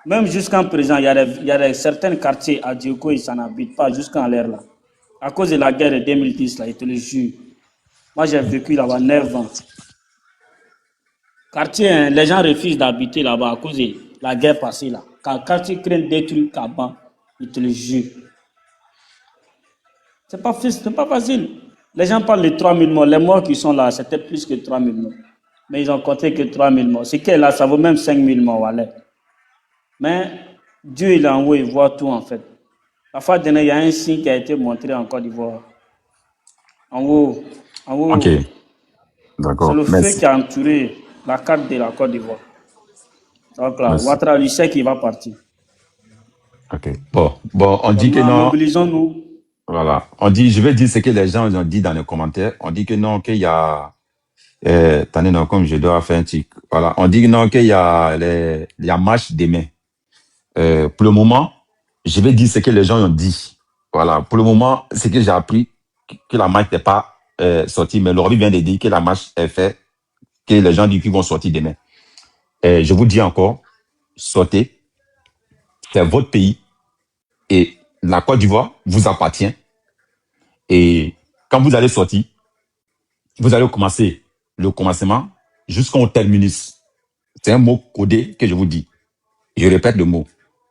Même jusqu'en présent, il y a certains quartiers à Djoko, ils s'en habitent pas jusqu'en l'air là. À cause de la guerre de 2010, là, je te le jure. Moi, j'ai vécu là-bas 9 ans. Quartier, hein, les gens refusent d'habiter là-bas à cause de la guerre passée là. Quand quartier crée des trucs là-bas, je te le jure. C'est pas facile. Les gens parlent de 3000 morts. Les morts qui sont là, c'était plus que 3000 morts. Mais ils ont compté que 3000 morts. Ce qui est là, ça vaut même 5000 morts. Voilà. Mais Dieu, il est en haut, il voit tout en fait. La fois dernière, il y a un signe qui a été montré en Côte d'Ivoire. En haut. Ok. D'accord. C'est le feu qui a entouré la carte de la Côte d'Ivoire. Donc là, Ouattara, il sait qu'il va partir. Ok. Bon, on dit que non. Mobilisons-nous. Voilà. On dit, je vais dire ce que les gens ont dit dans les commentaires. On dit que non, qu'il y a, attendez, non, comme je dois faire un truc. Voilà. On dit que non, qu'il y a marche demain. Pour le moment, je vais dire ce que les gens ont dit. Voilà. Pour le moment, ce que j'ai appris, que la marche n'est pas sortie, mais Laurie vient de dire que la marche est faite, que les gens disent qu'ils vont sortir demain. Je vous dis encore, sortez. C'est votre pays. Et la Côte d'Ivoire vous appartient. Et quand vous allez sortir, vous allez commencer le commencement jusqu'au terminus. C'est un mot codé que je vous dis. Je répète le mot.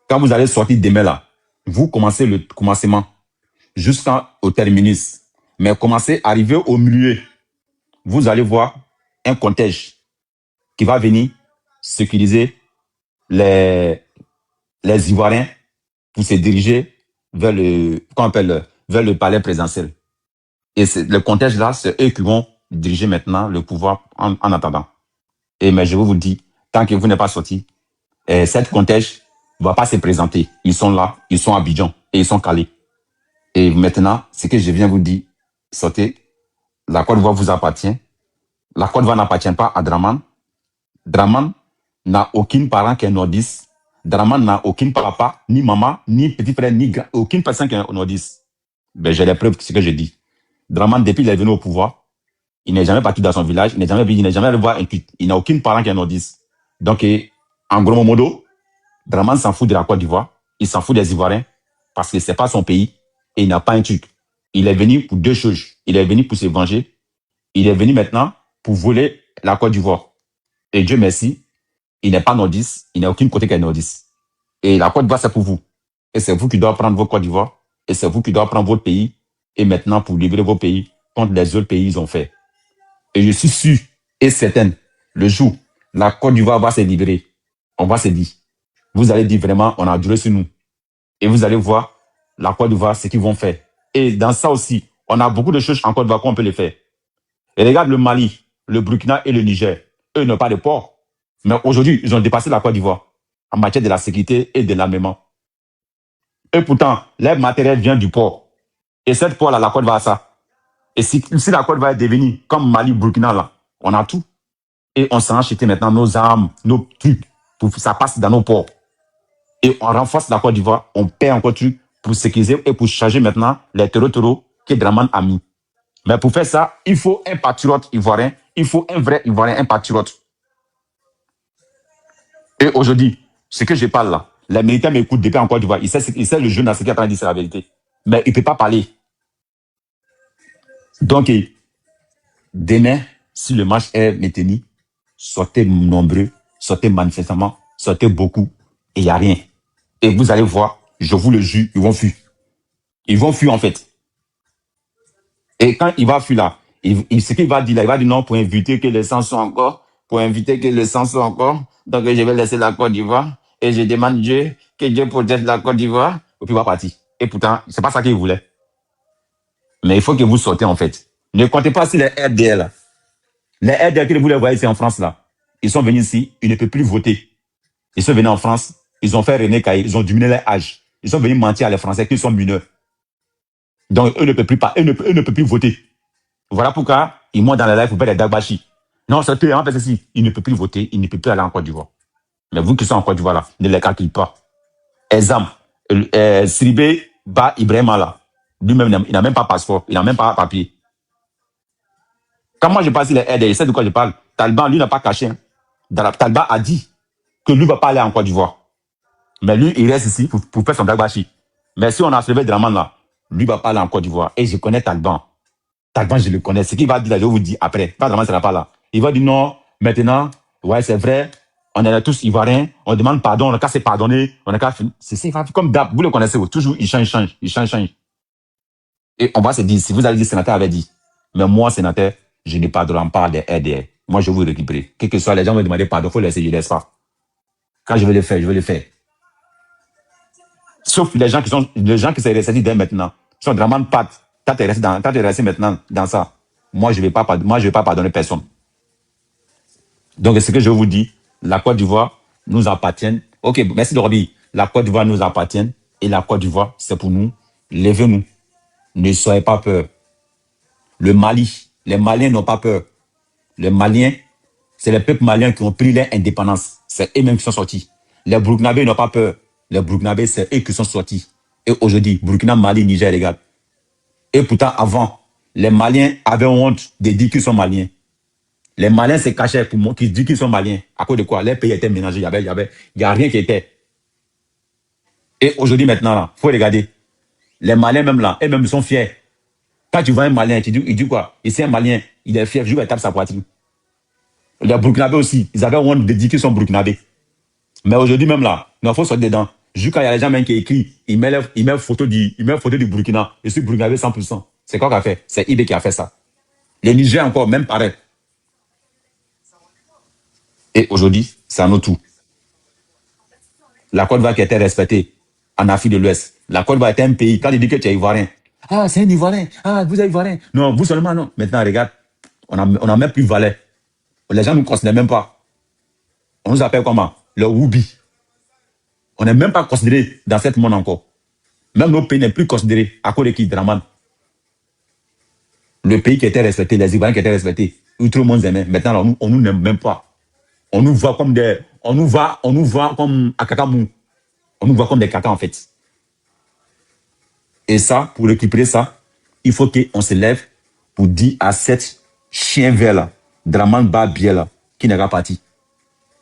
Quand vous allez sortir demain là, vous commencez le commencement jusqu'au terminus. Mais commencez, arriver au milieu, vous allez voir un cortège qui va venir sécuriser les Ivoiriens pour se diriger vers vers le palais présidentiel. Et le cortège là, c'est eux qui vont diriger maintenant le pouvoir en attendant. Mais je vous dis, tant que vous n'êtes pas sorti, cette cortège ne va pas se présenter. Ils sont là, ils sont à Abidjan et ils sont calés. Et maintenant, ce que je viens vous dire, sortez. La Côte d'Ivoire vous appartient. La Côte d'Ivoire n'appartient pas à Draman. Draman n'a aucun parent qui est nordiste. Draman n'a aucun papa, ni maman, ni petit frère, ni aucune personne qui est nordiste. J'ai les preuves de ce que je dis. Draman, depuis qu'il est venu au pouvoir, il n'est jamais parti dans son village, il n'est jamais allé voir un culte. Il n'a aucun parent qui est nordiste. Donc, en gros modo, Draman s'en fout de la Côte d'Ivoire, il s'en fout des Ivoiriens, parce que c'est pas son pays, et il n'a pas un truc. Il est venu pour deux choses. Il est venu pour se venger. Il est venu maintenant pour voler la Côte d'Ivoire. Et Dieu merci, il n'est pas nordiste, il n'a aucune côté qui est nordiste. Et la Côte d'Ivoire, c'est pour vous. Et c'est vous qui doivez prendre votre Côte d'Ivoire, et c'est vous qui doivez prendre votre pays, et maintenant pour libérer vos pays, contre les autres pays ils ont fait. Et je suis sûr et certain, le jour, la Côte d'Ivoire va se libérer. On va se dire. Vous allez dire vraiment, on a duré sur nous. Et vous allez voir la Côte d'Ivoire, ce qu'ils vont faire. Et dans ça aussi, on a beaucoup de choses en Côte d'Ivoire qu'on peut les faire. Et regarde le Mali, le Burkina et le Niger. Eux n'ont pas de port. Mais aujourd'hui, ils ont dépassé la Côte d'Ivoire en matière de la sécurité et de l'armement. Et pourtant, leur matériel vient du port. Et cette port-là, la Côte d'Ivoire a ça. Et si la Côte d'Ivoire est devenue comme Mali, Burkina, là, on a tout. Et on s'en achète maintenant nos armes, nos trucs, pour que ça passe dans nos ports. Et on renforce la Côte d'Ivoire, on paie encore truc pour sécuriser et pour changer maintenant les terreaux que Draman a mis. Mais pour faire ça, il faut un patriote ivoirien, il faut un vrai ivoirien, un patriote. Et aujourd'hui, ce que je parle là, les militaires m'écoutent depuis en Côte d'Ivoire, il sait le jeune à ce qu'il est en train de dire, c'est la vérité. Mais il ne peut pas parler. Donc, demain, si le match est maintenu, sortez nombreux, sortez manifestement, sortez beaucoup, et il n'y a rien. Et vous allez voir, je vous le jure, ils vont fuir. Ils vont fuir en fait. Et quand il va fuir là, ce qu'il va dire là, il va dire non pour éviter que les sangs soient encore, donc je vais laisser la Côte d'Ivoire et je demande Dieu, que Dieu protège la Côte d'Ivoire, et puis il va partir. Et pourtant, c'est pas ça qu'il voulait. Mais il faut que vous sortez en fait. Ne comptez pas sur les RDL là. Les RDL que vous les voyez ici en France là, ils sont venus ici, ils ne peuvent plus voter. Ils sont venus en France, ils ont fait René Caillé, ils ont diminué leur âge. Ils sont venus mentir à les Français qu'ils sont mineurs. Donc eux ne peuvent plus voter. Voilà pourquoi ils montent dans la live pour faire des dagbashi. Non, c'est eux, en fait, ceci. Ils ne peuvent plus voter, ils ne peuvent plus aller en Côte d'Ivoire. Mais vous qui sont en Côte d'Ivoire là, ne les calculez pas. Exemple, Siribé Ba Ibrahima là, lui-même, il n'a même pas passeport, il n'a même pas papier. Quand moi je passe les RDL, il sait de quoi je parle. Talban, lui, n'a pas caché. Talban a dit que lui ne va pas aller en Côte d'Ivoire. Mais lui, il reste ici pour faire son dagbashi. Mais si on a soulevé Draman là, lui va parler en Côte d'Ivoire. Et je connais Tagban. Tagban, je le connais. Ce qu'il va dire là, je vous dis après. Pas Draman sera pas là. Il va dire non, maintenant, ouais, c'est vrai, on est tous Ivoiriens, on demande pardon, on n'a qu'à se pardonner, on n'a qu'à finir. C'est ça, comme d'hab, vous le connaissez, toujours, il change. Et on va se dire, si vous avez dit, sénateur avait dit, mais moi, sénateur, je ne pardonne pas des RDR. Moi, je vais vous récupérer. Quel que soit, les gens me demander pardon, il faut laisser, je ne laisse pas. Quand je vais le faire, je vais le faire. Sauf les gens qui sont restés dès maintenant. Ils sont vraiment pas. T'as resté maintenant dans ça. Moi, je vais pas pardonner personne. Donc, ce que je vous dis, la Côte d'Ivoire nous appartient. Ok, merci Dorobi. La Côte d'Ivoire nous appartient et la Côte d'Ivoire, c'est pour nous. Levez-nous. Ne soyez pas peur. Le Mali, les Maliens n'ont pas peur. Les Maliens, c'est les peuples maliens qui ont pris leur indépendance. C'est eux-mêmes qui sont sortis. Les Burkinabés n'ont pas peur. Les Burkinabés, c'est eux qui sont sortis. Et aujourd'hui, Burkina, Mali, Niger, regarde. Et pourtant, avant, les Maliens avaient honte de dire qu'ils sont Maliens. Les Maliens se cachaient pour moi, qui disent qu'ils sont Maliens. À cause de quoi? Les pays étaient mélangés. Il n'y a rien qui était. Et aujourd'hui, maintenant, là, faut regarder. Les Maliens, même là, eux-mêmes, ils sont fiers. Quand tu vois un Malien, il dit quoi? Et c'est un Malien, il est fier, je vais taper sa poitrine. Les Burkinabés aussi, ils avaient honte de dire qu'ils sont Burkinabés. Mais aujourd'hui, même là, il faut sortir dedans. Jusqu'à il y a les gens même qui écrivent, ils mettent photo du Burkina. Je suis Burkinabé 100%. C'est quoi qui a fait? C'est IB qui a fait ça. Les Niger encore, même pareil. Et aujourd'hui, c'est à nous tout. La Côte d'Ivoire qui était respectée en Afrique de l'Ouest. La Côte d'Ivoire était un pays, quand il dit que tu es Ivoirien. Ah, c'est un Ivoirien. Ah, vous êtes Ivoirien. Non, vous seulement, non. Maintenant, regarde, on a même plus de valeur. Les gens ne nous considèrent même pas. On nous appelle comment? Le Woubi. On n'est même pas considéré dans ce monde encore. Même nos pays n'est plus considéré à cause de qui? Draman. Le pays qui était respecté, les Ivoiriens qui étaient respectés, où tout le monde aimait. Maintenant, on nous n'aime même pas. On nous voit comme on nous voit comme à caca mou. On nous voit comme des caca en fait. Et ça, pour récupérer ça, il faut qu'on se lève pour dire à cette chien vert là, Draman Babie là, qui n'est pas parti.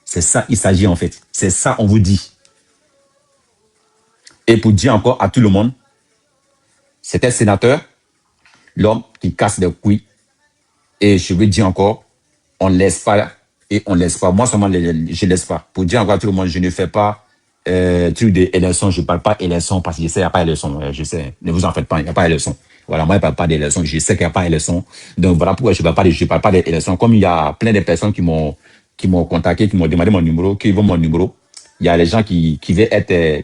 C'est ça, il s'agit en fait. C'est ça, on vous dit. Et pour dire encore à tout le monde, c'était sénateur, l'homme qui casse les couilles. Et je veux dire encore, on ne laisse pas et on ne laisse pas. Moi seulement, je ne laisse pas. Pour dire encore à tout le monde, je ne fais pas truc d'élection, je ne parle pas élection parce que je sais qu'il n'y a pas élection. Je sais, ne vous en faites pas, il n'y a pas élection. Voilà, moi, je ne parle pas d'élection, je sais qu'il n'y a pas élection. Donc voilà pourquoi je ne parle pas d'élection. Comme il y a plein de personnes qui m'ont contacté, qui m'ont demandé mon numéro, qui veulent mon numéro. Il y a les gens qui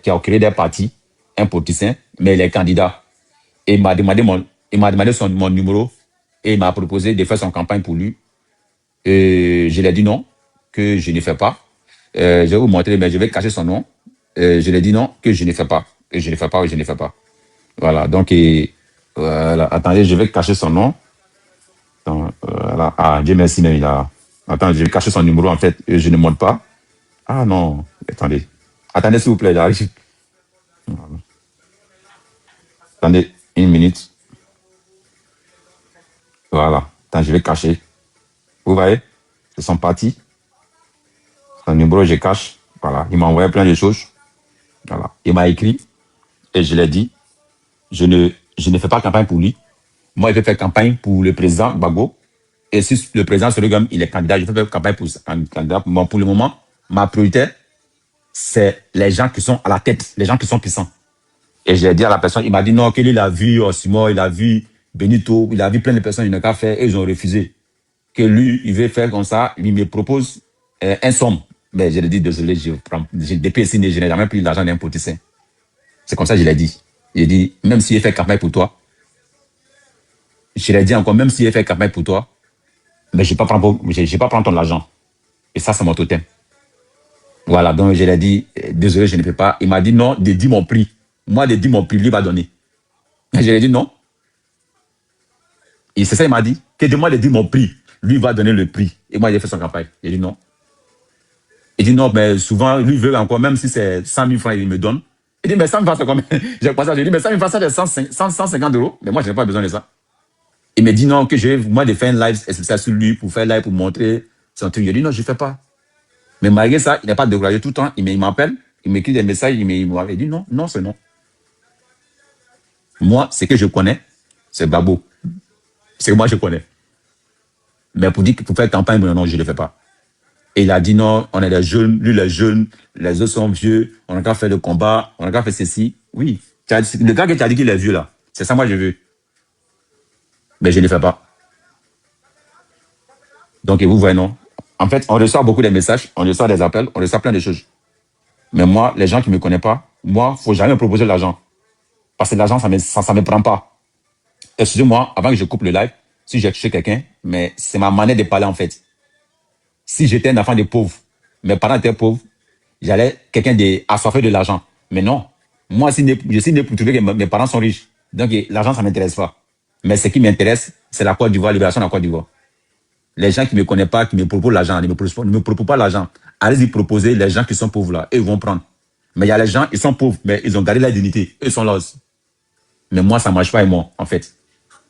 ont créé des partis, un politicien, mais les candidats. Et il m'a demandé mon numéro et il m'a proposé de faire son campagne pour lui. Et je lui ai dit non, que je ne fais pas. Je vais vous montrer, mais je vais cacher son nom. Je lui ai dit non, que je ne fais pas. Et je ne fais pas. Voilà, donc, voilà. Attendez, je vais cacher son nom. Voilà. Ah, Dieu merci, mais il a... Attends, je vais cacher son numéro, en fait, et je ne monte pas. Ah non, attendez. Attendez, s'il vous plaît, j'arrive. Voilà. Attendez, 1 minute. Voilà. Attends, je vais cacher. Vous voyez? Ils sont partis. Son numéro, je cache. Voilà. Il m'a envoyé plein de choses. Voilà. Il m'a écrit. Et je l'ai dit. Je ne fais pas campagne pour lui. Moi, je vais faire campagne pour le président Gbagbo. Et si le président Sorogam, il est candidat, je vais faire campagne pour le candidat. Bon, pour le moment, ma priorité, c'est les gens qui sont à la tête, les gens qui sont puissants. Et j'ai dit à la personne, il m'a dit non, qu'il a vu Simon, il a vu Benito, il a vu plein de personnes, il n'a qu'à faire, et ils ont refusé. Que lui, il veut faire comme ça, il me propose un somme. Mais je lui ai dit, désolé, depuis ici, je n'ai jamais pris l'argent d'un politicien. C'est comme ça que je l'ai dit. J'ai dit, même s'il fait campagne pour toi, je l'ai dit encore, même s'il fait campagne pour toi, mais je ne vais pas prendre ton argent. Et ça, c'est mon totem. Voilà, donc je lui ai dit, désolé, je ne peux pas. Il m'a dit non, de dire mon prix. Moi, de dire mon prix, lui va donner. Je lui ai dit non. Et c'est ça, il m'a dit, que de moi de dire mon prix, lui va donner le prix. Et moi, j'ai fait son campagne. J'ai dit non. Il dit non, mais souvent, lui veut encore, même si c'est 100 000 francs, il me donne. Il dit, mais 100 000 francs, c'est combien? J'ai pensé, j'ai dit, mais 100 000 francs, c'est 150 €. Mais moi, je n'ai pas besoin de ça. Il me dit non, que je vais, moi, de faire un live spécial sur lui pour faire live, pour montrer son truc. Je dis non, je ne fais pas. Mais malgré ça, il n'est pas découragé tout le temps. Il m'appelle, il m'écrit des messages, il m'avait dit non, non, c'est non. Moi, ce que je connais, c'est Babo. C'est que moi, je connais. Mais pour dire que pour faire campagne, non, je ne le fais pas. Et il a dit non, on est des jeunes, lui les jeunes, les autres sont vieux, on n'a qu'à faire le combat, on n'a qu'à faire ceci. Oui. Le gars qui t'a dit qu'il est vieux là, c'est ça moi je veux. Mais je ne le fais pas. Donc vous voyez non. En fait, on reçoit beaucoup de messages, on reçoit des appels, on reçoit plein de choses. Mais moi, les gens qui ne me connaissent pas, moi, il ne faut jamais me proposer de l'argent. Parce que l'argent, ça me prend pas. Excusez-moi, avant que je coupe le live, si j'ai touché quelqu'un, mais c'est ma manière de parler en fait. Si j'étais un enfant de pauvre, mes parents étaient pauvres, j'allais quelqu'un assoiffé de l'argent. Mais non, moi, je suis né pour trouver que mes parents sont riches. Donc, l'argent, ça ne m'intéresse pas. Mais ce qui m'intéresse, c'est la Côte d'Ivoire, libération de la Côte d'Ivoire. Les gens qui ne me connaissent pas, qui me proposent l'argent, ne me proposent pas l'argent. Allez-y proposer les gens qui sont pauvres là, eux, ils vont prendre. Mais il y a les gens, ils sont pauvres, mais ils ont gardé la dignité. Eux, ils sont là aussi. Mais moi, ça ne marche pas, et moi, en fait.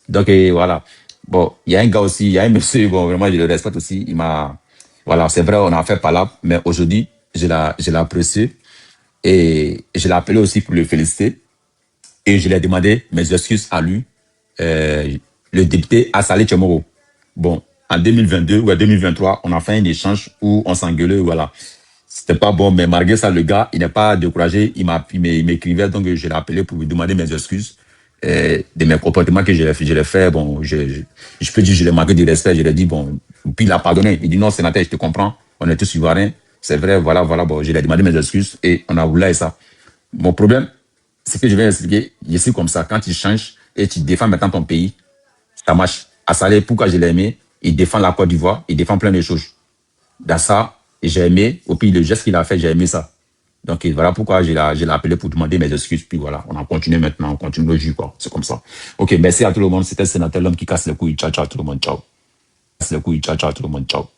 Donc, voilà. Bon, il y a un gars aussi, il y a un monsieur, bon, vraiment, je le respecte aussi. Il m'a... Voilà, c'est vrai, on a fait par là, mais aujourd'hui, je l'ai apprécié. Et je l'ai appelé aussi pour le féliciter. Et je lui ai demandé mes excuses à lui, le député Assalé Tchemoro. Bon, en 2022 ou en 2023, on a fait un échange où on s'engueulait, voilà. C'était pas bon, mais malgré ça, le gars, il n'est pas découragé. Il m'écrivait, donc je l'ai appelé pour lui demander mes excuses de mes comportements que je l'ai fait. Bon, je peux dire, je l'ai manqué de respect. Je lui ai dit, bon, puis il a pardonné. Il dit, non, sénateur, je te comprends. On est tous ivoiriens. C'est vrai, voilà. Bon, je lui ai demandé mes excuses et on a voulu ça. Mon problème, c'est que je vais expliquer. Je suis comme ça. Quand tu changes et tu défends maintenant ton pays, ça marche. Assalé, pourquoi je l'ai aimé? Il défend la Côte d'Ivoire. Il défend plein de choses. Dans ça, j'ai aimé. Au pire, le geste qu'il a fait, j'ai aimé ça. Donc, voilà pourquoi je l'ai appelé pour demander mes excuses. Puis voilà, on a continué maintenant. On continue le jus, quoi. C'est comme ça. OK, merci à tout le monde. C'était le sénateur, l'homme qui casse les couilles. Ciao, ciao, tout le monde. Ciao. Casse les couilles. Ciao, ciao, tout le monde. Ciao.